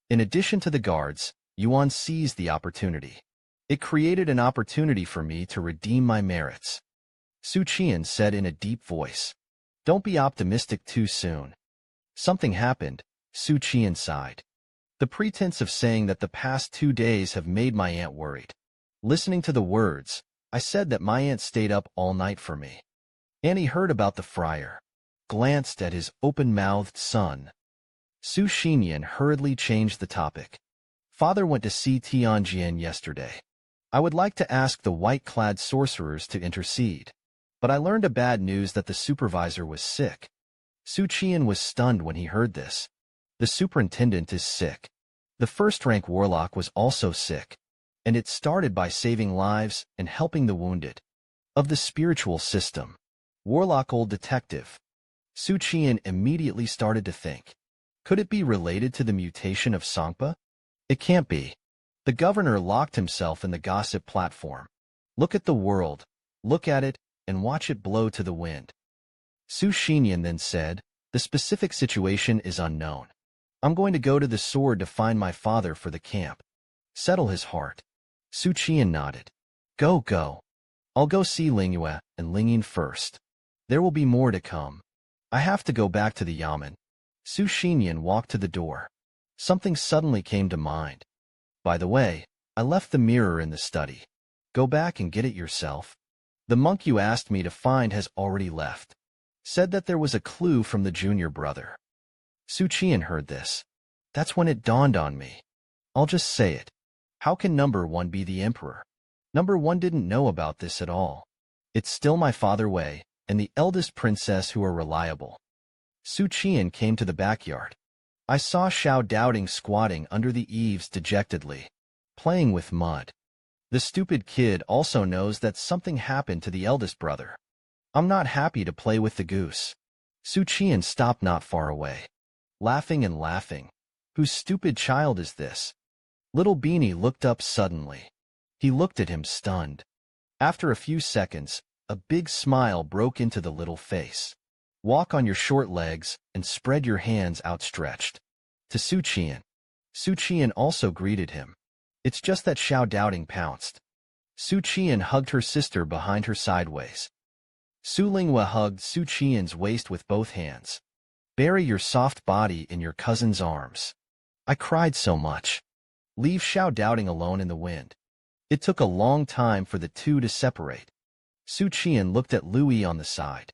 In addition to the guards, Yuan seized the opportunity. It created an opportunity for me to redeem my merits. Xu Qian'an said in a deep voice. Don't be optimistic too soon. Something happened, Xu Qian'an sighed. The pretense of saying that the past 2 days have made my aunt worried. Listening to the words, I said that my aunt stayed up all night for me. Annie heard about the friar. Glanced at his open-mouthed son. Xu Qian'an hurriedly changed the topic. Father went to see Tianjian yesterday. I would like to ask the white-clad sorcerers to intercede. But I learned a bad news that the supervisor was sick. Xu Qian'an was stunned when he heard this. The superintendent is sick. The first-rank warlock was also sick. And it started by saving lives and helping the wounded. Of the spiritual system. Warlock old detective. Xu Qian'an immediately started to think. Could it be related to the mutation of Sangpa? It can't be. The governor locked himself in the gossip platform. Look at the world, look at it, and watch it blow to the wind. Xu Qian'an then said, the specific situation is unknown. I'm going to go to the sword to find my father for the camp. Settle his heart. Xu Qian nodded. Go. I'll go see Lingyue and Lingying first. There will be more to come. I have to go back to the yamen. Xu Qian'an walked to the door. Something suddenly came to mind. By the way, I left the mirror in the study. Go back and get it yourself. The monk you asked me to find has already left. Said that there was a clue from the junior brother. Xu Qian heard this. That's when it dawned on me. I'll just say it. How can number one be the emperor? Number one didn't know about this at all. It's still my father Wei and the eldest princess who are reliable. Xu Qian came to the backyard. I saw Xiao Doubting squatting under the eaves dejectedly, playing with mud. The stupid kid also knows that something happened to the eldest brother. I'm not happy to play with the goose. Xu Qian stopped not far away, laughing and laughing. Whose stupid child is this? Little Beanie looked up suddenly. He looked at him stunned. After a few seconds, a big smile broke into the little face. Walk on your short legs and spread your hands outstretched. To Xu Qian. Xu Qian also greeted him. It's just that Xiao Doubting pounced. Xu Qian hugged her sister behind her sideways. Su Lingyue hugged Xu Qian's waist with both hands. Bury your soft body in your cousin's arms. I cried so much. Leave Xiao Doubting alone in the wind. It took a long time for the two to separate. Xu Qian looked at Louis on the side.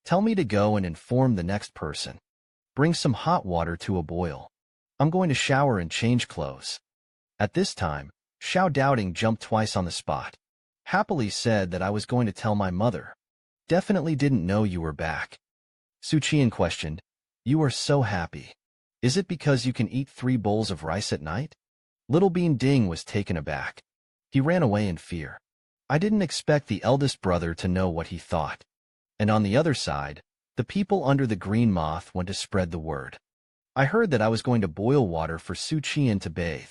Tell me to go and inform the next person. Bring some hot water to a boil. I'm going to shower and change clothes. At this time, Xiao Doubting jumped twice on the spot. Happily said that I was going to tell my mother. Definitely didn't know you were back. Xu Qian questioned, You are so happy. Is it because you can eat 3 bowls of rice at night? Little Bean Ding was taken aback. He ran away in fear. I didn't expect the eldest brother to know what he thought. And on the other side, the people under the green moth went to spread the word. I heard that I was going to boil water for Xu Qian to bathe.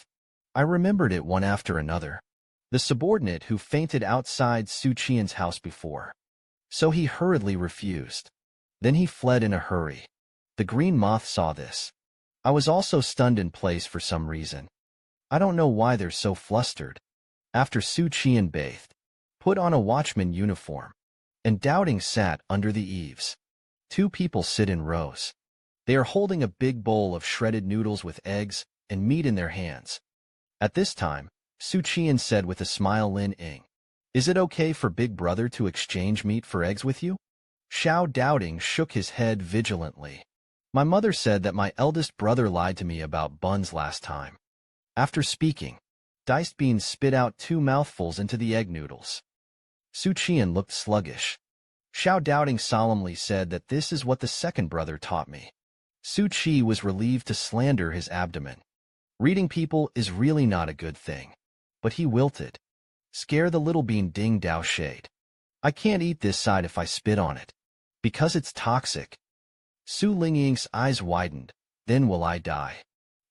I remembered it one after another. The subordinate who fainted outside Xu Qian's house before. So he hurriedly refused. Then he fled in a hurry. The green moth saw this. I was also stunned in place for some reason. I don't know why they're so flustered. After Xu Qian bathed, put on a watchman uniform, and Doubting sat under the eaves. 2 people sit in rows. They are holding a big bowl of shredded noodles with eggs and meat in their hands. At this time, Xu Qian said with a smile, Lin Ying, Is it okay for Big Brother to exchange meat for eggs with you? Xiao Doubting shook his head vigilantly. My mother said that my eldest brother lied to me about buns last time. After speaking, Diced Beans spit out 2 mouthfuls into the egg noodles. Xu Qian looked sluggish. Xiao Doubting solemnly said that this is what the second brother taught me. Xu Qi was relieved to slander his abdomen. Reading people is really not a good thing. But he wilted. Scare the little bean Ding Dao shade. I can't eat this side if I spit on it. Because it's toxic. Su Lingying's eyes widened. Then will I die?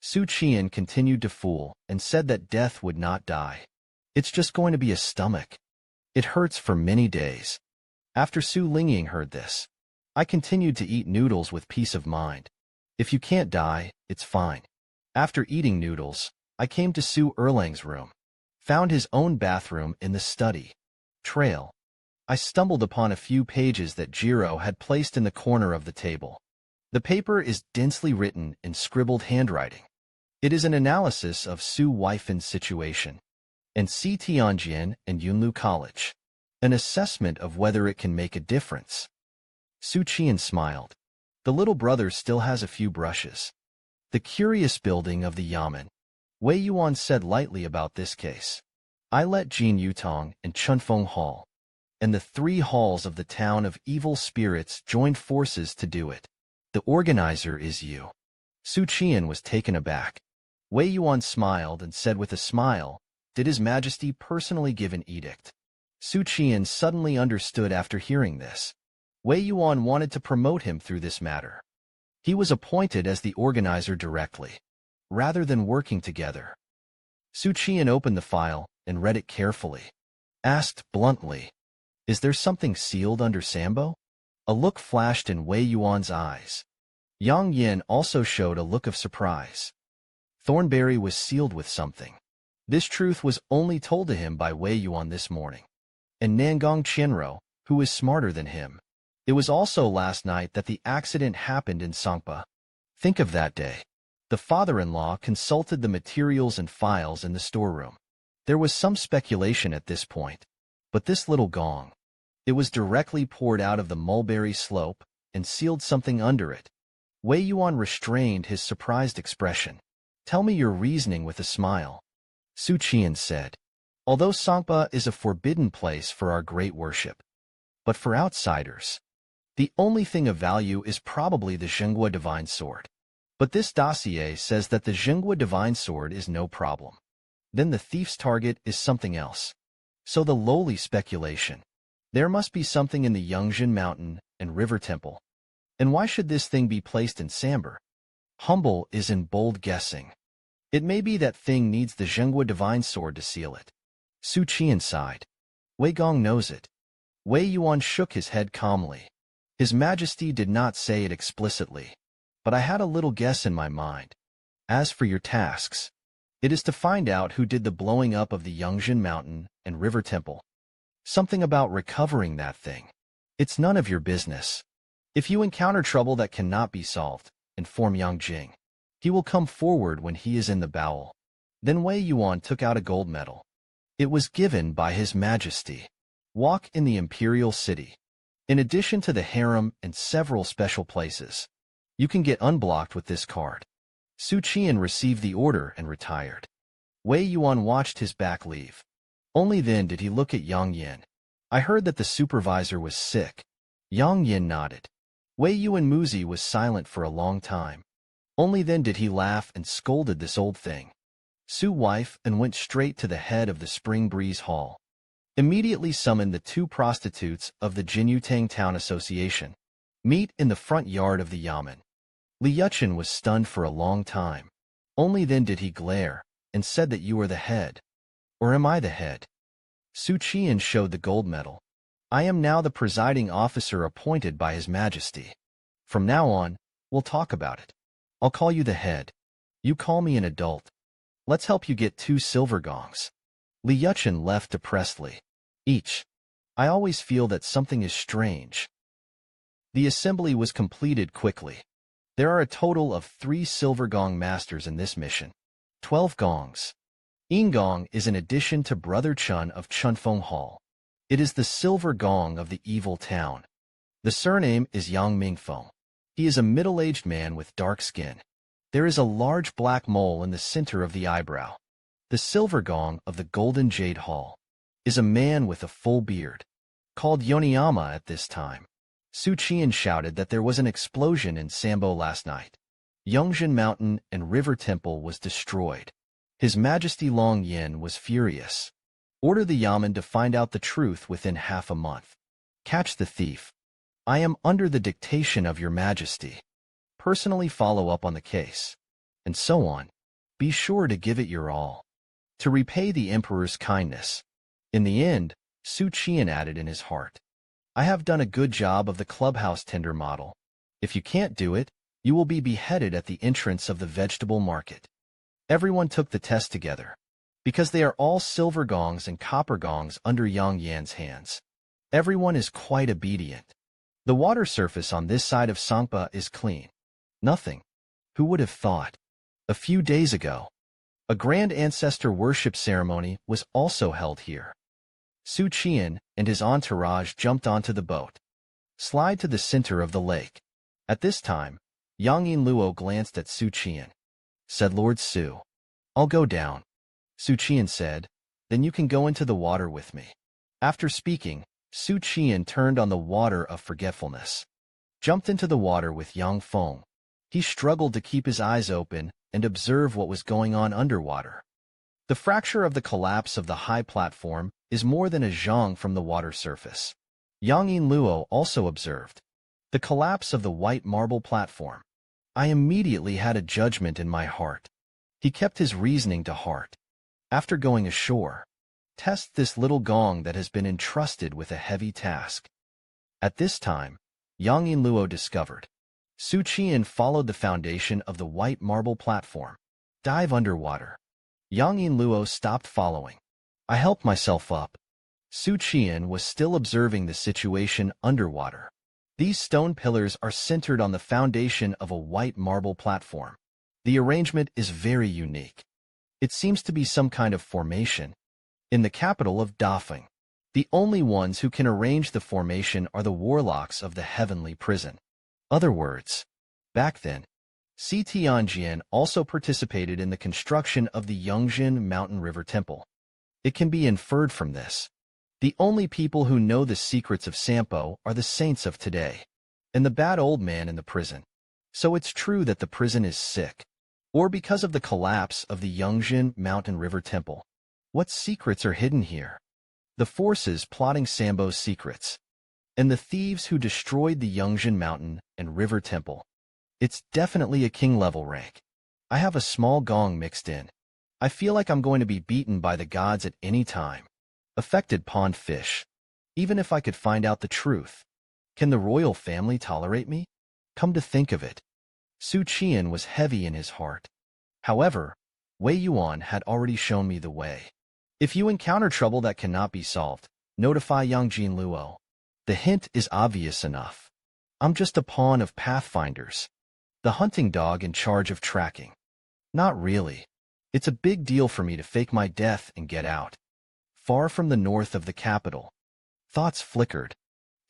Xu Qian continued to fool and said that death would not die. It's just going to be a stomach. It hurts for many days. After Su Lingying heard this, I continued to eat noodles with peace of mind. If you can't die, it's fine. After eating noodles, I came to Su Erlang's room. Found his own bathroom in the study. Trail. I stumbled upon a few pages that Jiro had placed in the corner of the table. The paper is densely written in scribbled handwriting. It is an analysis of Su Weifen's situation and Si Tianjin and Yunlu College. An assessment of whether it can make a difference. Xu Qian smiled. The little brother still has a few brushes. The curious building of the Yamen. Wei Yuan said lightly about this case. I let Jin Yutong and Chunfeng Hall and the 3 halls of the town of evil spirits joined forces to do it. The organizer is you. Xu Qian was taken aback. Wei Yuan smiled and said with a smile, Did His Majesty personally give an edict? Xu Qian suddenly understood after hearing this. Wei Yuan wanted to promote him through this matter. He was appointed as the organizer directly, rather than working together. Xu Qian opened the file and read it carefully. Asked bluntly, "Is there something sealed under Sambo?" A look flashed in Wei Yuan's eyes. Yang Yin also showed a look of surprise. Thornberry was sealed with something. This truth was only told to him by Wei Yuan this morning. And Nangong Qianro, who was smarter than him. It was also last night that the accident happened in Songpa. Think of that day. The father-in-law consulted the materials and files in the storeroom. There was some speculation at this point. But this little gong. It was directly poured out of the mulberry slope and sealed something under it. Wei Yuan restrained his surprised expression. "Tell me your reasoning with a smile," Xu Qian said. "Although Songpa is a forbidden place for our great worship. But for outsiders, the only thing of value is probably the Zhenghua divine sword. But this dossier says that the Zhenghua divine sword is no problem. Then the thief's target is something else. So the lowly speculation. There must be something in the Yangtze Mountain and River Temple. And why should this thing be placed in Sambar? Humble is in bold guessing. It may be that thing needs the Zhenghua divine sword to seal it." Xu Qian sighed. "Wei Gong knows it." Wei Yuan shook his head calmly. "His Majesty did not say it explicitly, but I had a little guess in my mind. As for your tasks, it is to find out who did the blowing up of the Yangtze Mountain and River Temple. Something about recovering that thing. It's none of your business. If you encounter trouble that cannot be solved, inform Yang Jing. He will come forward when he is in the bowel." Then Wei Yuan took out a gold medal. It was given by His Majesty. Walk in the imperial city. In addition to the harem and several special places, you can get unblocked with this card. Xu Qian received the order and retired. Wei Yuan watched his back leave. Only then did he look at Yang Yin. "I heard that the supervisor was sick." Yang Yin nodded. Wei Yuan Muzi was silent for a long time. Only then did he laugh and scolded this old thing. Su wife and went straight to the head of the Spring Breeze Hall. Immediately summoned the 2 prostitutes of the Jinyutang Town Association. Meet in the front yard of the Yamen. Li Yuchen was stunned for a long time. Only then did he glare and said that you are the head. Or am I the head? Xu Qian showed the gold medal. I am now the presiding officer appointed by His Majesty. From now on, we'll talk about it. I'll call you the head. You call me an adult. Let's help you get 2 silver gongs. Li Yuchen left depressedly. Each. I always feel that something is strange. The assembly was completed quickly. There are a total of 3 silver gong masters in this mission. 12 gongs. Ingong is an addition to Brother Chun of Chunfeng Hall. It is the silver gong of the evil town. The surname is Yang Mingfeng. He is a middle-aged man with dark skin. There is a large black mole in the center of the eyebrow. The silver gong of the Golden Jade Hall is a man with a full beard, called Yoniyama at this time. Xu Qian shouted that there was an explosion in Sambo last night. Yangtze Mountain and River Temple was destroyed. His Majesty Long Yin was furious. Order the Yamen to find out the truth within half a month. Catch the thief. I am under the dictation of your Majesty. Personally follow up on the case. And so on. Be sure to give it your all. To repay the Emperor's kindness. In the end, Xu Qian added in his heart. I have done a good job of the clubhouse tender model. If you can't do it, you will be beheaded at the entrance of the vegetable market. Everyone took the test together. Because they are all silver gongs and copper gongs under Yang Yan's hands. Everyone is quite obedient. The water surface on this side of Songpa is clean. Nothing. Who would have thought? A few days ago, a grand ancestor worship ceremony was also held here. Xu Qian and his entourage jumped onto the boat. Slide to the center of the lake. At this time, Yang Yin Luo glanced at Xu Qian. Said Lord Xu. I'll go down. Xu Qian said, then you can go into the water with me. After speaking, Xu Qian turned on the water of forgetfulness. Jumped into the water with Yang Feng. He struggled to keep his eyes open and observe what was going on underwater. The fracture of the collapse of the high platform is more than a zhang from the water surface. Yang Yin Luo also observed the collapse of the white marble platform. I immediately had a judgment in my heart. He kept his reasoning to heart. After going ashore, test this little gong that has been entrusted with a heavy task. At this time, Yang Luo discovered. Xu Qian'an followed the foundation of the white marble platform. Dive underwater. Yang Luo stopped following. I helped myself up. Xu Qian'an was still observing the situation underwater. These stone pillars are centered on the foundation of a white marble platform. The arrangement is very unique. It seems to be some kind of formation. In the capital of Dafeng, the only ones who can arrange the formation are the warlocks of the heavenly prison. Other words, back then, Xu Qian'an also participated in the construction of the Yangtze Mountain River Temple. It can be inferred from this. The only people who know the secrets of Sampo are the saints of today, and the bad old man in the prison. So it's true that the prison is sick, or because of the collapse of the Yangtze Mountain River Temple. What secrets are hidden here? The forces plotting Sampo's secrets, and the thieves who destroyed the Yangtze Mountain and River Temple. It's definitely a king-level rank. I have a small gong mixed in. I feel like I'm going to be beaten by the gods at any time. Affected pond fish. Even if I could find out the truth, can the royal family tolerate me? Come to think of it, Xu Qian'an was heavy in his heart. However, Wei Yuan had already shown me the way. If you encounter trouble that cannot be solved, notify Yang Luo. The hint is obvious enough. I'm just a pawn of pathfinders. The hunting dog in charge of tracking. Not really. It's a big deal for me to fake my death and get out. Far from the north of the capital. Thoughts flickered.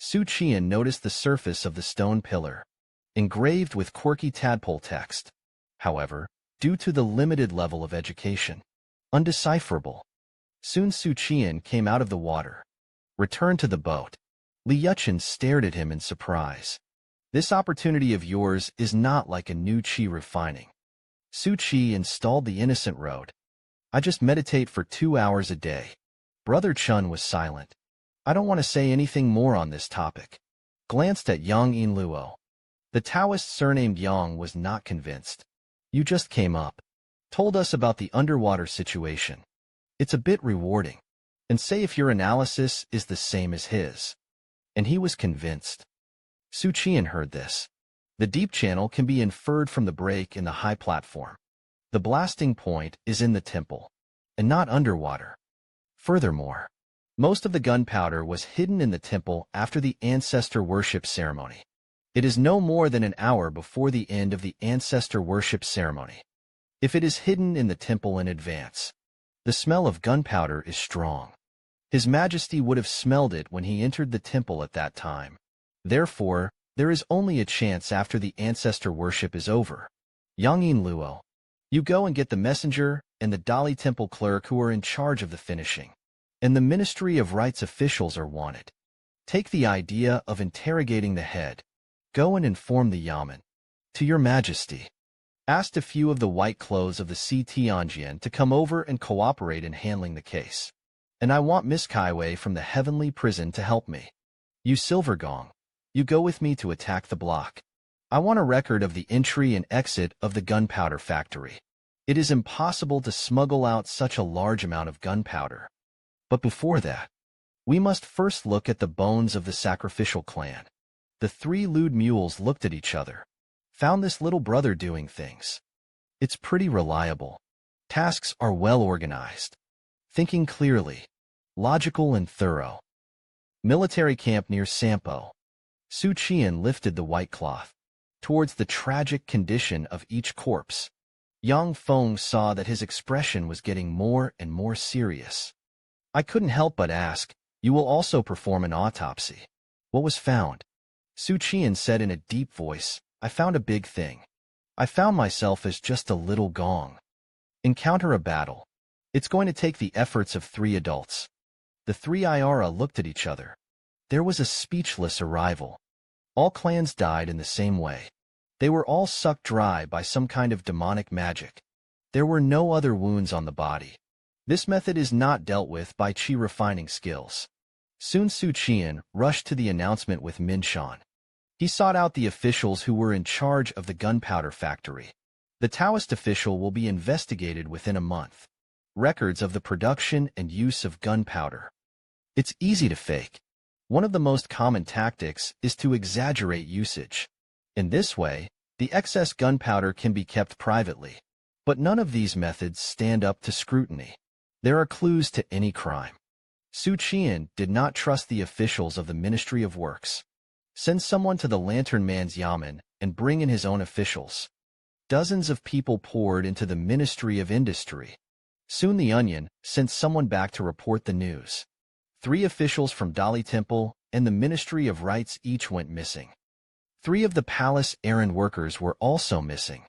Xu Qian'an noticed the surface of the stone pillar, engraved with quirky tadpole text. However, due to the limited level of education, undecipherable. Soon Xu Qian'an came out of the water, returned to the boat. Li Yuchen stared at him in surprise. This opportunity of yours is not like a new qi refining. Su Qi installed the innocent road. I just meditate for 2 hours a day. Brother Chun was silent. I don't want to say anything more on this topic. Glanced at Yang Luo. The Taoist surnamed Yang was not convinced. You just came up. Told us about the underwater situation. It's a bit rewarding. And say if your analysis is the same as his. And he was convinced. Xu Qian heard this. The deep channel can be inferred from the break in the high platform. The blasting point is in the temple, and not underwater. Furthermore, most of the gunpowder was hidden in the temple after the ancestor worship ceremony. It is no more than an hour before the end of the ancestor worship ceremony. If it is hidden in the temple in advance, the smell of gunpowder is strong. His Majesty would have smelled it when he entered the temple at that time. Therefore, there is only a chance after the ancestor worship is over. Yang Luo, you go and get the messenger and the Dali temple clerk who are in charge of the finishing. And the Ministry of Rights officials are wanted. Take the idea of interrogating the head. Go and inform the Yamen. To your Majesty. Asked a few of the white clothes of the Xu Qian'an to come over and cooperate in handling the case. And I want Miss Kaiwei from the heavenly prison to help me. You Silver Gong, you go with me to attack the block. I want a record of the entry and exit of the gunpowder factory. It is impossible to smuggle out such a large amount of gunpowder. But before that, we must first look at the bones of the sacrificial clan. The 3 lewd mules looked at each other. Found this little brother doing things. It's pretty reliable. Tasks are well organized. Thinking clearly. Logical and thorough. Military camp near Sampo. Xu Qian'an lifted the white cloth towards the tragic condition of each corpse. Yang Feng saw that his expression was getting more and more serious. I couldn't help but ask, you will also perform an autopsy. What was found? Xu Qian'an said in a deep voice, I found a big thing. I found myself as just a little gong. Encounter a battle. It's going to take the efforts of 3 adults. The 3 Iara looked at each other. There was a speechless arrival. All clans died in the same way. They were all sucked dry by some kind of demonic magic. There were no other wounds on the body. This method is not dealt with by qi refining skills. Soon Xu Qian'an rushed to the announcement with Minshan. He sought out the officials who were in charge of the gunpowder factory. The Taoist official will be investigated within a month. records of the production and use of gunpowder. It's easy to fake. One of the most common tactics is to exaggerate usage. In this way, the excess gunpowder can be kept privately. But none of these methods stand up to scrutiny. There are clues to any crime. Xu Qian'an did not trust the officials of the Ministry of Works. Send someone to the Lantern Man's yamen and bring in his own officials. Dozens of people poured into the Ministry of Industry. Soon the Onion sent someone back to report the news. 3 officials from Dali Temple and the Ministry of Rites each went missing. 3 of the palace errand workers were also missing.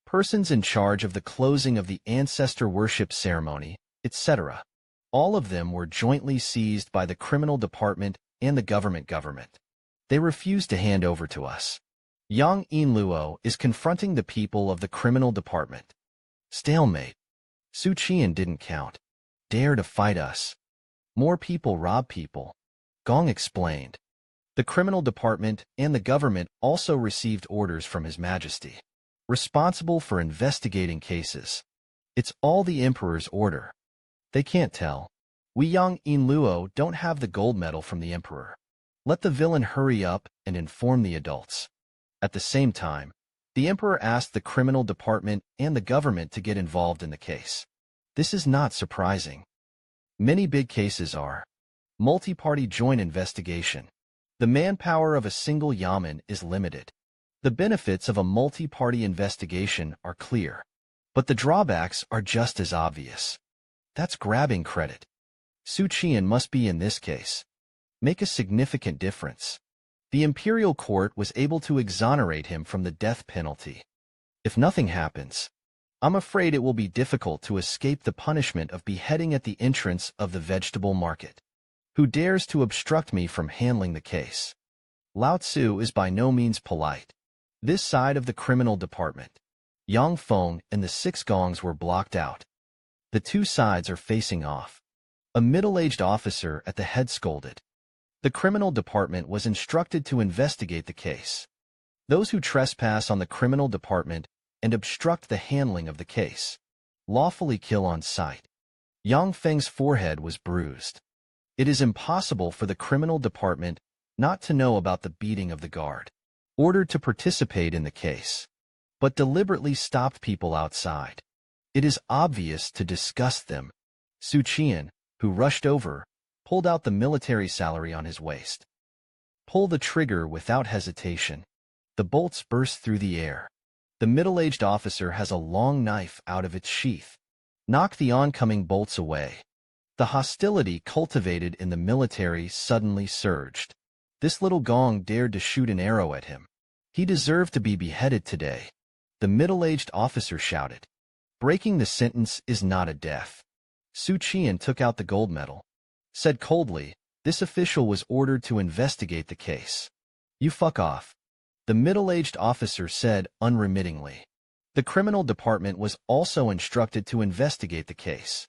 Persons in charge of the closing of the ancestor worship ceremony, etc. All of them were jointly seized by the criminal department and the government. They refused to hand over to us. Yang Luo is confronting the people of the criminal department. Stalemate. Xu Qian'an didn't count. Dare to fight us. More people rob people. Gong explained. The criminal department and the government also received orders from His Majesty, responsible for investigating cases. It's all the emperor's order. They can't tell. We Yang Luo don't have the gold medal from the emperor. Let the villain hurry up and inform the adults. At the same time, the emperor asked the criminal department and the government to get involved in the case. This is not surprising. Many big cases are. Multi-party joint investigation. The manpower of a single yamen is limited. The benefits of a multi-party investigation are clear. But the drawbacks are just as obvious. That's grabbing credit. Xu Qian'an must be in this case. Make a significant difference. The imperial court was able to exonerate him from the death penalty. If nothing happens, I'm afraid it will be difficult to escape the punishment of beheading at the entrance of the vegetable market. Who dares to obstruct me from handling the case? Lao Tzu is by no means polite. This side of the criminal department, Yang Feng and the 6 gongs were blocked out. The 2 sides are facing off. A middle-aged officer at the head scolded. The criminal department was instructed to investigate the case. Those who trespass on the criminal department and obstruct the handling of the case lawfully kill on sight. Yang Feng's forehead was bruised. It is impossible for the criminal department not to know about the beating of the guard, ordered to participate in the case, but deliberately stopped people outside. It is obvious to disgust them. Xu Qian'an, who rushed over, pulled out the military salary on his waist. Pull the trigger without hesitation. The bolts burst through the air. The middle-aged officer has a long knife out of its sheath. Knock the oncoming bolts away. The hostility cultivated in the military suddenly surged. This little gong dared to shoot an arrow at him. He deserved to be beheaded today. The middle-aged officer shouted. Breaking the sentence is not a death. Xu Qian'an took out the gold medal. Said coldly, this official was ordered to investigate the case. You fuck off. The middle-aged officer said unremittingly. The criminal department was also instructed to investigate the case.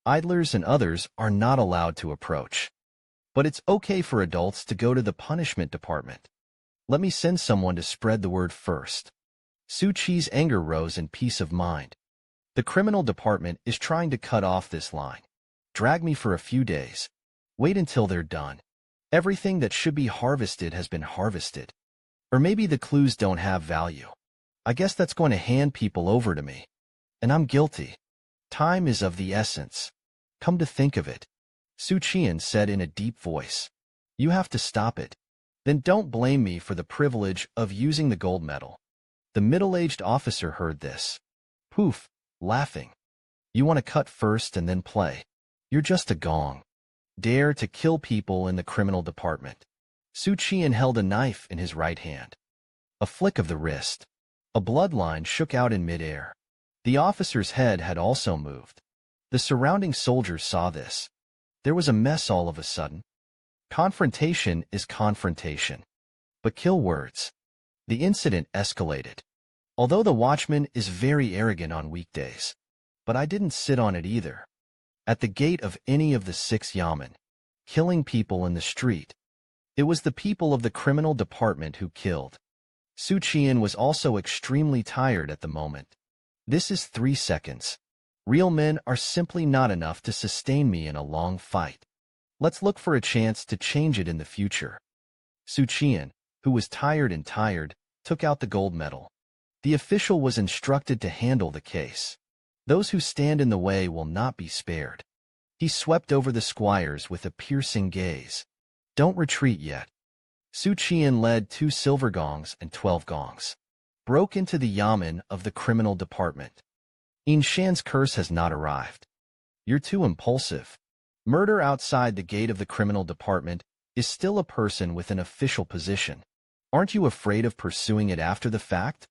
Idlers and others are not allowed to approach. But it's okay for adults to go to the punishment department. Let me send someone to spread the word first. Su Qi's anger rose in peace of mind. The criminal department is trying to cut off this line. Drag me for a few days. Wait until they're done. Everything that should be harvested has been harvested. Or maybe the clues don't have value. I guess that's going to hand people over to me. And I'm guilty. Time is of the essence. Come to think of it, Xu Qian'an said in a deep voice. You have to stop it. Then don't blame me for the privilege of using the gold medal. The middle-aged officer heard this. Poof, laughing. You want to cut first and then play. You're just a gong. Dare to kill people in the criminal department. Xu Qian'an held a knife in his right hand. A flick of the wrist. A bloodline shook out in midair. The officer's head had also moved. The surrounding soldiers saw this. There was a mess all of a sudden. Confrontation is confrontation. But kill words. The incident escalated. Although the watchman is very arrogant on weekdays. But I didn't sit on it either. At the gate of any of the 6 yamen, killing people in the street. It was the people of the criminal department who killed. Xu Qian'an was also extremely tired at the moment. This is 3 seconds. Real men are simply not enough to sustain me in a long fight. Let's look for a chance to change it in the future. Xu Qian'an, who was tired, took out the gold medal. The official was instructed to handle the case. Those who stand in the way will not be spared. He swept over the squires with a piercing gaze. Don't retreat yet. Xu Qian'an led 2 silver gongs and 12 gongs. Broke into the yamen of the criminal department. In Shan's curse has not arrived. You're too impulsive. Murder outside the gate of the criminal department is still a person with an official position. Aren't you afraid of pursuing it after the fact?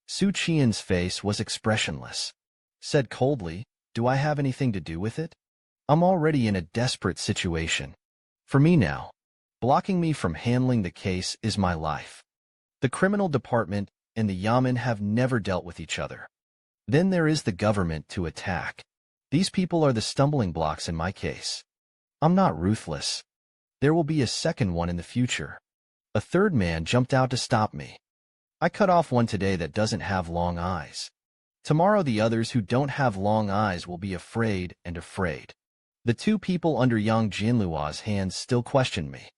Xu Qian's face was expressionless. Said coldly, do I have anything to do with it? I'm already in a desperate situation. For me now, blocking me from handling the case is my life. The criminal department and the yamen have never dealt with each other. Then there is the government to attack. These people are the stumbling blocks in my case. I'm not ruthless. There will be a second one in the future. A third man jumped out to stop me. I cut off one today that doesn't have long eyes. Tomorrow the others who don't have long eyes will be afraid and afraid. The 2 people under Yang Jianluo's hands still question me.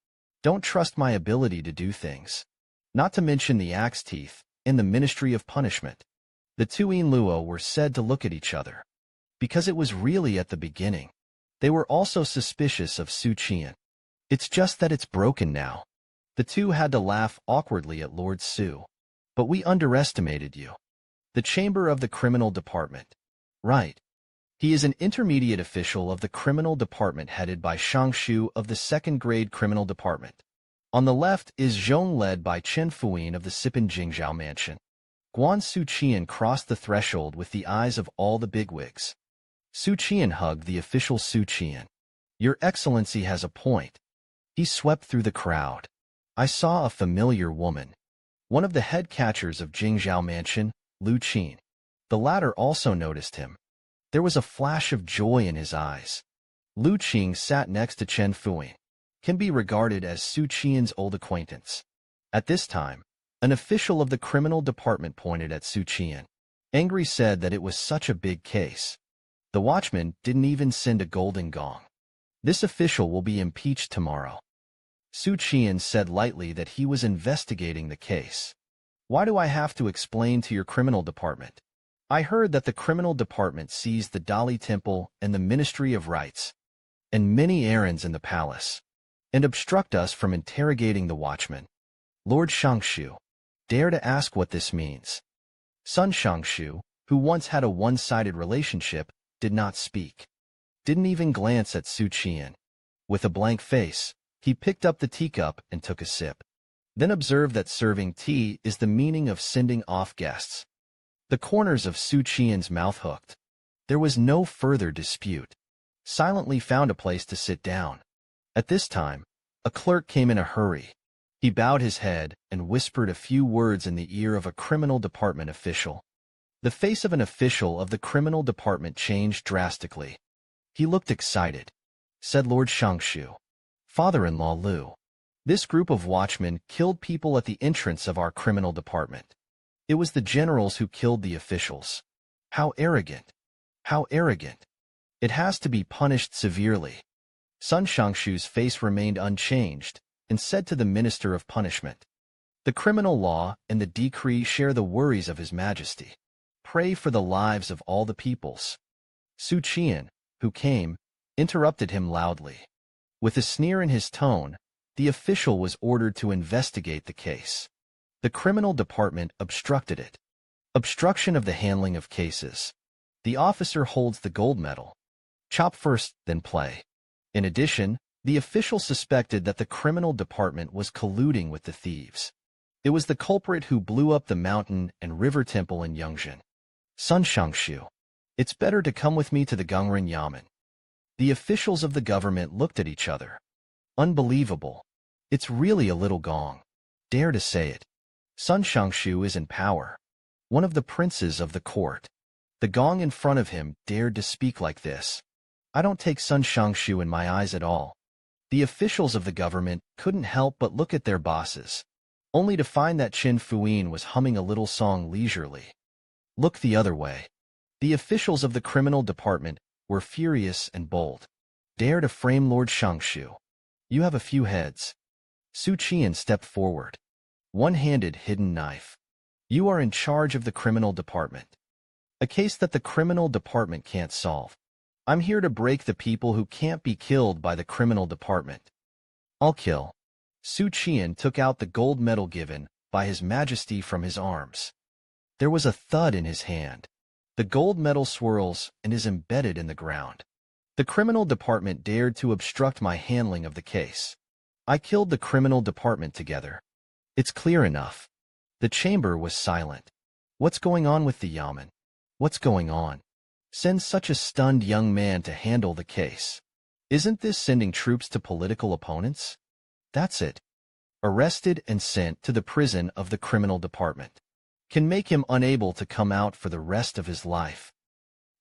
Don't trust my ability to do things. Not to mention the axe teeth and the Ministry of Punishment. The 2 Enluo were said to look at each other. Because it was really at the beginning. They were also suspicious of Xu Qian'an. It's just that it's broken now. The 2 had to laugh awkwardly at Lord Xu. But we underestimated you. The chamber of the criminal department. Right. He is an intermediate official of the criminal department headed by Shang Shu of the 2nd grade criminal department. On the left is Zhong led by Chen Fuyin of the Sipin Jingzhou mansion. Guan Xu Qian'an crossed the threshold with the eyes of all the bigwigs. Xu Qian'an hugged the official Xu Qian'an. Your Excellency has a point. He swept through the crowd. I saw a familiar woman. One of the head catchers of Jingzhou mansion, Lu Qin. The latter also noticed him. There was a flash of joy in his eyes. Lu Qing sat next to Chen Fuyin, can be regarded as Xu Qian's old acquaintance. At this time, an official of the criminal department pointed at Xu Qian'an. Angry said that it was such a big case. The watchman didn't even send a golden gong. This official will be impeached tomorrow. Xu Qian'an said lightly that he was investigating the case. Why do I have to explain to your criminal department? I heard that the criminal department seized the Dali Temple and the Ministry of Rights, and many errands in the palace, and obstruct us from interrogating the watchman. Lord Shangshu, dare to ask what this means. Sun Shangshu, who once had a one-sided relationship, did not speak. Didn't even glance at Xu Qian'an. With a blank face, he picked up the teacup and took a sip. Then observed that serving tea is the meaning of sending off guests. The corners of Xu Qian's mouth hooked. There was no further dispute. Silently found a place to sit down. At this time, a clerk came in a hurry. He bowed his head and whispered a few words in the ear of a criminal department official. The face of an official of the criminal department changed drastically. He looked excited. Said Lord Shangshu, Father-in-law Lu, this group of watchmen killed people at the entrance of our criminal department. It was the generals who killed the officials. How arrogant! How arrogant! It has to be punished severely. Sun Shangshu's face remained unchanged and said to the Minister of Punishment, the criminal law and the decree share the worries of His Majesty. Pray for the lives of all the peoples. Xu Qian'an, who came, interrupted him loudly. With a sneer in his tone, the official was ordered to investigate the case. The criminal department obstructed it. Obstruction of the handling of cases. The officer holds the gold medal. Chop first, then play. In addition, the official suspected that the criminal department was colluding with the thieves. It was the culprit who blew up the mountain and river temple in Yangzhen. Sun Shangshu, it's better to come with me to the Gongren Yamen. The officials of the government looked at each other. Unbelievable. It's really a little gong. Dare to say it. Sun Shangshu is in power. One of the princes of the court. The gong in front of him dared to speak like this. I don't take Sun Shangshu in my eyes at all. The officials of the government couldn't help but look at their bosses, only to find that Chen Fuyin was humming a little song leisurely. Look the other way. The officials of the criminal department were furious and bold. Dare to frame Lord Shangshu. You have a few heads. Xu Qian'an stepped forward. One-handed hidden knife. You are in charge of the criminal department. A case that the criminal department can't solve. I'm here to break the people who can't be killed by the criminal department. I'll kill. Xu Qian'an took out the gold medal given by His Majesty from his arms. There was a thud in his hand. The gold medal swirls and is embedded in the ground. The criminal department dared to obstruct my handling of the case. I killed the criminal department together. It's clear enough. The chamber was silent. What's going on with the yamen? What's going on? Send such a stunned young man to handle the case. Isn't this sending troops to political opponents? That's it. Arrested and sent to the prison of the criminal department. Can make him unable to come out for the rest of his life.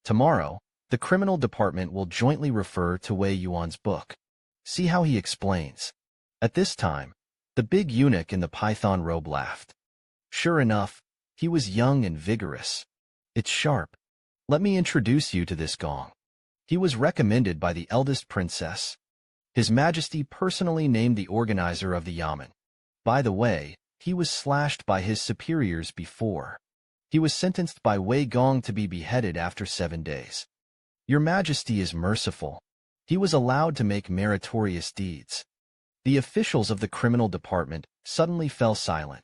Tomorrow, the criminal department will jointly refer to Wei Yuan's book. See how he explains. At this time, the big eunuch in the python robe laughed. Sure enough, he was young and vigorous. It's sharp. Let me introduce you to this gong. He was recommended by the eldest princess. His Majesty personally named the organizer of the yamen. By the way, he was slashed by his superiors before. He was sentenced by Wei Gong to be beheaded after 7 days. Your Majesty is merciful. He was allowed to make meritorious deeds. The officials of the criminal department suddenly fell silent.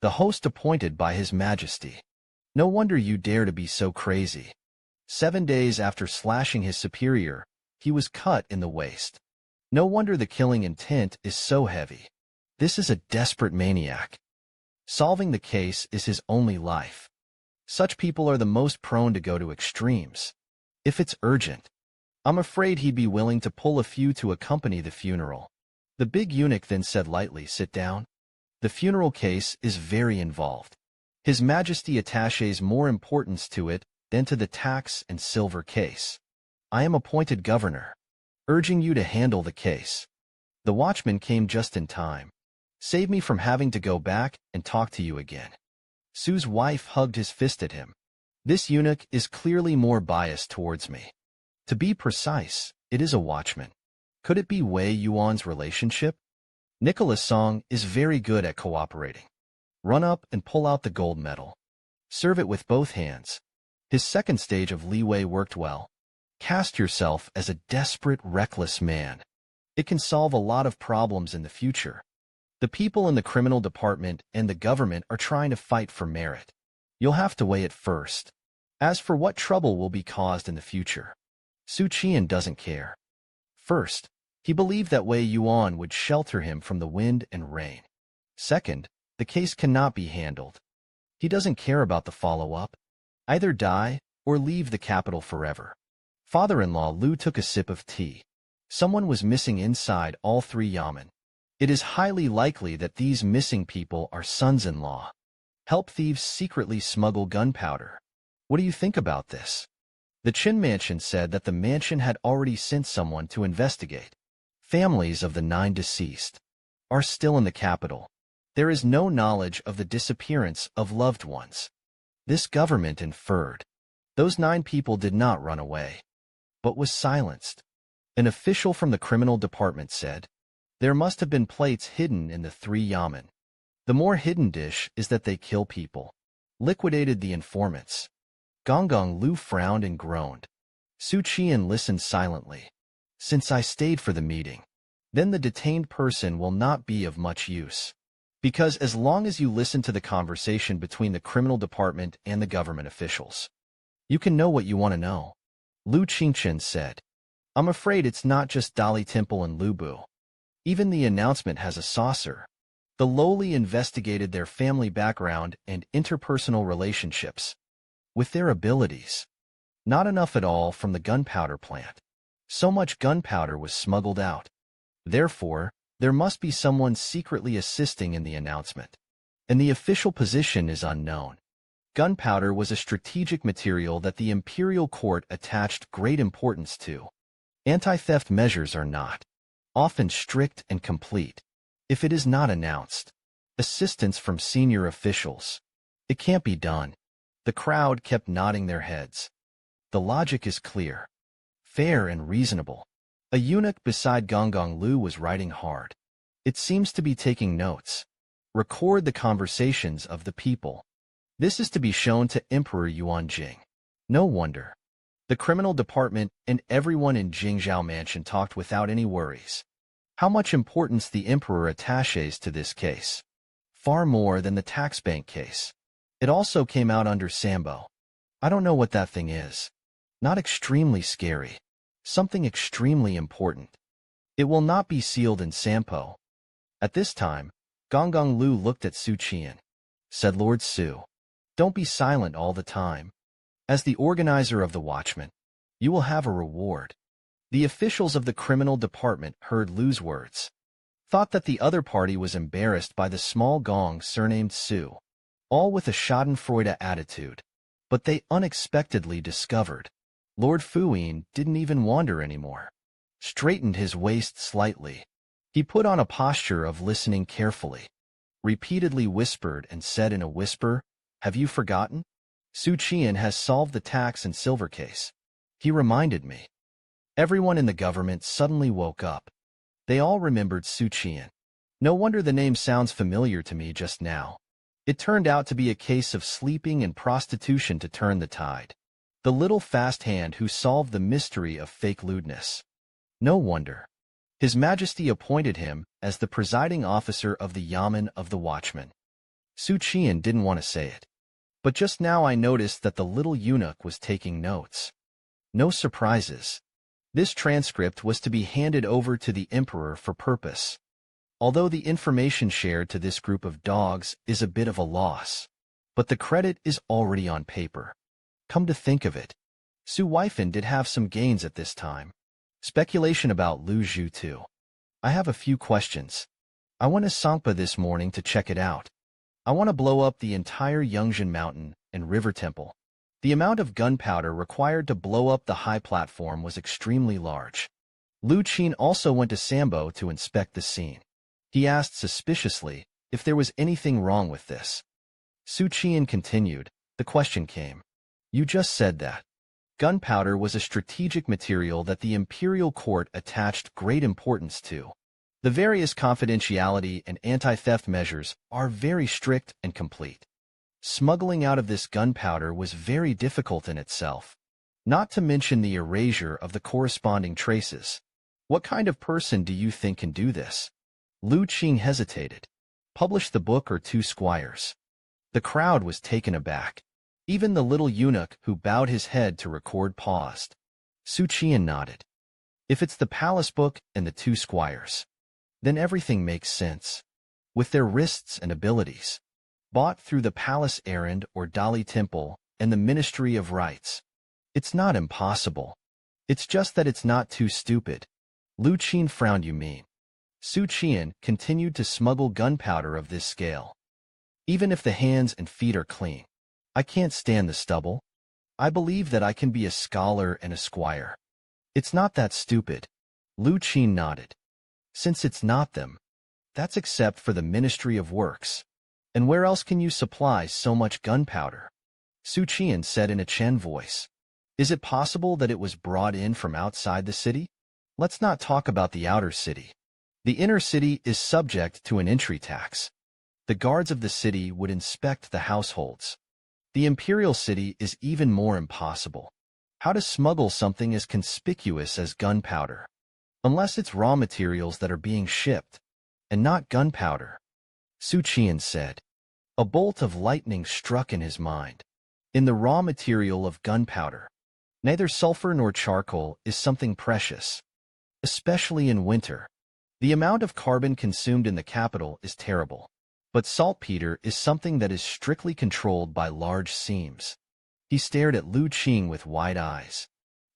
The host appointed by His Majesty. No wonder you dare to be so crazy. 7 days after slashing his superior, he was cut in the waist. No wonder the killing intent is so heavy. This is a desperate maniac. Solving the case is his only life. Such people are the most prone to go to extremes. If it's urgent, I'm afraid he'd be willing to pull a few to accompany the funeral. The big eunuch then said lightly, sit down. The funeral case is very involved. His Majesty attaches more importance to it than to the tax and silver case. I am appointed governor, urging you to handle the case. The watchman came just in time. Save me from having to go back and talk to you again. Su's wife hugged his fist at him. This eunuch is clearly more biased towards me. To be precise, it is a watchman. Could it be Wei Yuan's relationship? Nicholas Song is very good at cooperating. Run up and pull out the gold medal. Serve it with both hands. His second stage of leeway worked well. Cast yourself as a desperate, reckless man. It can solve a lot of problems in the future. The people in the criminal department and the government are trying to fight for merit. You'll have to weigh it first. As for what trouble will be caused in the future, Xu Qian'an doesn't care. First, he believed that Wei Yuan would shelter him from the wind and rain. Second, the case cannot be handled. He doesn't care about the follow-up. Either die or leave the capital forever. Father-in-law Lu took a sip of tea. Someone was missing inside all 3 yamen. It is highly likely that these missing people are sons-in-law. Help thieves secretly smuggle gunpowder. What do you think about this? The Qin mansion said that the mansion had already sent someone to investigate. Families of the 9 deceased are still in the capital. There is no knowledge of the disappearance of loved ones. This government inferred. Those 9 people did not run away, but was silenced. An official from the criminal department said, there must have been plates hidden in the 3 yamen. The more hidden dish is that they kill people. Liquidated the informants. Gonggong Lu frowned and groaned. Xu Qian'an listened silently. Since I stayed for the meeting, then the detained person will not be of much use. Because as long as you listen to the conversation between the criminal department and the government officials, you can know what you want to know. Lu Qingchen said. I'm afraid it's not just Dali Temple and Lubu. Even the announcement has a saucer. The lowly investigated their family background and interpersonal relationships. With their abilities. Not enough at all from the gunpowder plant. So much gunpowder was smuggled out. Therefore, there must be someone secretly assisting in the announcement. And the official position is unknown. Gunpowder was a strategic material that the imperial court attached great importance to. Anti-theft measures are not often strict and complete. If it is not announced, assistance from senior officials, it can't be done. The crowd kept nodding their heads. The logic is clear, fair and reasonable. A eunuch beside Gonggong Lu was writing hard. It seems to be taking notes. Record the conversations of the people. This is to be shown to Emperor Yuan Jing. No wonder. The criminal department and everyone in Jingzhou Mansion talked without any worries. How much importance the emperor attaches to this case? Far more than the tax bank case. It also came out under Sambo. I don't know what that thing is. Not extremely scary. Something extremely important. It will not be sealed in Sampo. At this time, Gonggong Lu looked at Xu Qian'an. Said Lord Xu, "Don't be silent all the time. As the organizer of the Watchmen, you will have a reward." The officials of the criminal department heard Lu's words, thought that the other party was embarrassed by the small gong surnamed Xu, all with a schadenfreude attitude. But they unexpectedly discovered Lord Fuyin didn't even wander anymore. Straightened his waist slightly. He put on a posture of listening carefully. Repeatedly whispered and said in a whisper, "Have you forgotten? Xu Qian has solved the tax and silver case. He reminded me." Everyone in the government suddenly woke up. They all remembered Xu Qian. No wonder the name sounds familiar to me just now. It turned out to be a case of sleeping and prostitution to turn the tide. The little fast hand who solved the mystery of fake lewdness. No wonder. His Majesty appointed him as the presiding officer of the Yamen of the Watchmen. Xu Qian didn't want to say it. But just now I noticed that the little eunuch was taking notes. No surprises. This transcript was to be handed over to the emperor for purpose. Although the information shared to this group of dogs is a bit of a loss. But the credit is already on paper. Come to think of it, Xu Weifan did have some gains at this time. Speculation about Lu Zhu too. I have a few questions. I went to Sangpa this morning to check it out. I want to blow up the entire Yangtze Mountain and River Temple. The amount of gunpowder required to blow up the high platform was extremely large. Lu Qin also went to Sambo to inspect the scene. He asked suspiciously if there was anything wrong with this. Xu Qian continued, "The question came. You just said that gunpowder was a strategic material that the imperial court attached great importance to. The various confidentiality and anti-theft measures are very strict and complete. Smuggling out of this gunpowder was very difficult in itself, not to mention the erasure of the corresponding traces. What kind of person do you think can do this?" Lu Qing hesitated. "Publish the book or two squires." The crowd was taken aback. Even the little eunuch who bowed his head to record paused. Xu Qian nodded. "If it's the palace book and the two squires, then everything makes sense. With their wrists and abilities, bought through the palace errand or Dali temple and the Ministry of Rites. It's not impossible. It's just that it's not too stupid." Lu Qin frowned. "You mean?" Xu Qian continued to smuggle gunpowder of this scale. "Even if the hands and feet are clean. I can't stand the stubble. I believe that I can be a scholar and a squire. It's not that stupid." Lu Qin nodded. "Since it's not them, that's except for the Ministry of Works. And where else can you supply so much gunpowder?" Xu Qian said in a Chen voice. "Is it possible that it was brought in from outside the city? Let's not talk about the outer city. The inner city is subject to an entry tax. The guards of the city would inspect the households. The imperial city is even more impossible. How to smuggle something as conspicuous as gunpowder? Unless it's raw materials that are being shipped, and not gunpowder," Xu Qian said. A bolt of lightning struck in his mind. In the raw material of gunpowder, neither sulfur nor charcoal is something precious. Especially in winter. The amount of carbon consumed in the capital is terrible. But saltpeter is something that is strictly controlled by large seams. He stared at Lu Qing with wide eyes.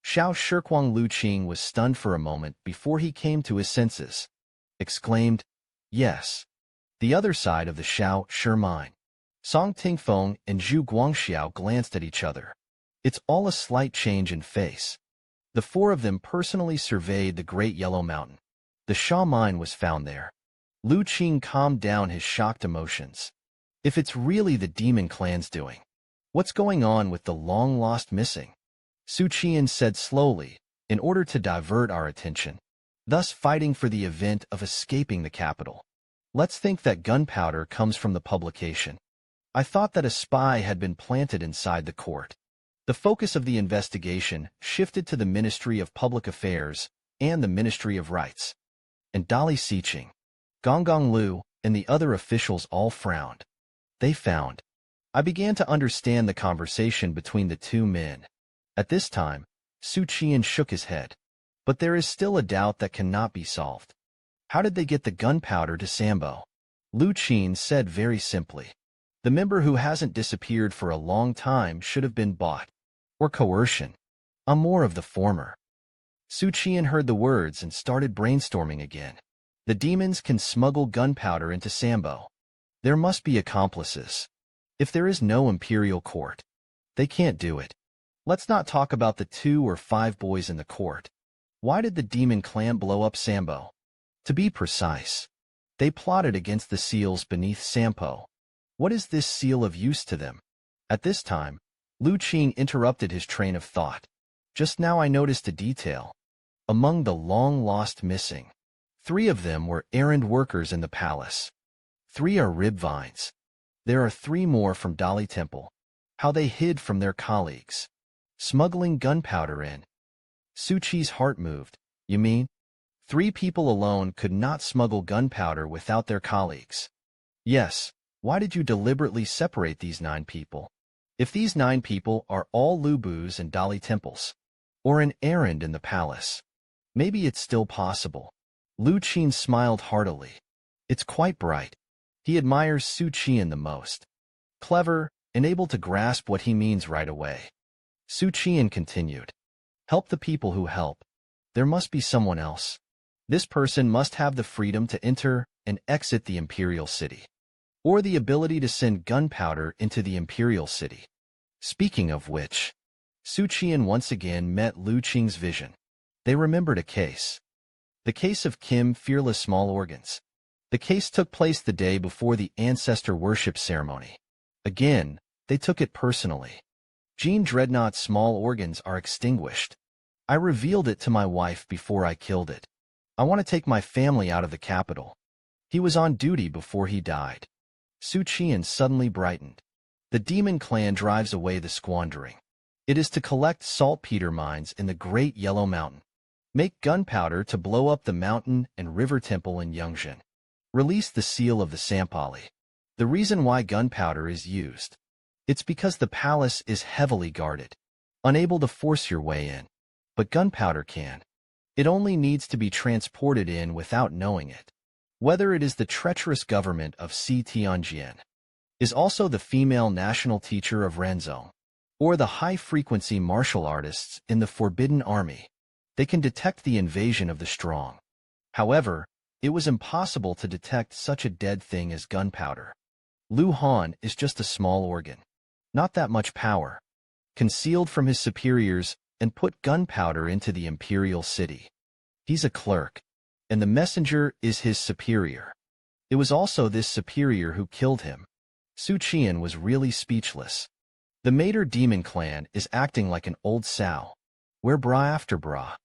Xiao Shirquang. Lu Qing was stunned for a moment before he came to his senses. Exclaimed, "Yes." The other side of the Xiao Shi mine. Song Tingfeng and Zhu Guangxiao glanced at each other. It's all a slight change in face. The four of them personally surveyed the Great Yellow Mountain. The Sha mine was found there. Lu Qing calmed down his shocked emotions. If it's really the demon clan's doing, what's going on with the long-lost missing? Xu Qian'an said slowly, in order to divert our attention, thus fighting for the event of escaping the capital. Let's think that gunpowder comes from the publication. I thought that a spy had been planted inside the court. The focus of the investigation shifted to the Ministry of Public Affairs and the Ministry of Rights. And Dali Siqing, Gonggong Lu, and the other officials all frowned. They found. I began to understand the conversation between the two men. At this time, Xu Qian'an shook his head. But there is still a doubt that cannot be solved. How did they get the gunpowder to Sambo? Lu Qin said very simply. The member who hasn't disappeared for a long time should have been bought. Or coercion. I'm more of the former. Xu Qian'an heard the words and started brainstorming again. The demons can smuggle gunpowder into Sambo. There must be accomplices. If there is no imperial court, they can't do it. Let's not talk about the 2 or 5 boys in the court. Why did the demon clan blow up Sambo? To be precise, they plotted against the seals beneath Sampo. What is this seal of use to them? At this time, Lu Qin interrupted his train of thought. Just now I noticed a detail. Among the long-lost missing, 3 of them were errand workers in the palace. 3 are rib vines. There are 3 more from Dali Temple. How they hid from their colleagues. Smuggling gunpowder in. Su Qi's heart moved. You mean? 3 people alone could not smuggle gunpowder without their colleagues. Yes. Why did you deliberately separate these 9 people? If these 9 people are all Lubus and Dali temples, or an errand in the palace, maybe it's still possible. Lu Qin smiled heartily. It's quite bright. He admires Xu Qian'an the most. Clever, and able to grasp what he means right away. Xu Qian'an continued. Help the people who help. There must be someone else. This person must have the freedom to enter and exit the imperial city, or the ability to send gunpowder into the imperial city. Speaking of which, Xu Qian'an once again met Lu Qing's vision. They remembered a case. The case of Kim Fearless Small Organs. The case took place the day before the ancestor worship ceremony. Again, they took it personally. Jean Dreadnought's small organs are extinguished. I revealed it to my wife before I killed it. I want to take my family out of the capital. He was on duty before he died. Xu Qian'an suddenly brightened. The demon clan drives away the squandering. It is to collect saltpeter mines in the Great Yellow Mountain. Make gunpowder to blow up the mountain and river temple in Yangzhen. Release the seal of the Sampali. The reason why gunpowder is used. It's because the palace is heavily guarded. Unable to force your way in. But gunpowder can. It only needs to be transported in without knowing it. Whether it is the treacherous government of Si Tianjian, is also the female national teacher of Ranzong, or the high-frequency martial artists in the Forbidden Army, they can detect the invasion of the strong. However, it was impossible to detect such a dead thing as gunpowder. Lu Han is just a small organ. Not that much power. Concealed from his superiors and put gunpowder into the imperial city. He's a clerk, and the messenger is his superior. It was also this superior who killed him. Xu Qian'an was really speechless. The Mater Demon clan is acting like an old sow. We're bra after bra.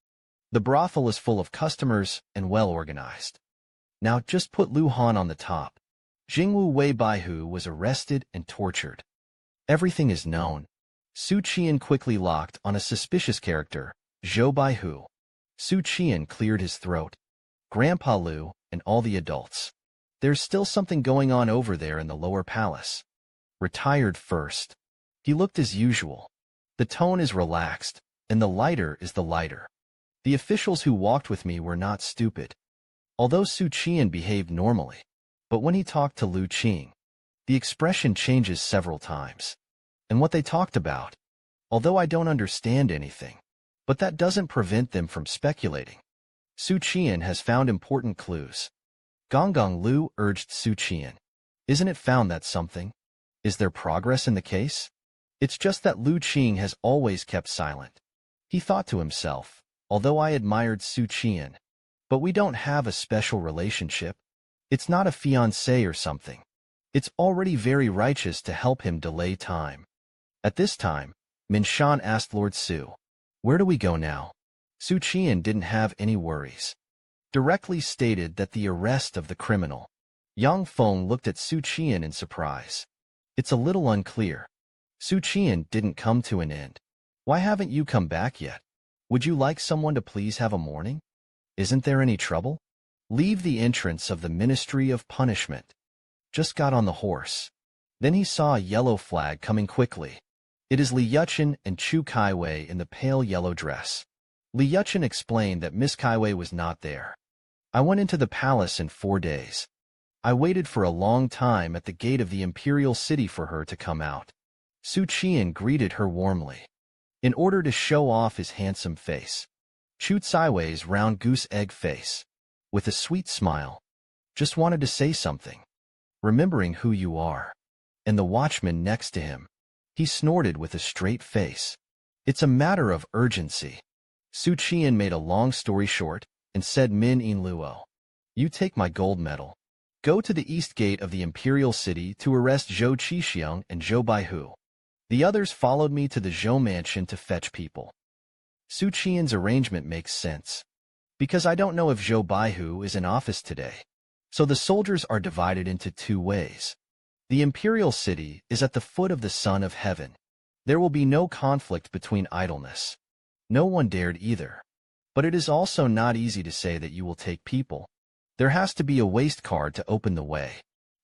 The brothel is full of customers and well organized. Now just put Lu Han on the top. Jingwu Wei Baihu was arrested and tortured. Everything is known. Xu Qian'an quickly locked on a suspicious character, Zhou Baihu. Xu Qian'an cleared his throat. Grandpa Lu and all the adults. There's still something going on over there in the lower palace. Retired first. He looked as usual. The tone is relaxed, and the lighter is the lighter. The officials who walked with me were not stupid. Although Xu Qian'an behaved normally, but when he talked to Lu Qing, the expression changes several times. And what they talked about, although I don't understand anything, but that doesn't prevent them from speculating. Xu Qian'an has found important clues. Gonggong Lu urged Xu Qian'an. Isn't it found that something? Is there progress in the case? It's just that Lu Qing has always kept silent. He thought to himself, although I admired Xu Qian'an, but we don't have a special relationship. It's not a fiancé or something. It's already very righteous to help him delay time. At this time, Min Shan asked Lord Su, Where do we go now? Xu Qian'an didn't have any worries. Directly stated that the arrest of the criminal. Yang Feng looked at Xu Qian'an in surprise. It's a little unclear. Xu Qian'an didn't come to an end. Why haven't you come back yet? Would you like someone to please have a morning? Isn't there any trouble? Leave the entrance of the Ministry of Punishment. Just got on the horse. Then he saw a yellow flag coming quickly. It is Li Yuqian and Chu Kaiwei in the pale yellow dress. Li Yuqian explained that Miss Kaiwei was not there. I went into the palace in 4 days. I waited for a long time at the gate of the imperial city for her to come out. Xu Qian'an greeted her warmly. In order to show off his handsome face, Chu Kaiwei's round goose egg face, with a sweet smile, just wanted to say something. Remembering who you are. And the watchman next to him. He snorted with a straight face. It's a matter of urgency. Xu Qian'an made a long story short and said, Min In Luo, you take my gold medal. Go to the east gate of the imperial city to arrest Zhou Qixiang and Zhou Baihu. The others followed me to the Zhou mansion to fetch people. Xu Qian'an's arrangement makes sense. Because I don't know if Zhou Baihu is in office today. So the soldiers are divided into 2 ways. The imperial city is at the foot of the Son of Heaven. There will be no conflict between idleness. No one dared either. But it is also not easy to say that you will take people. There has to be a waste card to open the way.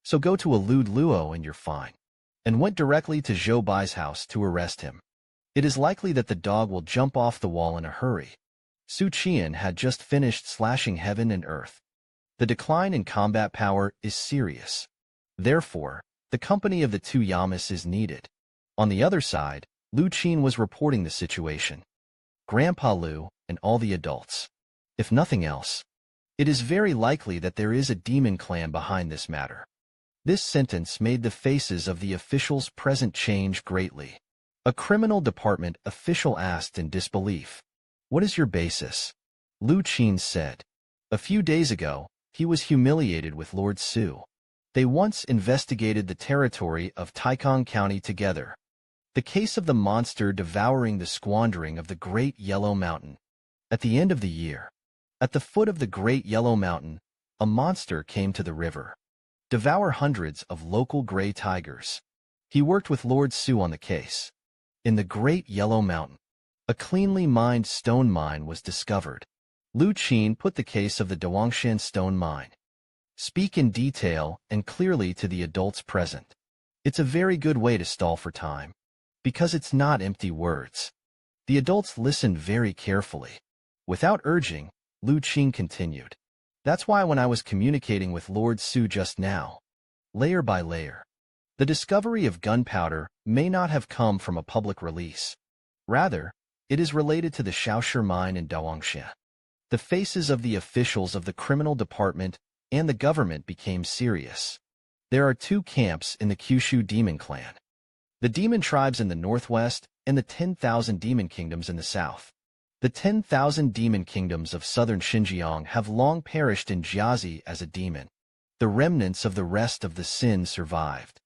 So go to Alud Luo and you're fine. And went directly to Zhou Bai's house to arrest him. It is likely that the dog will jump off the wall in a hurry. Xu Qian'an had just finished slashing heaven and earth. The decline in combat power is serious. Therefore, the company of the 2 Yamas is needed. On the other side, Lu Qin was reporting the situation. Grandpa Lu and all the adults. If nothing else, it is very likely that there is a demon clan behind this matter. This sentence made the faces of the officials present change greatly. A criminal department official asked in disbelief. What is your basis? Lu Qin said. A few days ago, he was humiliated with Lord Su. They once investigated the territory of Taikang County together. The case of the monster devouring the squandering of the Great Yellow Mountain. At the end of the year, at the foot of the Great Yellow Mountain, a monster came to the river. Devour hundreds of local gray tigers. He worked with Lord Su on the case. In the Great Yellow Mountain, a cleanly mined stone mine was discovered. Lu Qin put the case of the Daoists stone mine. Speak in detail and clearly to the adults present. It's a very good way to stall for time. Because it's not empty words. The adults listened very carefully. Without urging, Lu Qin continued. That's why when I was communicating with Lord Su just now, layer by layer, the discovery of gunpowder may not have come from a public release. Rather, it is related to the Shaoshi mine in Daoists. The faces of the officials of the criminal department and the government became serious. There are 2 camps in the Kyushu demon clan. The demon tribes in the northwest and the 10,000 demon kingdoms in the south. The 10,000 demon kingdoms of southern Xinjiang have long perished in Jiazi as a demon. The remnants of the rest of the Sin survived.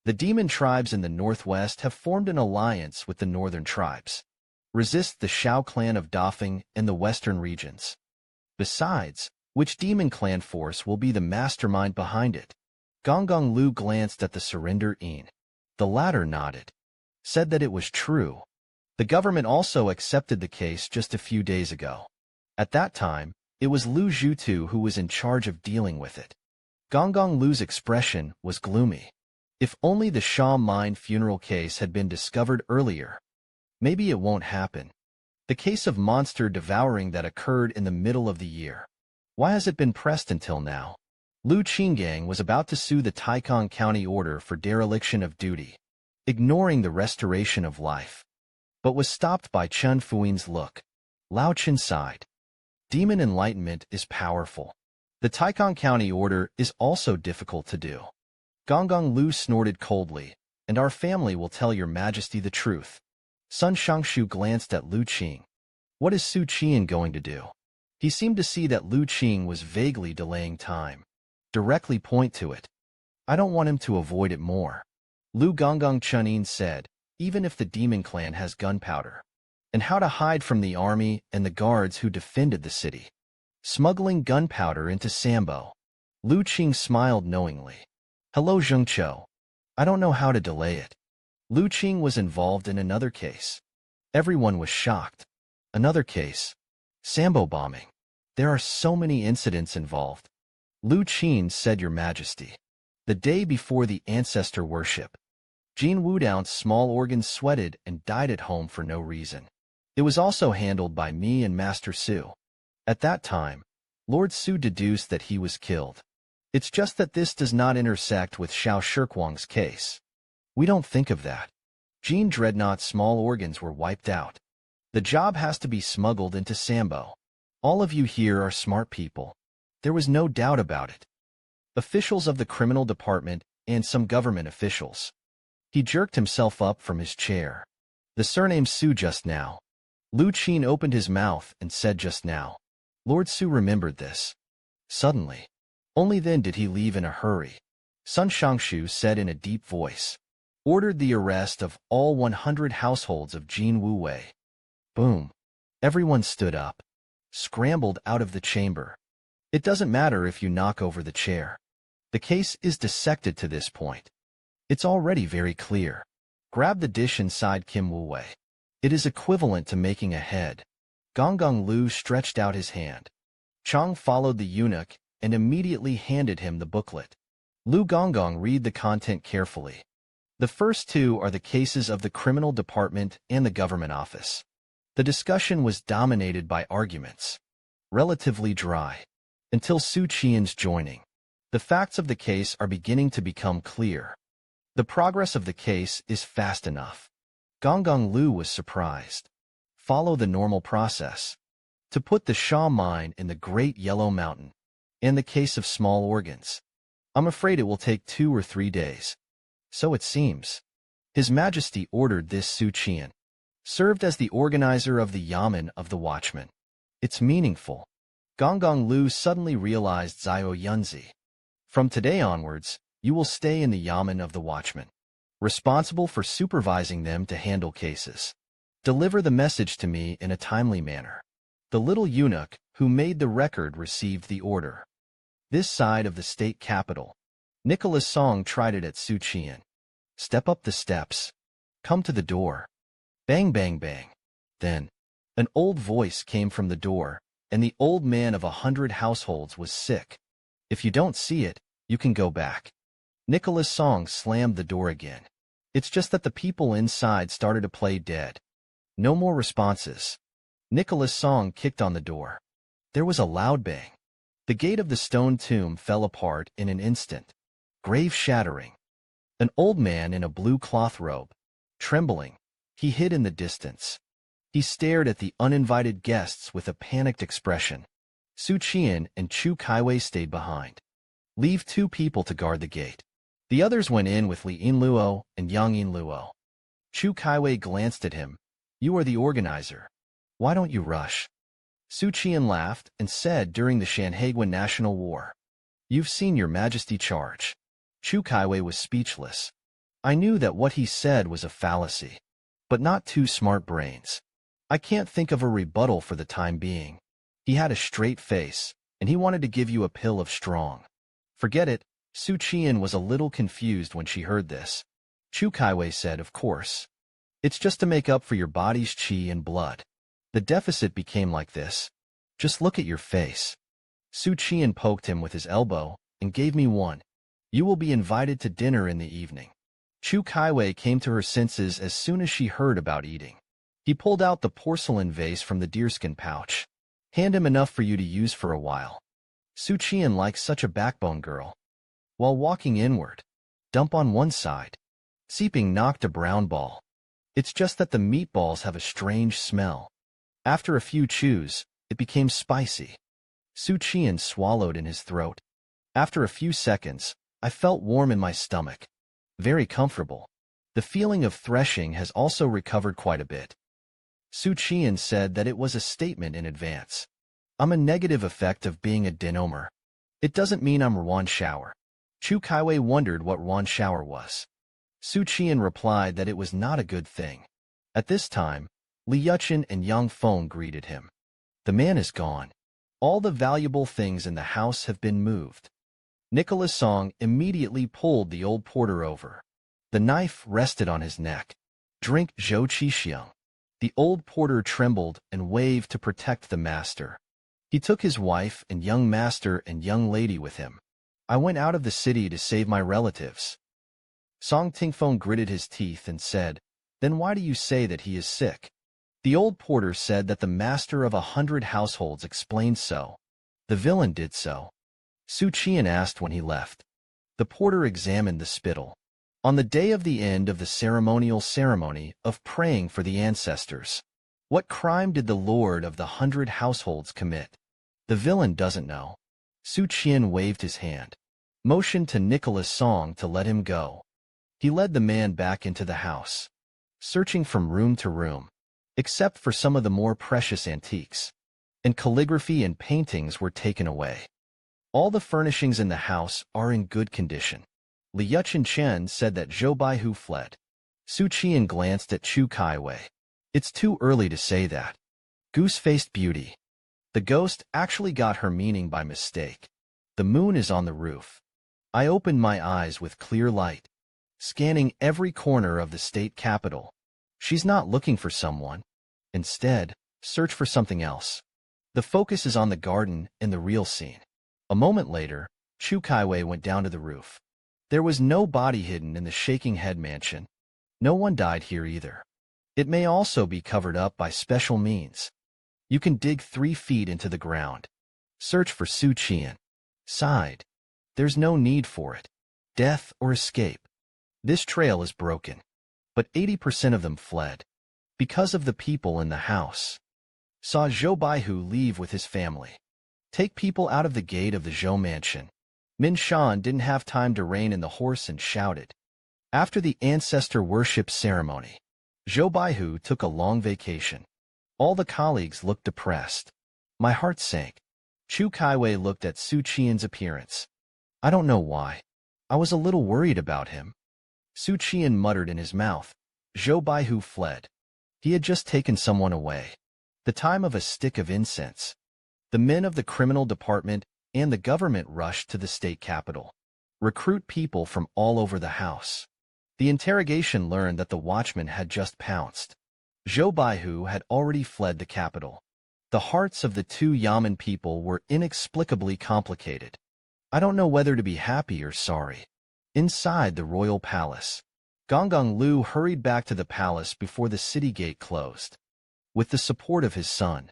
The demon tribes in the northwest have formed an alliance with the northern tribes. Resist the Shao clan of Dafeng in the western regions. Besides, which demon clan force will be the mastermind behind it? Gonggong Lu glanced at the surrender in. The latter nodded. Said that it was true. The government also accepted the case just a few days ago. At that time, it was Lu Zhutu who was in charge of dealing with it. Gonggong Lu's expression was gloomy. If only the Sha mine funeral case had been discovered earlier. Maybe it won't happen. The case of monster devouring that occurred in the middle of the year. Why has it been pressed until now? Lu Qingang was about to sue the Taikang County order for dereliction of duty, ignoring the restoration of life, but was stopped by Chen Fuin's look. Lao Chen sighed. Demon enlightenment is powerful. The Taikang County order is also difficult to do. Gonggong Lu snorted coldly, and our family will tell your majesty the truth. Sun Shangshu glanced at Lu Qing. What is Xu Qian'an going to do? He seemed to see that Lu Qing was vaguely delaying time. Directly point to it. I don't want him to avoid it more. Lu Gonggong Chunin said, even if the demon clan has gunpowder. and how to hide from the army and the guards who defended the city. Smuggling gunpowder into Sambo. Lu Qing smiled knowingly. Hello, Zhengqiu. I don't know how to delay it. Lu Qing was involved in another case. Everyone was shocked. Another case. Sambo bombing. There are so many incidents involved. Lu Qing said, Your Majesty. The day before the ancestor worship, Jin Wudao's small organs sweated and died at home for no reason. It was also handled by me and Master Su. At that time, Lord Su deduced that he was killed. It's just that this does not intersect with Xiao Shirkwang's case. We don't think of that. Jin Dreadnought's small organs were wiped out. The job has to be smuggled into Sambo. All of you here are smart people. There was no doubt about it. Officials of the criminal department and some government officials. He jerked himself up from his chair. The surname Su just now. Lu Qing opened his mouth and said just now. Lord Su remembered this. Suddenly. Only then did he leave in a hurry. Sun Shangshu said in a deep voice. Ordered the arrest of all 100 households of Jin Wu Wei. Boom. Everyone stood up. Scrambled out of the chamber. It doesn't matter if you knock over the chair. The case is dissected to this point. It's already very clear. Grab the dish inside Kim Wu Wei. It is equivalent to making a head. Gonggong Lu stretched out his hand. Chang followed the eunuch and immediately handed him the booklet. Lu Gonggong read the content carefully. The first two are the cases of the criminal department and the government office. The discussion was dominated by arguments. Relatively dry. Until Xu Qian's joining. The facts of the case are beginning to become clear. The progress of the case is fast enough. Gonggong Lu was surprised. Follow the normal process. To put the Sha mine in the Great Yellow Mountain. And the case of small organs. I'm afraid it will take 2 or 3 days. So it seems. His Majesty ordered this Xu Qian. Served as the organizer of the Yamen of the Watchman. It's meaningful. Gonggong Lu suddenly realized Zhao Yunzi. From today onwards, you will stay in the Yamen of the Watchman. Responsible for supervising them to handle cases. Deliver the message to me in a timely manner. The little eunuch, who made the record, received the order. This side of the state capital. Nicholas Song tried it at Xu Qian. Step up the steps. Come to the door. Bang, bang, bang. Then, an old voice came from the door, and the old man of 100 households was sick. If you don't see it, you can go back. Nicholas Song slammed the door again. It's just that the people inside started to play dead. No more responses. Nicholas Song kicked on the door. There was a loud bang. The gate of the stone tomb fell apart in an instant. Grave shattering. An old man in a blue cloth robe. Trembling, he hid in the distance. He stared at the uninvited guests with a panicked expression. Xu Qian and Chu Kaiwei stayed behind. Leave 2 people to guard the gate. The others went in with Li Yinluo and Yang Yinluo. Chu Kaiwei glanced at him. You are the organizer. Why don't you rush? Xu Qian laughed and said during the Shanhaiguan National War. You've seen Your Majesty charge. Chu Kaiwei was speechless. I knew that what he said was a fallacy. But not 2 smart brains. I can't think of a rebuttal for the time being. He had a straight face, and he wanted to give you a pill of strong. Forget it. Xu Qian was a little confused when she heard this. Chu Kaiwei said, of course. It's just to make up for your body's qi and blood. The deficit became like this. Just look at your face. Xu Qian poked him with his elbow and gave me one. You will be invited to dinner in the evening. Chu Kaiwei came to her senses as soon as she heard about eating. He pulled out the porcelain vase from the deerskin pouch. Hand him enough for you to use for a while. Xu Qian likes such a backbone girl. While walking inward, dump on one side. Seeping knocked a brown ball. It's just that the meatballs have a strange smell. After a few chews, it became spicy. Xu Qian swallowed in his throat. After a few seconds, I felt warm in my stomach. Very comfortable. The feeling of threshing has also recovered quite a bit. Xu Qian said that it was a statement in advance. I'm a negative effect of being a denomer. It doesn't mean I'm Ruan Shower. Chu Kaiwei wondered what Ruan Shower was. Xu Qian replied that it was not a good thing. At this time, Li Yuqian and Yang Feng greeted him. The man is gone. All the valuable things in the house have been moved. Nicholas Song immediately pulled the old porter over. The knife rested on his neck. Drink Zhou Qixiang. The old porter trembled and waved to protect the master. He took his wife and young master and young lady with him. I went out of the city to save my relatives. Song Tingfeng gritted his teeth and said, Then why do you say that he is sick? The old porter said that the master of 100 households explained so. The villain did so. Xu Qian'an asked when he left. The porter examined the spittle. On the day of the end of the ceremonial ceremony of praying for the ancestors. What crime did the lord of the 100 households commit? The villain doesn't know. Xu Qian waved his hand, motioned to Nicholas Song to let him go. He led the man back into the house, searching from room to room, except for some of the more precious antiques, and calligraphy and paintings were taken away. All the furnishings in the house are in good condition. Li Yuqian said that Zhou Baihu fled. Xu Qian glanced at Chu Kaiwei. It's too early to say that. Goose-faced beauty. The ghost actually got her meaning by mistake. The moon is on the roof. I opened my eyes with clear light, scanning every corner of the state capital. She's not looking for someone. Instead, search for something else. The focus is on the garden and the real scene. A moment later, Chu Kaiwei went down to the roof. There was no body hidden in the Shaking Head mansion. No one died here either. It may also be covered up by special means. You can dig 3 feet into the ground. Search for Xu Qian. Sighed. There's no need for it. Death or escape. This trail is broken. But 80% of them fled. Because of the people in the house. Saw Zhou Baihu leave with his family. Take people out of the gate of the Zhou mansion. Min Shan didn't have time to rein in the horse and shouted. After the ancestor worship ceremony, Zhou Baihu took a long vacation. All the colleagues looked depressed. My heart sank. Chu Kaiwei looked at Xu Qian's appearance. I don't know why. I was a little worried about him. Xu Qian muttered in his mouth. Zhou Baihu fled. He had just taken someone away. The time of a stick of incense. The men of the criminal department and the government rushed to the state capital. Recruit people from all over the house. The interrogation learned that the watchman had just pounced. Zhou Baihu had already fled the capital. The hearts of the 2 Yamen people were inexplicably complicated. I don't know whether to be happy or sorry. Inside the royal palace, Gonggong Lu hurried back to the palace before the city gate closed. With the support of his son,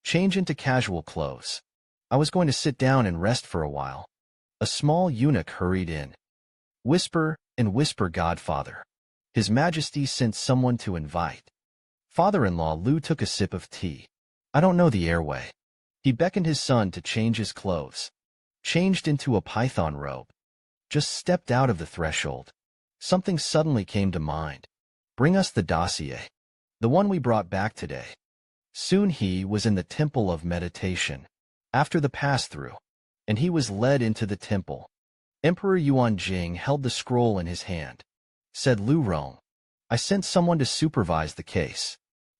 change into casual clothes. I was going to sit down and rest for a while. A small eunuch hurried in. Whisper and whisper, Godfather. His Majesty sent someone to invite. Father-in-law Lu took a sip of tea. I don't know the airway. He beckoned his son to change his clothes. Changed into a python robe. Just stepped out of the threshold. Something suddenly came to mind. Bring us the dossier. The one we brought back today. Soon he was in the temple of meditation. After the pass-through, and he was led into the temple. Emperor Yuan Jing held the scroll in his hand. Said Lu Rong, I sent someone to supervise the case.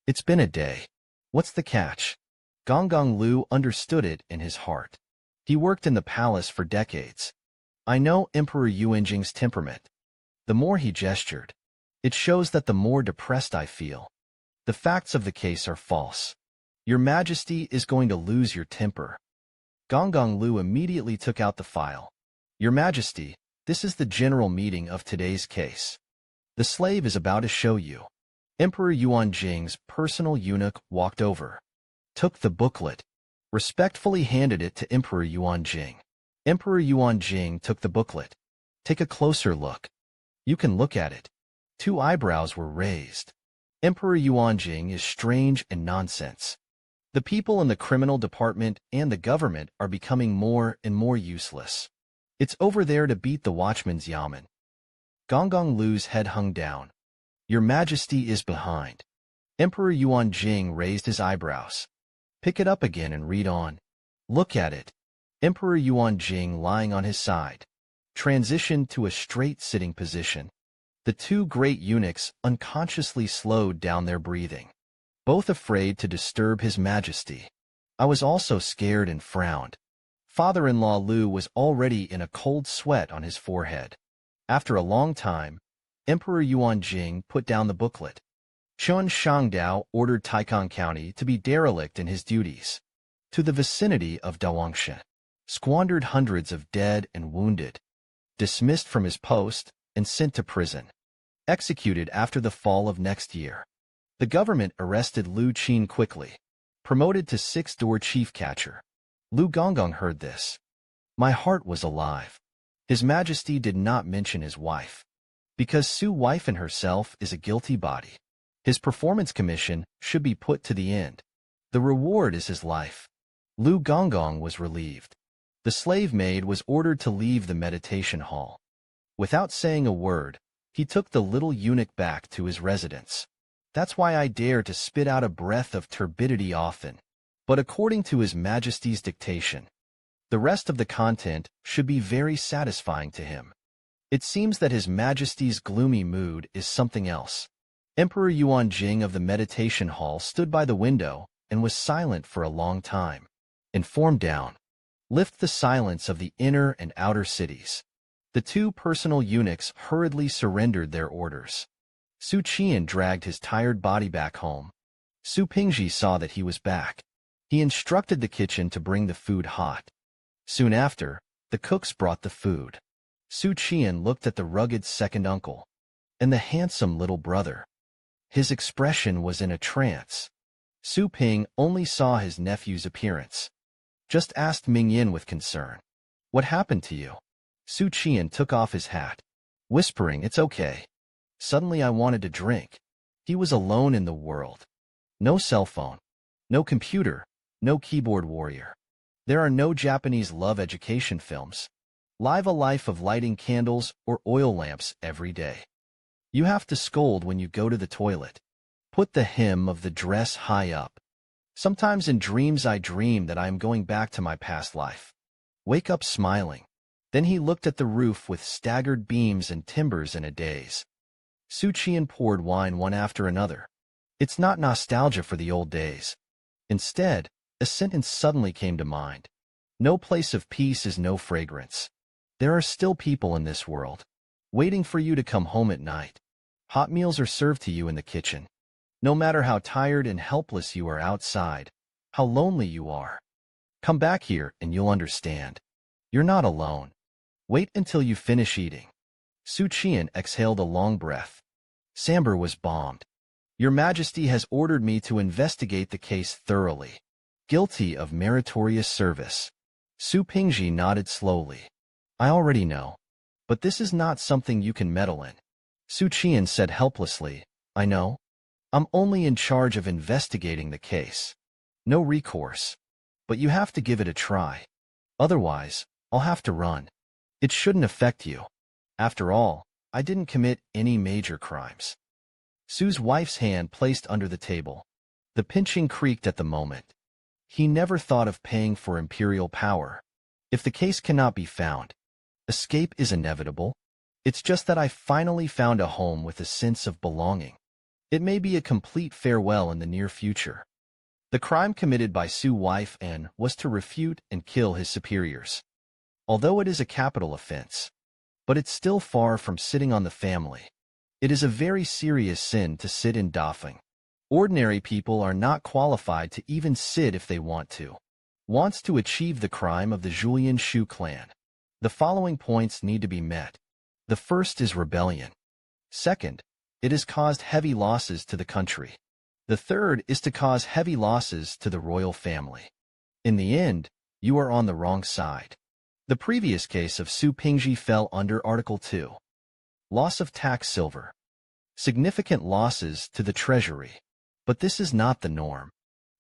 It's been a day. What's the catch? Gonggong Lu understood it in his heart. He worked in the palace for decades. I know Emperor Yuan Jing's temperament. The more he gestured, it shows that the more depressed I feel. The facts of the case are false. Your Majesty is going to lose your temper. Gonggong Lu immediately took out the file. Your Majesty, this is the general meeting of today's case. The slave is about to show you. Emperor Yuan Jing's personal eunuch walked over, took the booklet, respectfully handed it to Emperor Yuan Jing. Emperor Yuan Jing took the booklet. Take a closer look. You can look at it. 2 eyebrows were raised. Emperor Yuan Jing is strange and nonsense. The people in the criminal department and the government are becoming more and more useless. It's over there to beat the watchman's yamen. Gonggong Lu's head hung down. Your Majesty is behind. Emperor Yuan Jing raised his eyebrows. Pick it up again and read on. Look at it. Emperor Yuan Jing lying on his side. Transitioned to a straight sitting position. The 2 great eunuchs unconsciously slowed down their breathing. both afraid to disturb His Majesty. I was also scared and frowned. Father-in-law Lu was already in a cold sweat on his forehead. After a long time, Emperor Yuan Jing put down the booklet. Chun Shangdao ordered Taikang County to be derelict in his duties. To the vicinity of Daoists, squandered hundreds of dead and wounded, dismissed from his post and sent to prison, executed after the fall of next year. The government arrested Lu Qin quickly, promoted to six-door chief catcher. Lu Gonggong heard this. My heart was alive. His Majesty did not mention his wife, because Su wife and herself is a guilty body. His performance commission should be put to the end. The reward is his life. Lu Gonggong was relieved. The slave maid was ordered to leave the meditation hall. Without saying a word, he took the little eunuch back to his residence. That's why I dare to spit out a breath of turbidity often. But according to His Majesty's dictation, the rest of the content should be very satisfying to him. It seems that His Majesty's gloomy mood is something else. Emperor Yuan Jing of the meditation hall stood by the window and was silent for a long time. Inform down. Lift the silence of the inner and outer cities. The two personal eunuchs hurriedly surrendered their orders. Xu Qian'an dragged his tired body back home. Su Pingji saw that he was back. He instructed the kitchen to bring the food hot. Soon after, the cooks brought the food. Xu Qian'an looked at the rugged second uncle and the handsome little brother. His expression was in a trance. Su Ping only saw his nephew's appearance. Just asked Ming Yin with concern. What happened to you? Xu Qian'an took off his hat, whispering, it's okay. Suddenly I wanted to drink. He was alone in the world. No cell phone, no computer, no keyboard warrior. There are no Japanese love education films. Live a life of lighting candles or oil lamps every day. You have to scold when you go to the toilet. Put the hem of the dress high up. Sometimes in dreams I dream that I am going back to my past life. Wake up smiling. Then he looked at the roof with staggered beams and timbers in a daze. Xu Qian'an poured wine one after another. It's not nostalgia for the old days. Instead, a sentence suddenly came to mind. No place of peace is no fragrance. There are still people in this world, waiting for you to come home at night. Hot meals are served to you in the kitchen. No matter how tired and helpless you are outside, how lonely you are. Come back here and you'll understand. You're not alone. Wait until you finish eating. Xu Qian'an exhaled a long breath. Sambar was bombed. Your Majesty has ordered me to investigate the case thoroughly. Guilty of meritorious service. Su Pingji nodded slowly. I already know. But this is not something you can meddle in. Xu Qian'an said helplessly, I know. I'm only in charge of investigating the case. No recourse. But you have to give it a try. Otherwise, I'll have to run. It shouldn't affect you. After all, I didn't commit any major crimes. Su's wife's hand placed under the table. The pinching creaked at the moment. He never thought of paying for imperial power. If the case cannot be found, escape is inevitable. It's just that I finally found a home with a sense of belonging. It may be a complete farewell in the near future. The crime committed by Su's wife N was to refute and kill his superiors. Although it is a capital offense, but it's still far from sitting on the family. It is a very serious sin to sit in Dafeng. Ordinary people are not qualified to even sit if they want to. Wants to achieve the crime of the Julian Xu clan. The following points need to be met. The first is rebellion. Second, it has caused heavy losses to the country. The third is to cause heavy losses to the royal family. In the end, you are on the wrong side. The previous case of Su Pingji fell under Article 2. Loss of tax silver. Significant losses to the treasury. But this is not the norm.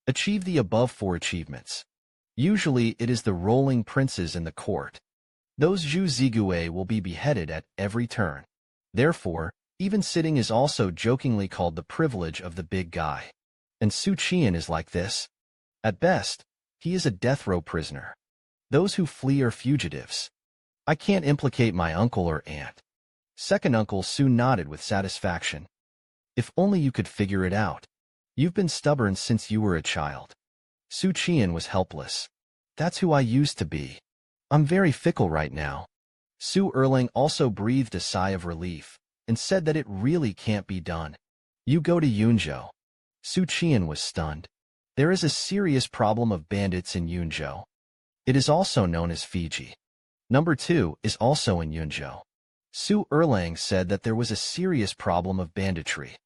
Achieve the above four achievements. Usually it is the rolling princes in the court. Those Zhu Zigue will be beheaded at every turn. Therefore, even sitting is also jokingly called the privilege of the big guy. And Xu Qian'an is like this. At best, he is a death row prisoner. Those who flee are fugitives. I can't implicate my uncle or aunt. Second uncle Su nodded with satisfaction. If only you could figure it out. You've been stubborn since you were a child. Xu Qian'an was helpless. That's who I used to be. I'm very fickle right now. Su Erling also breathed a sigh of relief and said that it really can't be done. You go to Yunzhou. Xu Qian'an was stunned. There is a serious problem of bandits in Yunzhou. It is also known as Fiji. Number 2 is also in Yunzhou. Su Erlang said that there was a serious problem of banditry.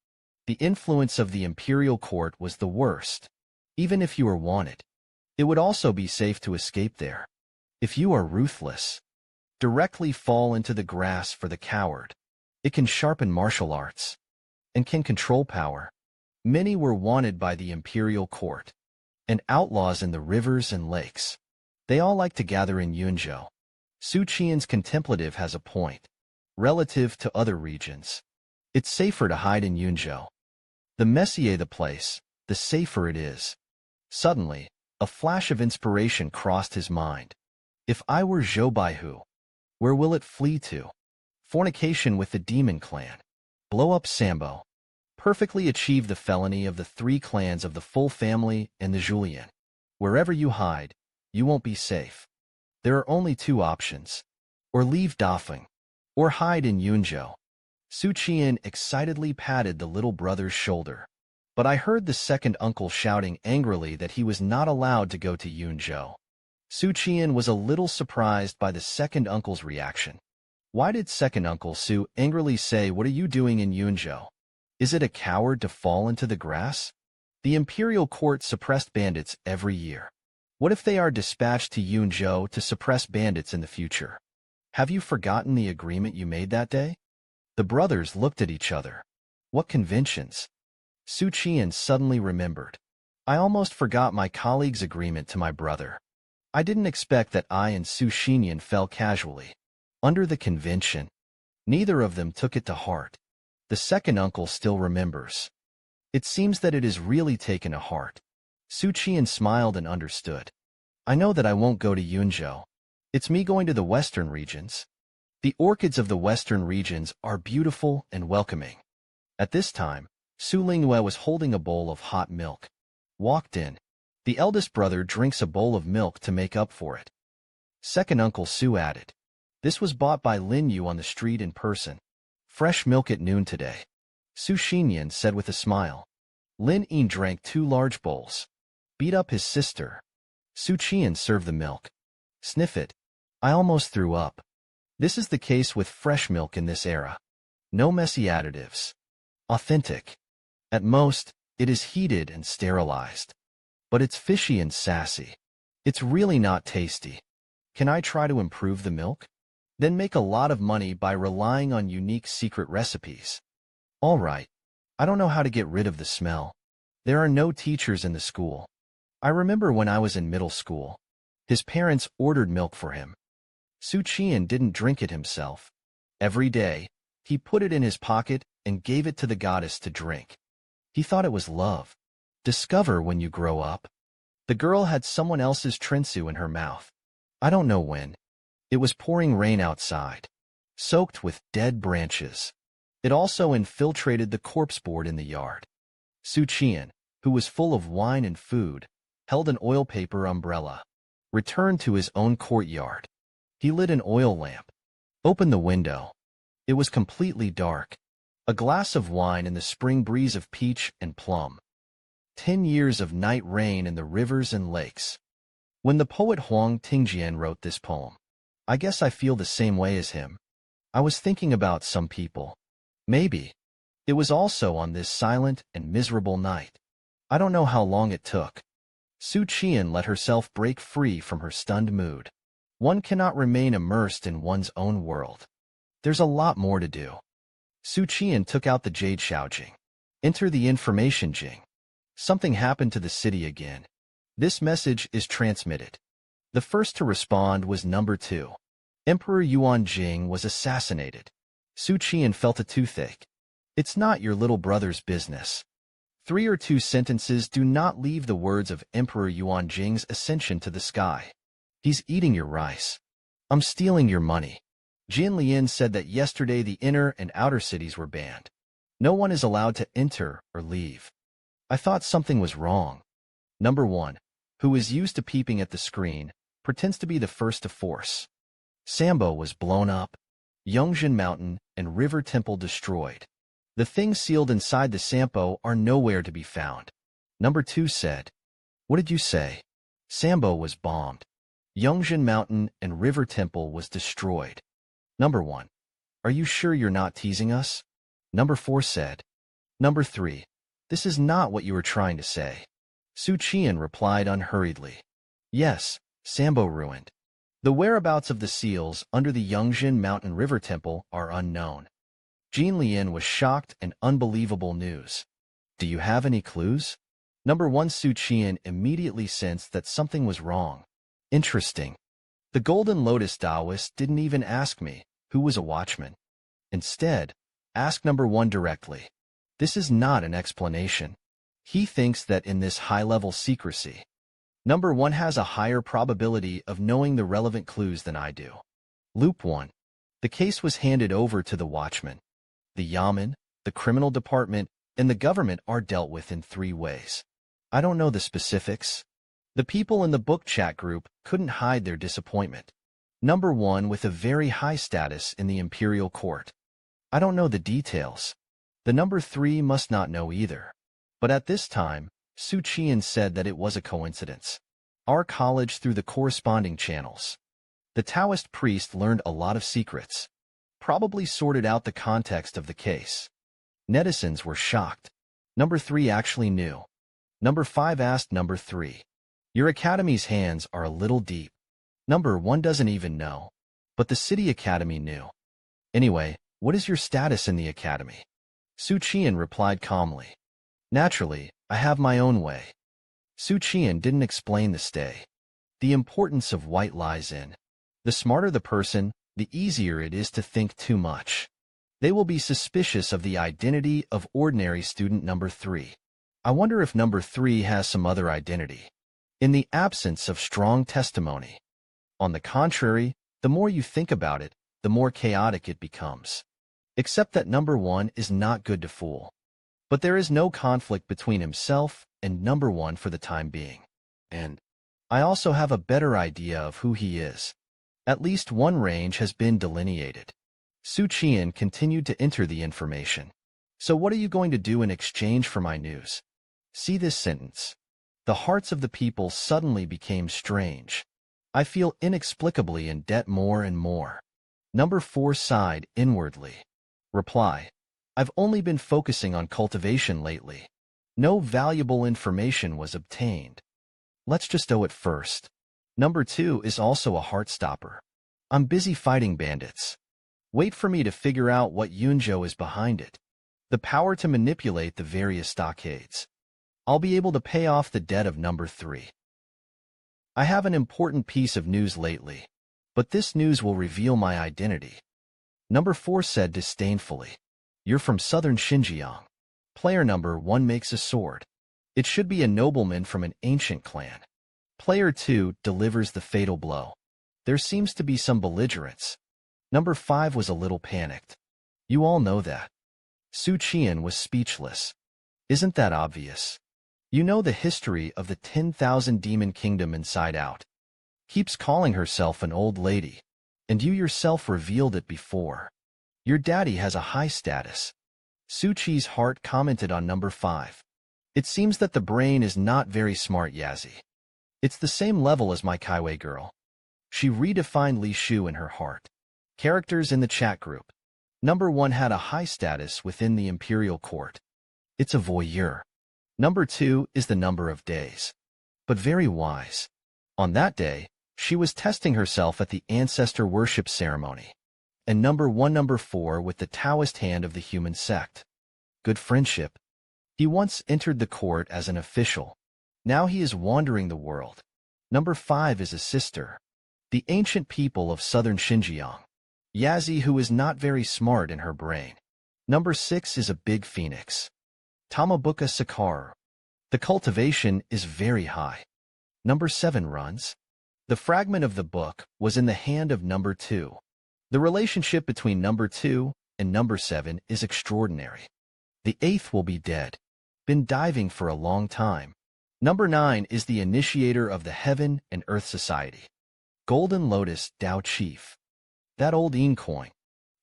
The influence of the imperial court was the worst. Even if you were wanted, it would also be safe to escape there. If you are ruthless, directly fall into the grass for the coward. It can sharpen martial arts and can control power. Many were wanted by the imperial court and outlaws in the rivers and lakes. They all like to gather in Yunzhou. Xu Qian's contemplative has a point. Relative to other regions, it's safer to hide in Yunzhou. The messier the place, the safer it is. Suddenly, a flash of inspiration crossed his mind. If I were Zhou Baihu, where will it flee to? Fornication with the demon clan. Blow up Sambo. Perfectly achieve the felony of the 3 clans of the full family and the Julian. Wherever you hide, you won't be safe. There are only 2 options. Or leave Dafeng, or hide in Yunzhou. Xu Qian'an excitedly patted the little brother's shoulder. But I heard the second uncle shouting angrily that he was not allowed to go to Yunzhou. Xu Qian'an was a little surprised by the second uncle's reaction. Why did second uncle Su angrily say, "What are you doing in Yunzhou? Is it a coward to fall into the grass?" The imperial court suppressed bandits every year. What if they are dispatched to Yunzhou to suppress bandits in the future? Have you forgotten the agreement you made that day? The brothers looked at each other. What conventions? Xu Qian'an suddenly remembered. I almost forgot my colleague's agreement to my brother. I didn't expect that I and Xu Qian'an fell casually under the convention. Neither of them took it to heart. The second uncle still remembers. It seems that it is really taken to heart. Xu Qian'an smiled and understood. I know that I won't go to Yunzhou. It's me going to the western regions. The orchids of the western regions are beautiful and welcoming. At this time, Su Lingyue was holding a bowl of hot milk. Walked in. The eldest brother drinks a bowl of milk to make up for it. Second uncle Su added. This was bought by Lin Yu on the street in person. Fresh milk at noon today. Xu Qian'an said with a smile. Lin Yin drank 2 large bowls. Beat up his sister. Xu Qian'an served the milk. Sniff it. I almost threw up. This is the case with fresh milk in this era. No messy additives. Authentic. At most, it is heated and sterilized. But it's fishy and sassy. It's really not tasty. Can I try to improve the milk? Then make a lot of money by relying on unique secret recipes. All right. I don't know how to get rid of the smell. There are no teachers in the school. I remember when I was in middle school. His parents ordered milk for him. Xu Qian'an didn't drink it himself. Every day, he put it in his pocket and gave it to the goddess to drink. He thought it was love. Discover when you grow up. The girl had someone else's trinsu in her mouth. I don't know when. It was pouring rain outside, soaked with dead branches. It also infiltrated the corpse board in the yard. Xu Qian'an, who was full of wine and food, held an oil paper umbrella, returned to his own courtyard. He lit an oil lamp, opened the window. It was completely dark. A glass of wine in the spring breeze of peach and plum. 10 years of night rain in the rivers and lakes. When the poet Huang Tingjian wrote this poem, I guess I feel the same way as him. I was thinking about some people. Maybe. It was also on this silent and miserable night. I don't know how long it took. Xu Qian'an let herself break free from her stunned mood. One cannot remain immersed in one's own world. There's a lot more to do. Xu Qian'an took out the jade Shaojing. Enter the information Jing. Something happened to the city again. This message is transmitted. The first to respond was number 2. Emperor Yuan Jing was assassinated. Xu Qian'an felt a toothache. It's not your little brother's business. 3 or 2 sentences do not leave the words of Emperor Yuan Jing's ascension to the sky. He's eating your rice. I'm stealing your money. Jin Lian said that yesterday the inner and outer cities were banned. No one is allowed to enter or leave. I thought something was wrong. Number 1, who is used to peeping at the screen, pretends to be the first to force. Sambo was blown up. Yangtze Mountain and River Temple destroyed. The things sealed inside the Sampo are nowhere to be found. Number 2 said, "What did you say?" Sambo was bombed. Yangtze Mountain and River Temple was destroyed. Number 1, are you sure you're not teasing us? Number 4 said, Number 3, this is not what you were trying to say. Xu Qian'an replied unhurriedly, yes, Sambo ruined. The whereabouts of the seals under the Yangtze Mountain River Temple are unknown. Jin Lian was shocked and unbelievable news. Do you have any clues? Number 1 Xu Qian'an immediately sensed that something was wrong. Interesting. The Golden Lotus Daoists didn't even ask me, who was a watchman. Instead, ask Number 1 directly. This is not an explanation. He thinks that in this high-level secrecy, Number 1 has a higher probability of knowing the relevant clues than I do. Loop 1. The case was handed over to the watchman. The Yamen, the criminal department, and the government are dealt with in 3 ways. I don't know the specifics. The people in the book chat group couldn't hide their disappointment. Number 1 with a very high status in the imperial court. I don't know the details. The Number 3 must not know either. But at this time, Xu Qian'an said that it was a coincidence. Our college through the corresponding channels. The Taoist priest learned a lot of secrets. Probably sorted out the context of the case. Netizens were shocked. Number 3 actually knew. Number 5 asked Number 3. Your academy's hands are a little deep. Number 1 doesn't even know. But the city academy knew. Anyway, what is your status in the academy? Xu Qian'an replied calmly. Naturally, I have my own way. Xu Qian'an didn't explain the stay. The importance of white lies in. The smarter the person, the easier it is to think too much. They will be suspicious of the identity of ordinary student Number 3. I wonder if Number 3 has some other identity. In the absence of strong testimony. On the contrary, the more you think about it, the more chaotic it becomes. Except that Number 1 is not good to fool. But there is no conflict between himself and Number 1 for the time being. And I also have a better idea of who he is. At least one range has been delineated. Xu Qian'an continued to enter the information. So what are you going to do in exchange for my news? See this sentence. The hearts of the people suddenly became strange. I feel inexplicably in debt more and more. Number 4 sighed inwardly. Reply. I've only been focusing on cultivation lately. No valuable information was obtained. Let's just owe it first. Number 2 is also a heart-stopper. I'm busy fighting bandits. Wait for me to figure out what Yunzhou is behind it. The power to manipulate the various stockades. I'll be able to pay off the debt of Number 3. I have an important piece of news lately, but this news will reveal my identity. Number 4 said disdainfully. You're from southern Xinjiang. Player Number 1 makes a sword. It should be a nobleman from an ancient clan. Player 2 delivers the fatal blow. There seems to be some belligerence. Number 5 was a little panicked. You all know that. Xu Qian'an was speechless. Isn't that obvious? You know the history of the 10,000 demon kingdom inside out. Keeps calling herself an old lady. And you yourself revealed it before. Your daddy has a high status. Su Qi's heart commented on Number 5. It seems that the brain is not very smart, Yazzie. It's the same level as my Kaiwei girl. She redefined Li Shu in her heart. Characters in the chat group. Number 1 had a high status within the imperial court. It's a voyeur. Number 2 is the number of days. But very wise. On that day, she was testing herself at the ancestor worship ceremony. And Number 4 with the Taoist hand of the human sect. Good friendship. He once entered the court as an official. Now he is wandering the world. Number 5 is a sister. The ancient people of southern Xinjiang. Yazzie, who is not very smart in her brain. Number 6 is a big phoenix. Tamabuka Sakaru. The cultivation is very high. Number 7 runs. The fragment of the book was in the hand of Number 2. The relationship between Number 2 and Number 7 is extraordinary. The 8th will be dead. Been diving for a long time. Number 9 is the initiator of the Heaven and Earth Society. Golden Lotus Dao Chief. That old Yin coin.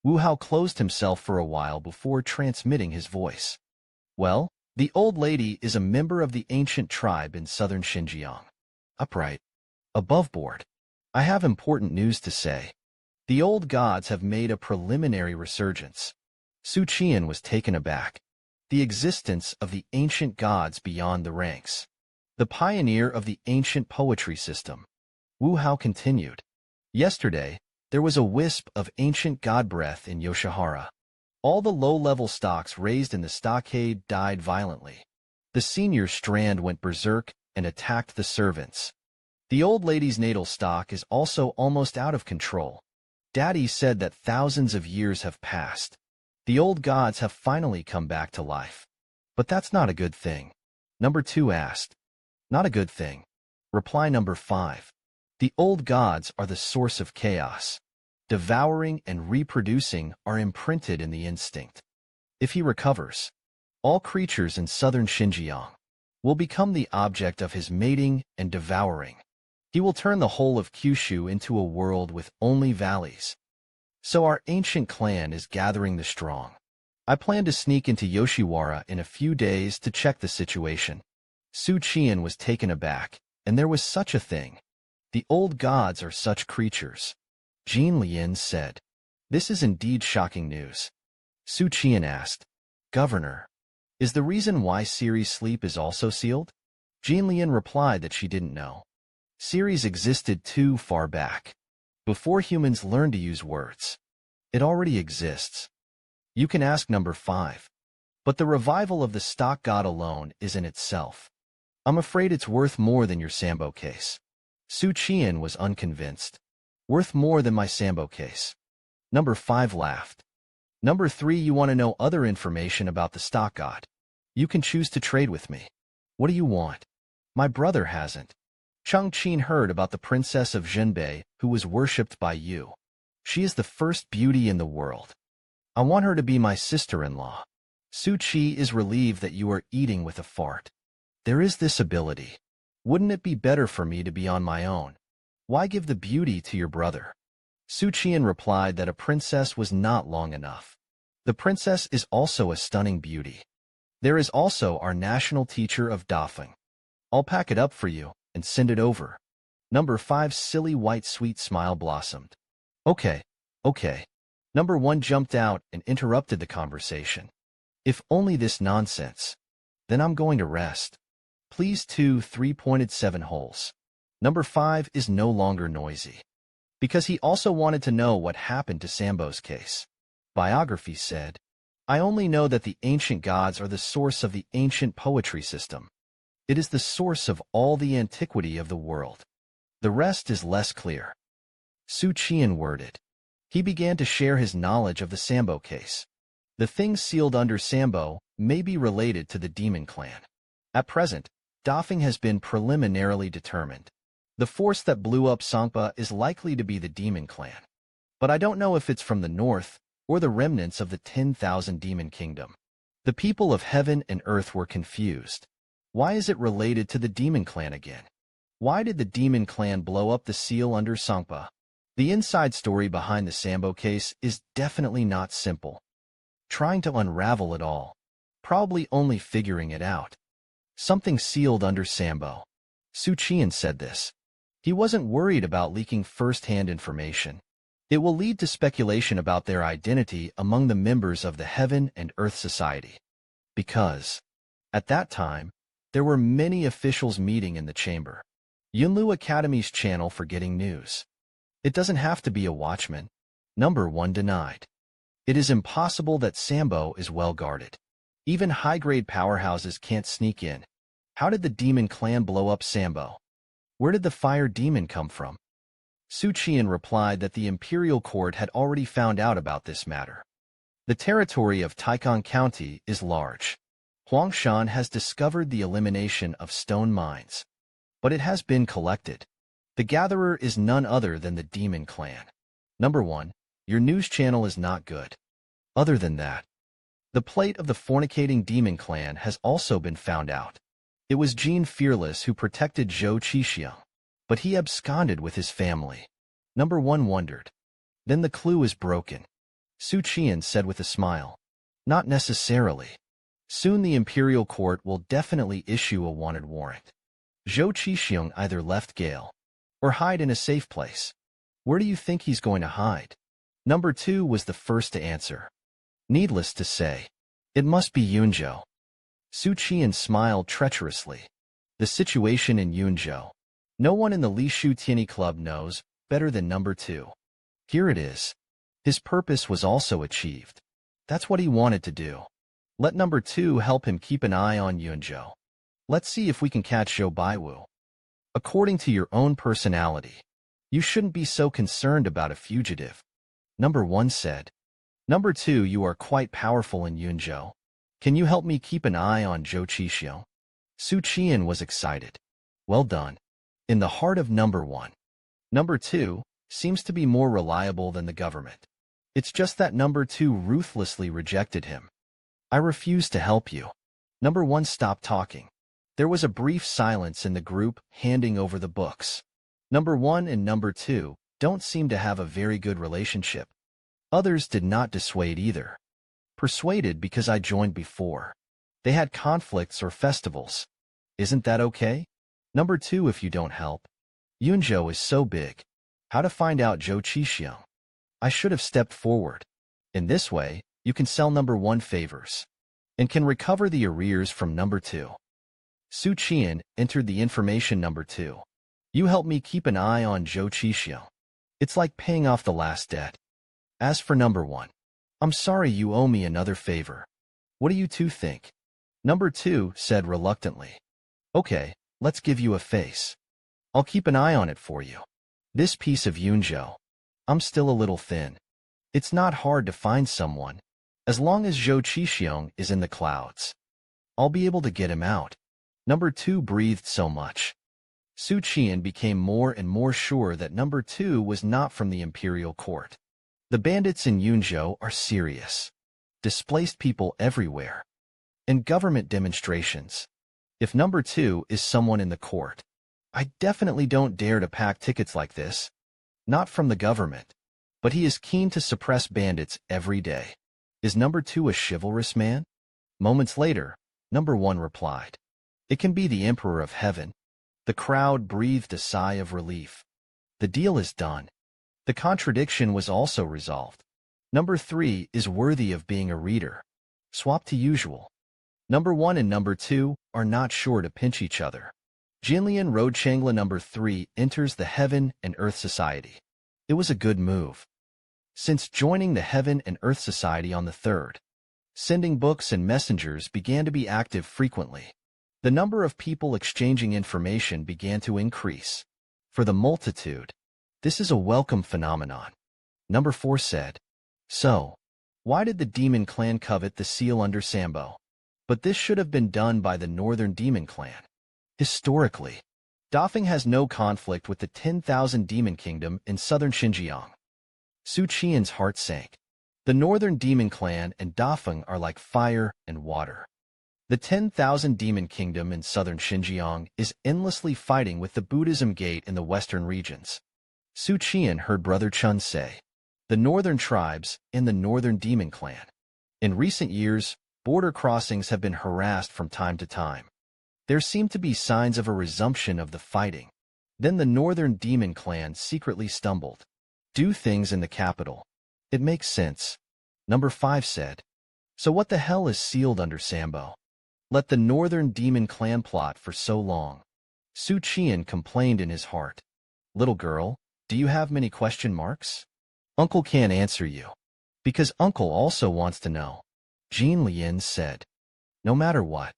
Wu Hao closed himself for a while before transmitting his voice. Well, the old lady is a member of the ancient tribe in southern Xinjiang. Upright. Above board. I have important news to say. The old gods have made a preliminary resurgence. Xu Qian'an was taken aback. The existence of the ancient gods beyond the ranks. The pioneer of the ancient poetry system. Wu Hao continued. Yesterday, there was a wisp of ancient god breath in Yoshihara. All the low-level stocks raised in the stockade died violently. The senior strand went berserk and attacked the servants. The old lady's natal stock is also almost out of control. Daddy said that thousands of years have passed. The old gods have finally come back to life. But that's not a good thing. Number 2 asked. Not a good thing. Reply number 5. The old gods are the source of chaos. Devouring and reproducing are imprinted in the instinct. If he recovers, all creatures in southern Xinjiang will become the object of his mating and devouring. He will turn the whole of Kyushu into a world with only valleys. So our ancient clan is gathering the strong. I plan to sneak into Yoshiwara in a few days to check the situation. Xu Qian'an was taken aback, and there was such a thing. The old gods are such creatures. Jin Lian said. This is indeed shocking news. Xu Qian'an asked. Governor, is the reason why Siri's sleep is also sealed? Jin Lian replied that she didn't know. Siri's existed too far back. Before humans learn to use words. It already exists. You can ask number 5. But the revival of the stock god alone is in itself. I'm afraid it's worth more than your Sambo case. Xu Qian'an was unconvinced. Worth more than my Sambo case. Number 5 laughed. Number 3, you want to know other information about the stock god. You can choose to trade with me. What do you want? My brother hasn't. Cheng Qin heard about the princess of Zhenbei who was worshipped by you. She is the first beauty in the world. I want her to be my sister-in-law. Su Qi is relieved that you are eating with a fart. There is this ability. Wouldn't it be better for me to be on my own? Why give the beauty to your brother? Su Qian replied that a princess was not long enough. The princess is also a stunning beauty. There is also our national teacher of Dafeng. I'll pack it up for you and send it over. Number 5's silly white sweet smile blossomed. Okay. Number 1 jumped out and interrupted the conversation. If only this nonsense. Then I'm going to rest. Please 2 3-pointed 7 holes. Number 5 is no longer noisy. Because he also wanted to know what happened to Sambo's case. Biography said, I only know that the ancient gods are the source of the ancient poetry system. It is the source of all the antiquity of the world. The rest is less clear. Su Qian worded. He began to share his knowledge of the Sambo case. The things sealed under Sambo may be related to the demon clan. At present, Dafeng has been preliminarily determined. The force that blew up Sangpa is likely to be the demon clan. But I don't know if it's from the north or the remnants of the 10,000 demon kingdom. The people of heaven and earth were confused. Why is it related to the demon clan again? Why did the demon clan blow up the seal under Sangpa? The inside story behind the Sambo case is definitely not simple. Trying to unravel it all. Probably only figuring it out. Something sealed under Sambo. Su Qian said this. He wasn't worried about leaking first-hand information. It will lead to speculation about their identity among the members of the Heaven and Earth Society. Because, at that time, there were many officials meeting in the chamber. Yunlu Academy's channel for getting news. It doesn't have to be a watchman. Number 1 denied. It is impossible that Sambo is well guarded. Even high-grade powerhouses can't sneak in. How did the demon clan blow up Sambo? Where did the fire demon come from? Su Qian replied that the imperial court had already found out about this matter. The territory of Taikang County is large. Huangshan has discovered the elimination of stone mines. But it has been collected. The gatherer is none other than the demon clan. Number 1, your news channel is not good. Other than that, The plate of the fornicating demon clan has also been found out. It was Jean Fearless who protected Xu Qian'an, but he absconded with his family. Number 1 wondered. Then the clue is broken. Xu Qian'an said with a smile. Not necessarily. Soon the imperial court will definitely issue a wanted warrant. Xu Qian'an either left Gale or hide in a safe place. Where do you think he's going to hide? Number 2 was the first to answer. Needless to say, it must be Yunzhou. Xu Qian'an smiled treacherously. The situation in Yunzhou. No one in the Li Shu Tianyi Club knows better than number 2. Here it is. His purpose was also achieved. That's what he wanted to do. Let number 2 help him keep an eye on Yunzhou. Let's see if we can catch Zhou Baiwu. According to your own personality, you shouldn't be so concerned about a fugitive. Number 1 said. Number 2, you are quite powerful in Yunzhou. Can you help me keep an eye on Xu Qian'an? Xu Qian'an was excited. Well done. In the heart of number 1. Number 2 seems to be more reliable than the government. It's just that number 2 ruthlessly rejected him. I refuse to help you. Number 1 stopped talking. There was a brief silence in the group, handing over the books. Number 1 and number 2 don't seem to have a very good relationship. Others did not dissuade either. Persuaded because I joined before. They had conflicts or festivals. Isn't that okay? Number 2, if you don't help. Yunzhou is so big. How to find out Xu Qian'an? I should have stepped forward. In this way, you can sell number 1 favors and can recover the arrears from number 2. Xu Qian'an entered the information number 2. You help me keep an eye on Xu Qian'an. It's like paying off the last debt. As for number 1, I'm sorry you owe me another favor. What do you two think? Number 2 said reluctantly. Okay, let's give you a face. I'll keep an eye on it for you. This piece of Yunzhou. I'm still a little thin. It's not hard to find someone. As long as Xu Qian'an is in the clouds, I'll be able to get him out. Number 2 breathed so much. Xu Qian'an became more and more sure that number 2 was not from the imperial court. The bandits in Yunzhou are serious. Displaced people everywhere. And government demonstrations. If number 2 is someone in the court, I definitely don't dare to pack tickets like this. Not from the government. But he is keen to suppress bandits every day. Is number 2 a chivalrous man? Moments later, number 1 replied. It can be the Emperor of Heaven. The crowd breathed a sigh of relief. The deal is done. The contradiction was also resolved. Number 3 is worthy of being a reader. Swap to usual. Number 1 and number 2 are not sure to pinch each other. Jinlian Rodchangla number 3 enters the Heaven and Earth Society. It was a good move. Since joining the Heaven and Earth Society on the 3rd, sending books and messengers began to be active frequently. The number of people exchanging information began to increase. For the multitude, this is a welcome phenomenon. Number 4 said. So, why did the demon clan covet the seal under Sambo? But this should have been done by the northern demon clan. Historically, Dafeng has no conflict with the 10,000 demon kingdom in southern Xinjiang. Xu Qian'an's heart sank. The northern demon clan and Dafeng are like fire and water. The 10,000 demon kingdom in southern Xinjiang is endlessly fighting with the Buddhism gate in the western regions. Xu Qian'an heard Brother Chun say, the northern tribes and the northern demon clan. In recent years, border crossings have been harassed from time to time. There seem to be signs of a resumption of the fighting. Then the northern demon clan secretly stumbled. Do things in the capital. It makes sense. Number 5 said. So what the hell is sealed under Sambo? Let the northern demon clan plot for so long. Xu Qian'an complained in his heart. Little girl, do you have many question marks? Uncle can't answer you. Because Uncle also wants to know. Jean Lian said. No matter what.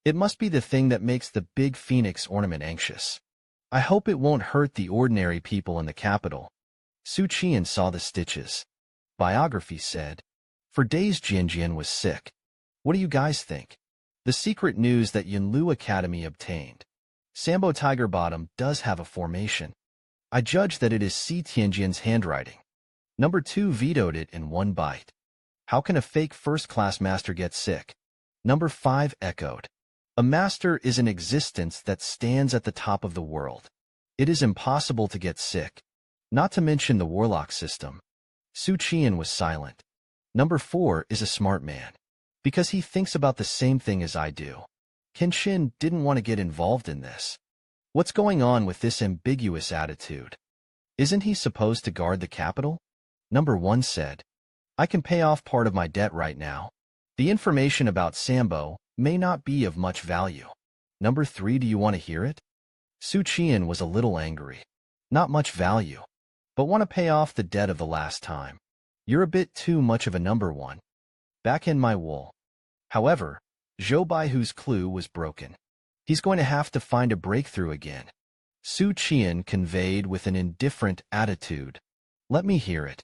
It must be the thing that makes the big phoenix ornament anxious. I hope it won't hurt the ordinary people in the capital. Xu Qian'an saw the stitches. Biography said. For days Jinjian was sick. What do you guys think? The secret news that Yunlu Academy obtained. Sambo Tiger Bottom does have a formation. I judge that it is Si Tianjian's handwriting. Number 2 vetoed it in one bite. How can a fake first-class master get sick? Number 5 echoed. A master is an existence that stands at the top of the world. It is impossible to get sick. Not to mention the warlock system. Xu Qian'an was silent. Number 4 is a smart man. Because he thinks about the same thing as I do. Kenshin didn't want to get involved in this. What's going on with this ambiguous attitude? Isn't he supposed to guard the capital? Number 1 said, I can pay off part of my debt right now. The information about Sambo may not be of much value. Number 3, do you want to hear it? Xu Qian'an was a little angry. Not much value. But want to pay off the debt of the last time. You're a bit too much of a number 1. Back in my wool. However, Zhou Baihu's clue was broken. He's going to have to find a breakthrough again. Xu Qian'an conveyed with an indifferent attitude. Let me hear it.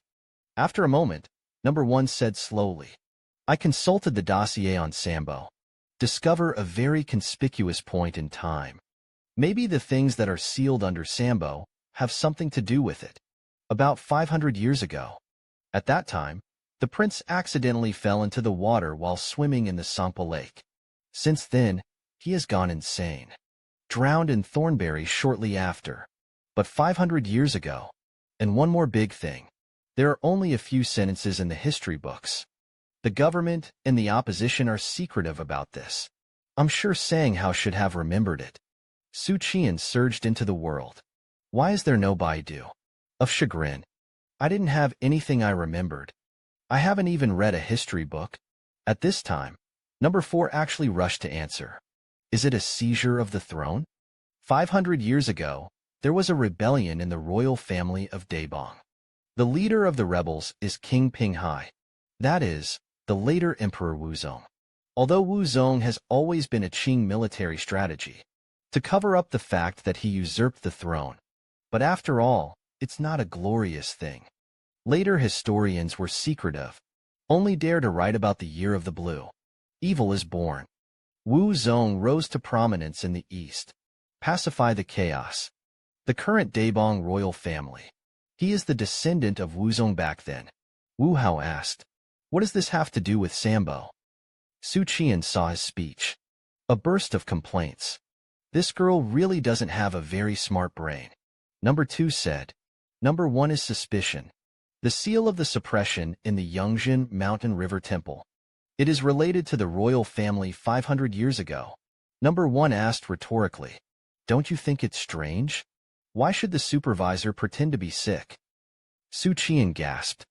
After a moment, number 1 said slowly, I consulted the dossier on Sambo. Discover a very conspicuous point in time. Maybe the things that are sealed under Sambo have something to do with it. About 500 years ago. At that time, the prince accidentally fell into the water while swimming in the Sangpa Lake. Since then, he has gone insane. Drowned in Thornberry shortly after. But 500 years ago. And one more big thing. There are only a few sentences in the history books. The government and the opposition are secretive about this. I'm sure Sanghao should have remembered it. Xu Qian'an surged into the world. Why is there no Baidu? Of chagrin. I didn't have anything I remembered. I haven't even read a history book. At this time, number 4 actually rushed to answer. Is it a seizure of the throne? 500 years ago, there was a rebellion in the royal family of Daibang. The leader of the rebels is King Pinghai. That is, the later Emperor Wuzong. Although Wuzong has always been a Qing military strategy, to cover up the fact that he usurped the throne. But after all, it's not a glorious thing. Later historians were secretive, only dare to write about the year of the blue. Evil is born. Wu Zong rose to prominence in the east. Pacify the chaos. The current Daibang royal family. He is the descendant of Wuzong back then. Wu Hao asked, what does this have to do with Sambo? Xu Qian'an saw his speech. A burst of complaints. This girl really doesn't have a very smart brain. Number 2 said. Number 1 is suspicion. The seal of the suppression in the Yangtze Mountain River Temple. It is related to the royal family 500 years ago. Number 1 asked rhetorically. Don't you think it's strange? Why should the supervisor pretend to be sick? Xu Qian'an gasped.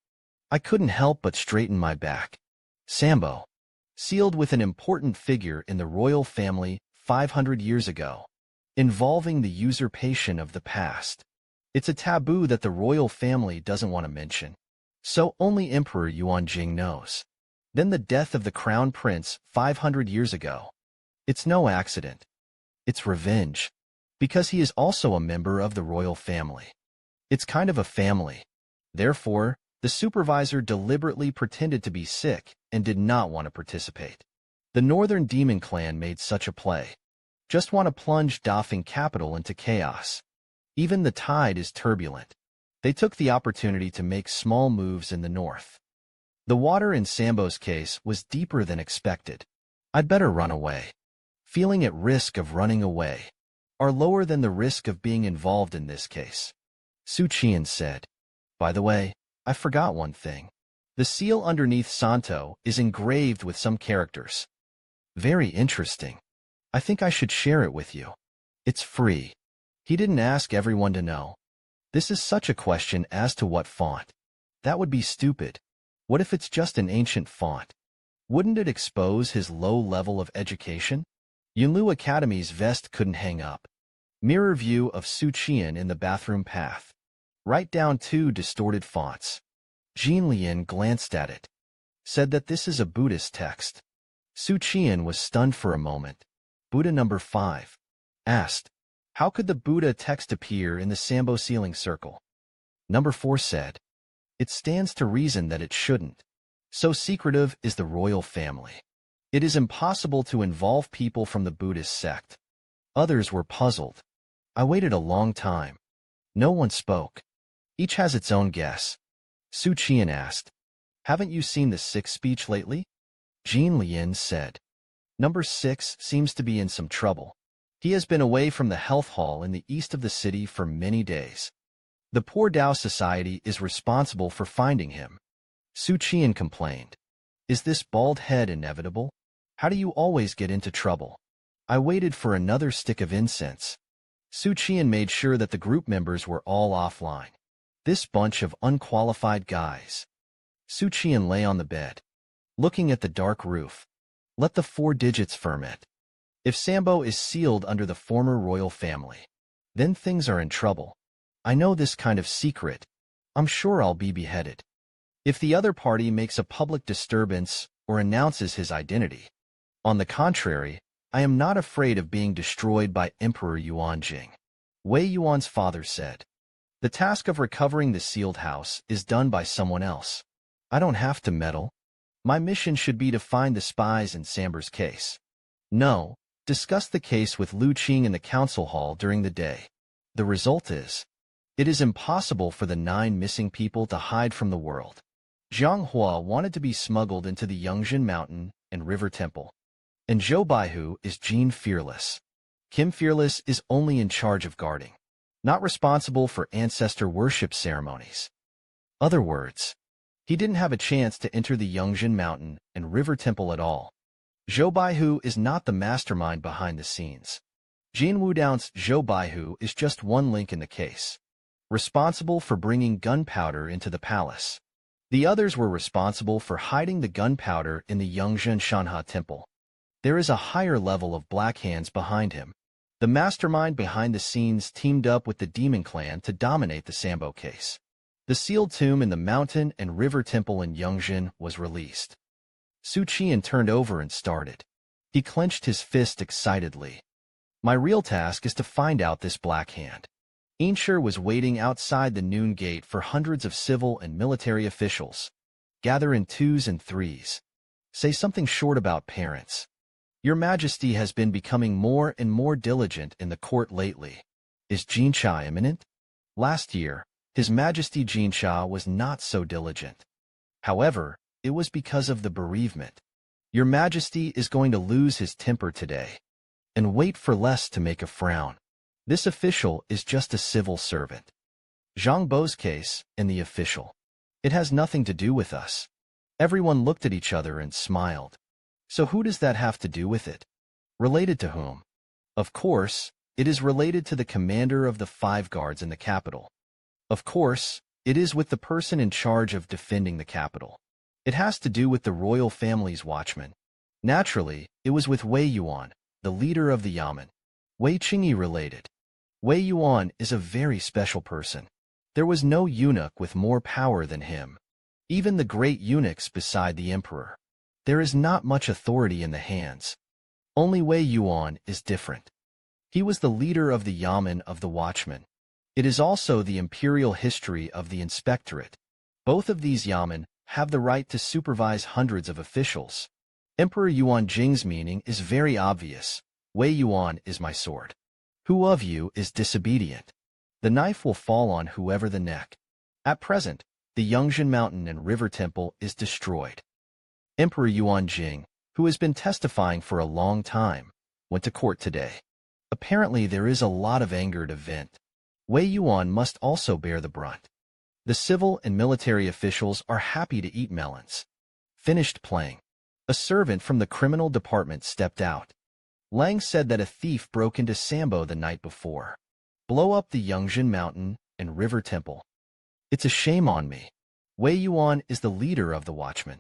I couldn't help but straighten my back. Sambo. Sealed with an important figure in the royal family 500 years ago. Involving the usurpation of the past. It's a taboo that the royal family doesn't want to mention. So only Emperor Yuanjing knows. Then the death of the crown prince 500 years ago. It's no accident. It's revenge. Because he is also a member of the royal family. It's kind of a family. Therefore, the supervisor deliberately pretended to be sick and did not want to participate. The Northern Demon Clan made such a play. Just want to plunge Dafeng capital into chaos. Even the tide is turbulent. They took the opportunity to make small moves in the north. The water in Sambo's case was deeper than expected. I'd better run away. Feeling at risk of running away are lower than the risk of being involved in this case. Xu Qian'an said. By the way, I forgot one thing. The seal underneath Santo is engraved with some characters. Very interesting. I think I should share it with you. It's free. He didn't ask everyone to know. This is such a question as to what font. That would be stupid. What if it's just an ancient font? Wouldn't it expose his low level of education? Yunlu Academy's vest couldn't hang up. Mirror view of Xu Qian'an in the bathroom path. Write down 2 distorted fonts. Jean Lian glanced at it. Said that this is a Buddhist text. Xu Qian'an was stunned for a moment. Buddha number 5. Asked. How could the Buddha text appear in the Sambo sealing circle? Number 4 said. It stands to reason that it shouldn't. So secretive is the royal family. It is impossible to involve people from the Buddhist sect. Others were puzzled. I waited a long time. No one spoke. Each has its own guess. Xu Qian'an asked. Haven't you seen the sixth speech lately? Jean Lien said. Number 6 seems to be in some trouble. He has been away from the health hall in the east of the city for many days. The poor Dao Society is responsible for finding him. Xu Qian'an complained. Is this bald head inevitable? How do you always get into trouble? I waited for another stick of incense. Xu Qian'an made sure that the group members were all offline. This bunch of unqualified guys. Xu Qian'an lay on the bed, looking at the dark roof. Let the 4 digits ferment. If Sambo is sealed under the former royal family, then things are in trouble. I know this kind of secret. I'm sure I'll be beheaded. If the other party makes a public disturbance or announces his identity. On the contrary, I am not afraid of being destroyed by Emperor Yuanjing. Wei Yuan's father said. The task of recovering the sealed house is done by someone else. I don't have to meddle. My mission should be to find the spies in Samber's case. No, discuss the case with Lu Qing in the council hall during the day. The result is, it is impossible for the 9 missing people to hide from the world. Zhang Hua wanted to be smuggled into the Yangtze Mountain and River Temple. And Zhou Baihu is Jean Fearless. Kim Fearless is only in charge of guarding, not responsible for ancestor worship ceremonies. Other words, he didn't have a chance to enter the Yangtze Mountain and River Temple at all. Zhou Baihu is not the mastermind behind the scenes. Jin Wudao's Zhou Baihu is just one link in the case, responsible for bringing gunpowder into the palace. The others were responsible for hiding the gunpowder in the Yangtze Shanha Temple. There is a higher level of black hands behind him. The mastermind behind the scenes teamed up with the Demon Clan to dominate the Sambo case. The sealed tomb in the mountain and river temple in Yangtze was released. Xu Qian'an turned over and started. He clenched his fist excitedly. My real task is to find out this black hand. Ainshur was waiting outside the noon gate for hundreds of civil and military officials. Gather in 2s and 3s. Say something short about parents. Your Majesty has been becoming more and more diligent in the court lately. Is Jinsha imminent? Last year, His Majesty Jinsha was not so diligent. However, it was because of the bereavement. Your Majesty is going to lose his temper today. And wait for less to make a frown. This official is just a civil servant. Zhang Bo's case and the official. It has nothing to do with us. Everyone looked at each other and smiled. So who does that have to do with it? Related to whom? Of course, it is related to the commander of the 5 guards in the capital. Of course, it is with the person in charge of defending the capital. It has to do with the royal family's watchman. Naturally, it was with Wei Yuan, the leader of the Yamen. Wei Qingyi related. Wei Yuan is a very special person. There was no eunuch with more power than him. Even the great eunuchs beside the emperor. There is not much authority in the hands. Only Wei Yuan is different. He was the leader of the Yamen of the Watchmen. It is also the imperial history of the inspectorate. Both of these Yamen have the right to supervise hundreds of officials. Emperor Yuanjing's meaning is very obvious. Wei Yuan is my sword. Who of you is disobedient? The knife will fall on whoever the neck. At present, the Yangtze Mountain and River Temple is destroyed. Emperor Yuanjing, who has been testifying for a long time, went to court today. Apparently there is a lot of anger to vent. Wei Yuan must also bear the brunt. The civil and military officials are happy to eat melons. Finished playing. A servant from the criminal department stepped out. Lang said that a thief broke into Sambo the night before. Blow up the Yangtze Mountain and River Temple. It's a shame on me. Wei Yuan is the leader of the Watchmen.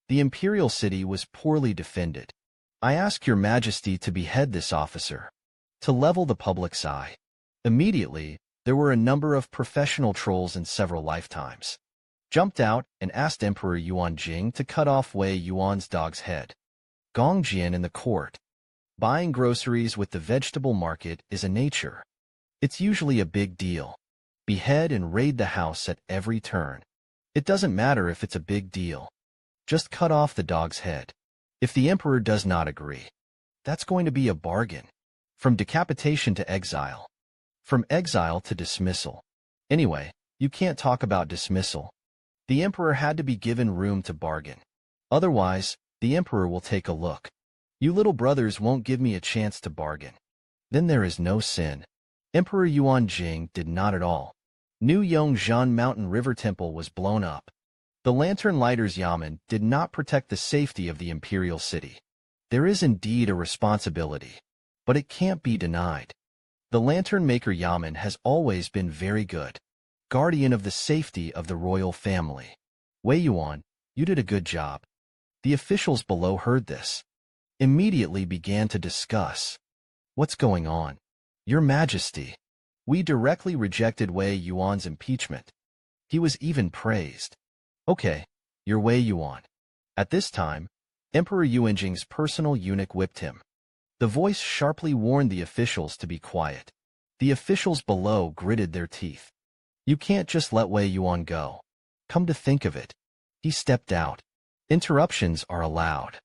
The imperial city was poorly defended. I ask your Majesty to behead this officer. To level the public's eye. Immediately, there were a number of professional trolls in several lifetimes. Jumped out and asked Emperor Yuanjing to cut off Wei Yuan's dog's head. Gongjian in the court. Buying groceries with the vegetable market is a nature. It's usually a big deal. Behead and raid the house at every turn. It doesn't matter if it's a big deal. Just cut off the dog's head. If the emperor does not agree, that's going to be a bargain. From decapitation to exile. From exile to dismissal. Anyway, you can't talk about dismissal. The emperor had to be given room to bargain. Otherwise, the emperor will take a look. You little brothers won't give me a chance to bargain. Then there is no sin. Emperor Yuan Jing did not at all. New Yongzhan Mountain River Temple was blown up. The lantern lighters Yamen did not protect the safety of the imperial city. There is indeed a responsibility, but it can't be denied. The lantern maker Yamen has always been very good, guardian of the safety of the royal family. Wei Yuan, you did a good job. The officials below heard this. Immediately began to discuss. What's going on? Your Majesty, we directly rejected Wei Yuan's impeachment. He was even praised. Okay, you're Wei Yuan. At this time, Emperor Yuanjing's personal eunuch whipped him. The voice sharply warned the officials to be quiet. The officials below gritted their teeth. You can't just let Wei Yuan go. Come to think of it. He stepped out. Interruptions are allowed.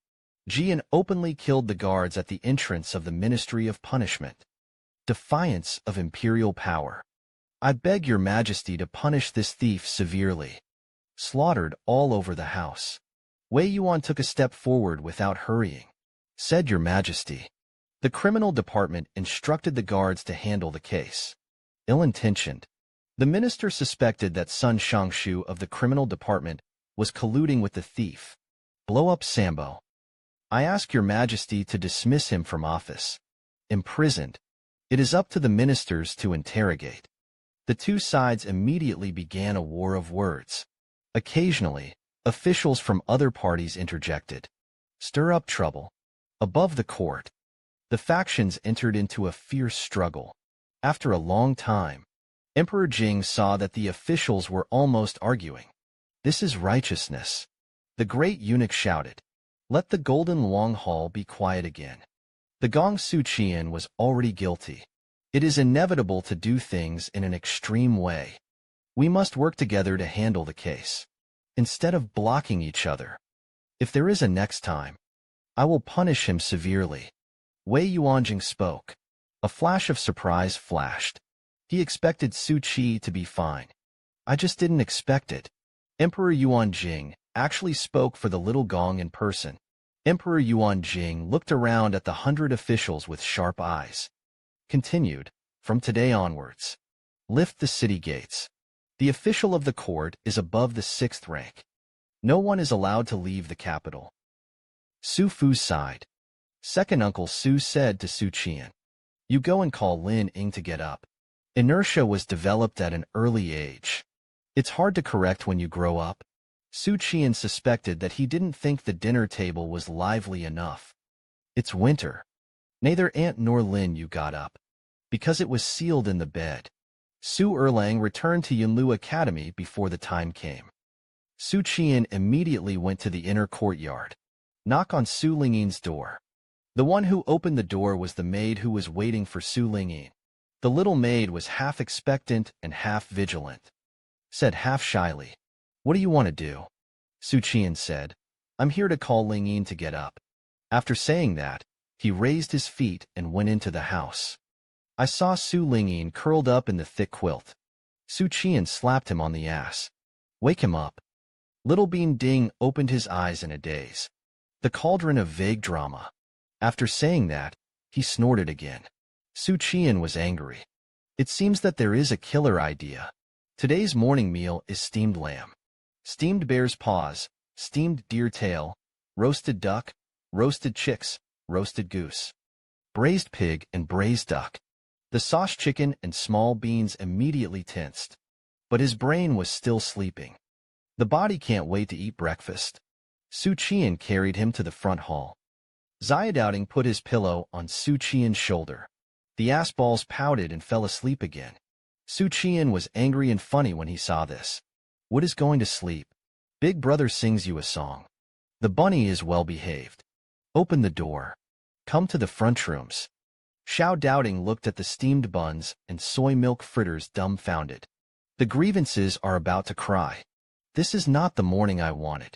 Jian openly killed the guards at the entrance of the Ministry of Punishment. Defiance of imperial power. I beg your Majesty to punish this thief severely. Slaughtered all over the house. Wei Yuan took a step forward without hurrying. Said, Your Majesty. The criminal department instructed the guards to handle the case. Ill-intentioned. The minister suspected that Sun Shangshu of the criminal department was colluding with the thief. Blow up Sambo. I ask your Majesty to dismiss him from office. Imprisoned. It is up to the ministers to interrogate. The two sides immediately began a war of words. Occasionally, officials from other parties interjected. Stir up trouble. Above the court, the factions entered into a fierce struggle. After a long time, Emperor Jing saw that the officials were almost arguing. This is righteousness. The great eunuch shouted. Let the golden Luang Hall be quiet again. The Gong Xu Qian'an was already guilty. It is inevitable to do things in an extreme way. We must work together to handle the case, instead of blocking each other. If there is a next time, I will punish him severely. Wei Yuanjing spoke. A flash of surprise flashed. He expected Su Qi to be fine. I just didn't expect it. Emperor Yuanjing actually spoke for the little Gong in person. Emperor Yuanjing looked around at the 100 officials with sharp eyes. Continued, from today onwards. Lift the city gates. The official of the court is above the 6th rank. No one is allowed to leave the capital. Su Fu sighed. Second Uncle Su said to Xu Qian'an, You go and call Lin Ying to get up. Inertia was developed at an early age. It's hard to correct when you grow up. Xu Qian'an suspected that he didn't think the dinner table was lively enough. It's winter. Neither Aunt nor Lin Yu got up, because it was sealed in the bed. Su Erlang returned to Yunlu Academy before the time came. Xu Qian immediately went to the inner courtyard. Knock on Su Lingyin's door. The one who opened the door was the maid who was waiting for Su Lingyin. The little maid was half expectant and half vigilant. Said half shyly, What do you want to do? Xu Qian said, I'm here to call Lingyin to get up. After saying that, he raised his feet and went into the house. I saw Su Lingyin curled up in the thick quilt. Xu Qian slapped him on the ass. Wake him up. Little Bean Ding opened his eyes in a daze. The cauldron of vague drama. After saying that, he snorted again. Xu Qian was angry. It seems that there is a killer idea. Today's morning meal is steamed lamb, steamed bear's paws, steamed deer tail, roasted duck, roasted chicks, roasted goose, braised pig and braised duck. The sauce chicken and small beans immediately tensed. But his brain was still sleeping. The body can't wait to eat breakfast. Xu Qian carried him to the front hall. Xiaodao put his pillow on Xu Qian's shoulder. The ass balls pouted and fell asleep again. Xu Qian was angry and funny when he saw this. Wood is going to sleep. Big brother sings you a song. The bunny is well behaved. Open the door. Come to the front rooms. Xiao Doubting looked at the steamed buns and soy milk fritters dumbfounded. The grievances are about to cry. This is not the morning I wanted.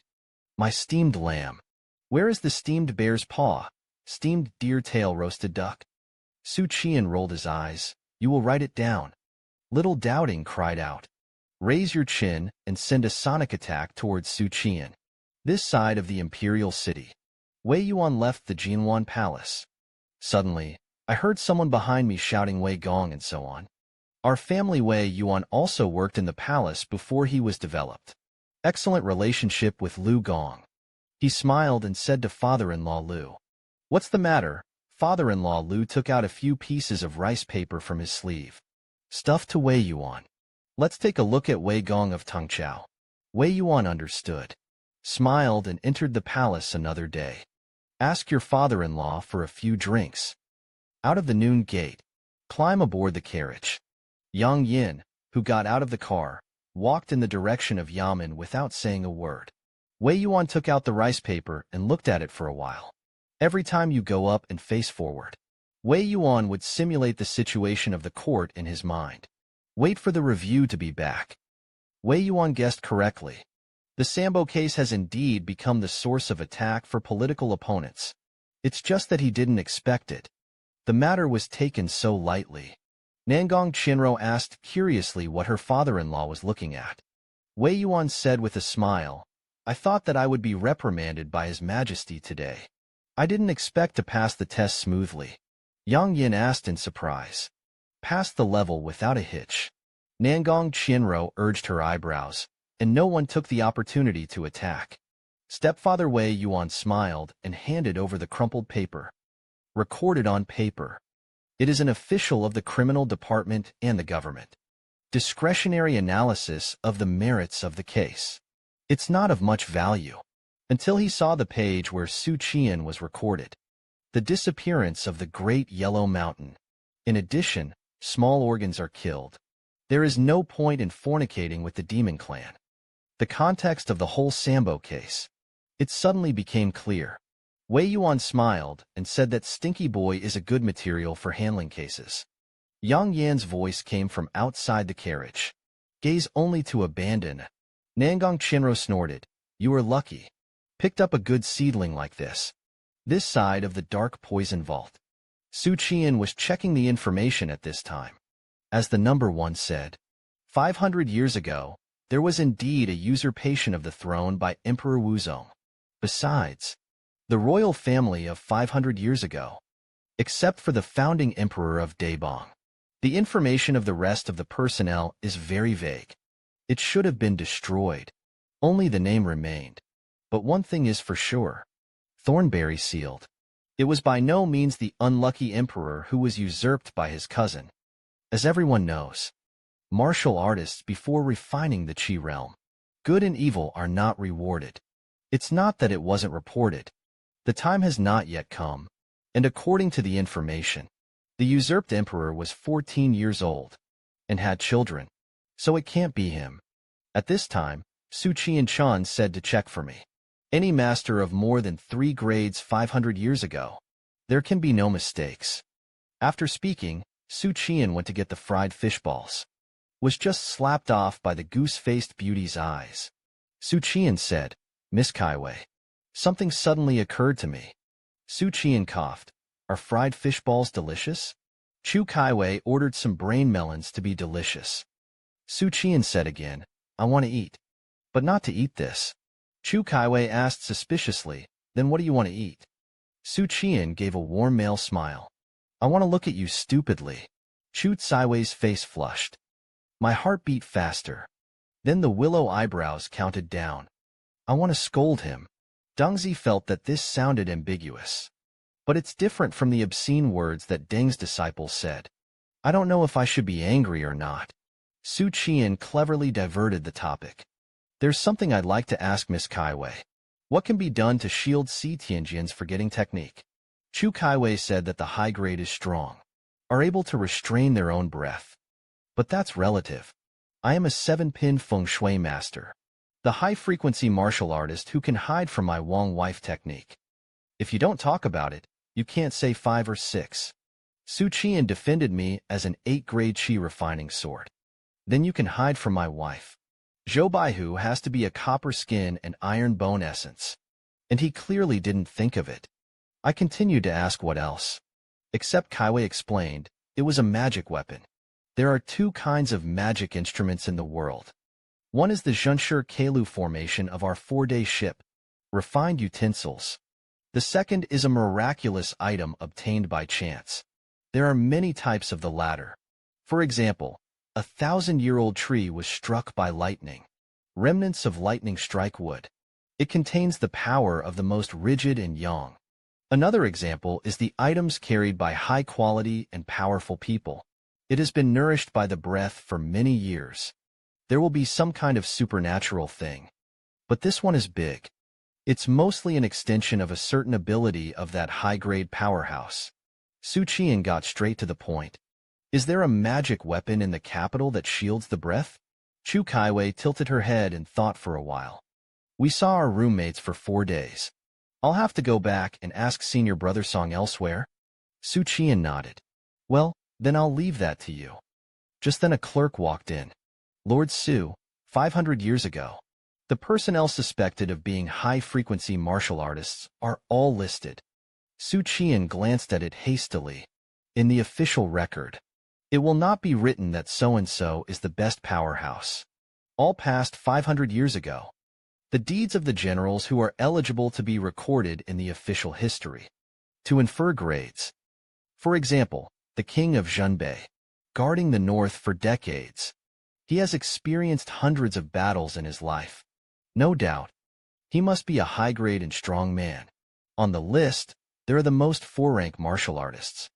My steamed lamb. Where is the steamed bear's paw? Steamed deer tail roasted duck? Xu Qian rolled his eyes. You will write it down. Little Doubting cried out. Raise your chin and send a sonic attack towards Xu Qian'an. This side of the imperial city. Wei Yuan left the Jinwan palace. Suddenly, I heard someone behind me shouting Wei Gong and so on. Our family Wei Yuan also worked in the palace before he was developed. Excellent relationship with Lu Gong. He smiled and said to father-in-law Lu, "What's the matter?" Father-in-law Lu took out a few pieces of rice paper from his sleeve. Stuffed to Wei Yuan. Let's take a look at Wei Gong of Tongchao. Wei Yuan understood, smiled and entered the palace another day. Ask your father-in-law for a few drinks. Out of the noon gate. Climb aboard the carriage. Yang Yin, who got out of the car, walked in the direction of Yamen without saying a word. Wei Yuan took out the rice paper and looked at it for a while. Every time you go up and face forward, Wei Yuan would simulate the situation of the court in his mind. Wait for the review to be back. Wei Yuan guessed correctly. The Sambo case has indeed become the source of attack for political opponents. It's just that he didn't expect it. The matter was taken so lightly. Nangong Chinro asked curiously what her father-in-law was looking at. Wei Yuan said with a smile, "I thought that I would be reprimanded by His Majesty today. I didn't expect to pass the test smoothly." Yang Yin asked in surprise. "Passed the level without a hitch." Nangong Chinro urged her eyebrows, and no one took the opportunity to attack. Stepfather Wei Yuan smiled and handed over the crumpled paper. Recorded on paper. It is an official of the criminal department and the government. Discretionary analysis of the merits of the case. It's not of much value. Until he saw the page where Xu Qian'an was recorded. The disappearance of the Great Yellow Mountain. In addition, small organs are killed. There is no point in fornicating with the demon clan. The context of the whole Sambo case. It suddenly became clear. Wei Yuan smiled and said that Stinky Boy is a good material for handling cases. Yang Yan's voice came from outside the carriage. Gaze only to abandon. Nangong Chinro snorted. You are lucky. Picked up a good seedling like this. This side of the dark poison vault. Xu Qian'an was checking the information at this time. As the number one said, 500 years ago, there was indeed a usurpation of the throne by Emperor Wuzong. Besides, the royal family of 500 years ago, except for the founding emperor of Daebong, the information of the rest of the personnel is very vague. It should have been destroyed. Only the name remained. But one thing is for sure. Thornberry sealed. It was by no means the unlucky emperor who was usurped by his cousin. As everyone knows, martial artists before refining the Qi realm, good and evil are not rewarded. It's not that it wasn't reported. The time has not yet come, and according to the information, the usurped emperor was 14 years old and had children, so it can't be him. At this time, Xu Qian'an said to check for me. Any master of more than 3 grades 500 years ago, there can be no mistakes. After speaking, Xu Qian'an went to get the fried fish balls. Was just slapped off by the goose-faced beauty's eyes. Xu Qian'an said, Miss Kaiwei. Something suddenly occurred to me. Xu Qian'an coughed. Are fried fish balls delicious? Chu Kaiwei ordered some brain melons to be delicious. Xu Qian'an said again, I want to eat. But not to eat this. Chu Kaiwei asked suspiciously, then what do you want to eat? Xu Qian'an gave a warm male smile. I want to look at you stupidly. Chu Kaiwei's face flushed. My heart beat faster. Then the willow eyebrows counted down. I want to scold him. Dengzi felt that this sounded ambiguous. But it's different from the obscene words that Deng's disciples said. I don't know if I should be angry or not. Xu Qian'an cleverly diverted the topic. There's something I'd like to ask Miss Kaiwei. What can be done to shield Si Tianjian's forgetting technique? Chu Kaiwei said that the high grade is strong, are able to restrain their own breath. But that's relative. I am a 7-pin feng shui master, the high-frequency martial artist who can hide from my Wong wife technique. If you don't talk about it, you can't say 5 or 6. Xu Qian'an defended me as an 8-grade Qi refining sword. Then you can hide from my wife. Zhou Baihu has to be a copper skin and iron bone essence. And he clearly didn't think of it. I continued to ask what else. Except Kaiwei explained, it was a magic weapon. There are 2 kinds of magic instruments in the world. One is the Zhunshur Kalu formation of our 4-day ship, refined utensils. The second is a miraculous item obtained by chance. There are many types of the latter. For example, a 1,000-year-old tree was struck by lightning. Remnants of lightning strike wood. It contains the power of the most rigid and yang. Another example is the items carried by high-quality and powerful people. It has been nourished by the breath for many years. There will be some kind of supernatural thing. But this one is big. It's mostly an extension of a certain ability of that high-grade powerhouse. Xu Qian'an got straight to the point. Is there a magic weapon in the capital that shields the breath? Chu Kaiwei tilted her head and thought for a while. We saw our roommates for 4 days. I'll have to go back and ask Senior Brother Song elsewhere. Xu Qian'an nodded. Well, then I'll leave that to you. Just then a clerk walked in. Lord Su, 500 years ago. The personnel suspected of being high-frequency martial artists are all listed. Xu Qian'an glanced at it hastily. In the official record, it will not be written that so-and-so is the best powerhouse. All passed 500 years ago. The deeds of the generals who are eligible to be recorded in the official history. To infer grades. For example, the king of Zhunbei, guarding the north for decades. He has experienced hundreds of battles in his life. No doubt, he must be a high-grade and strong man. On the list, there are the most 4-rank martial artists.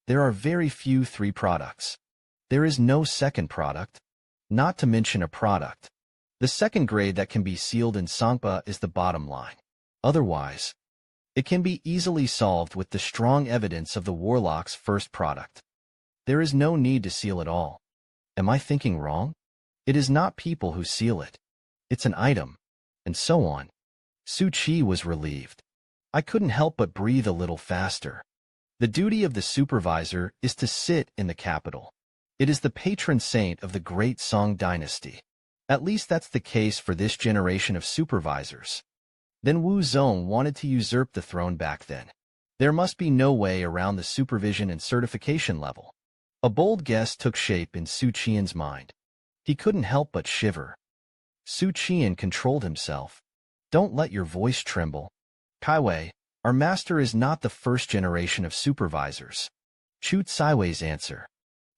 There are very few 3 products. There is no second product, not to mention a product. The second grade that can be sealed in Sangpa is the bottom line. Otherwise, it can be easily solved with the strong evidence of the warlock's first product. There is no need to seal it all. Am I thinking wrong? It is not people who seal it. It's an item, and so on. Su Qi was relieved. I couldn't help but breathe a little faster. The duty of the supervisor is to sit in the capital. It is the patron saint of the great Song dynasty. At least that's the case for this generation of supervisors. Then Wu Zong wanted to usurp the throne back then. There must be no way around the supervision and certification level. A bold guess took shape in Xu Qian's mind. He couldn't help but shiver. Xu Qian'an controlled himself. Don't let your voice tremble. Kaiwei, our master is not the first generation of supervisors. Chu Tsaiwei's answer.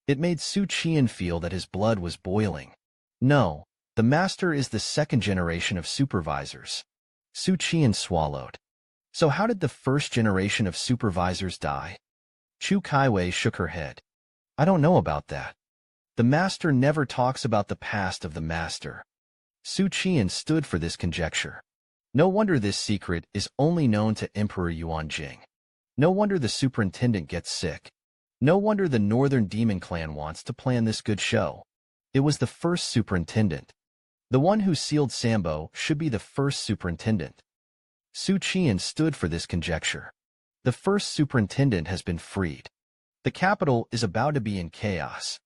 It made Xu Qian'an feel that his blood was boiling. No, the master is the second generation of supervisors. Xu Qian'an swallowed. So how did the first generation of supervisors die? Chu Kaiwei shook her head. I don't know about that. The master never talks about the past of the master. Xu Qian'an stood for this conjecture. No wonder this secret is only known to Emperor Yuanjing. No wonder the superintendent gets sick. No wonder the Northern Demon Clan wants to plan this good show. It was the first superintendent. The one who sealed Sambo should be the first superintendent. Xu Qian'an stood for this conjecture. The first superintendent has been freed. The capital is about to be in chaos.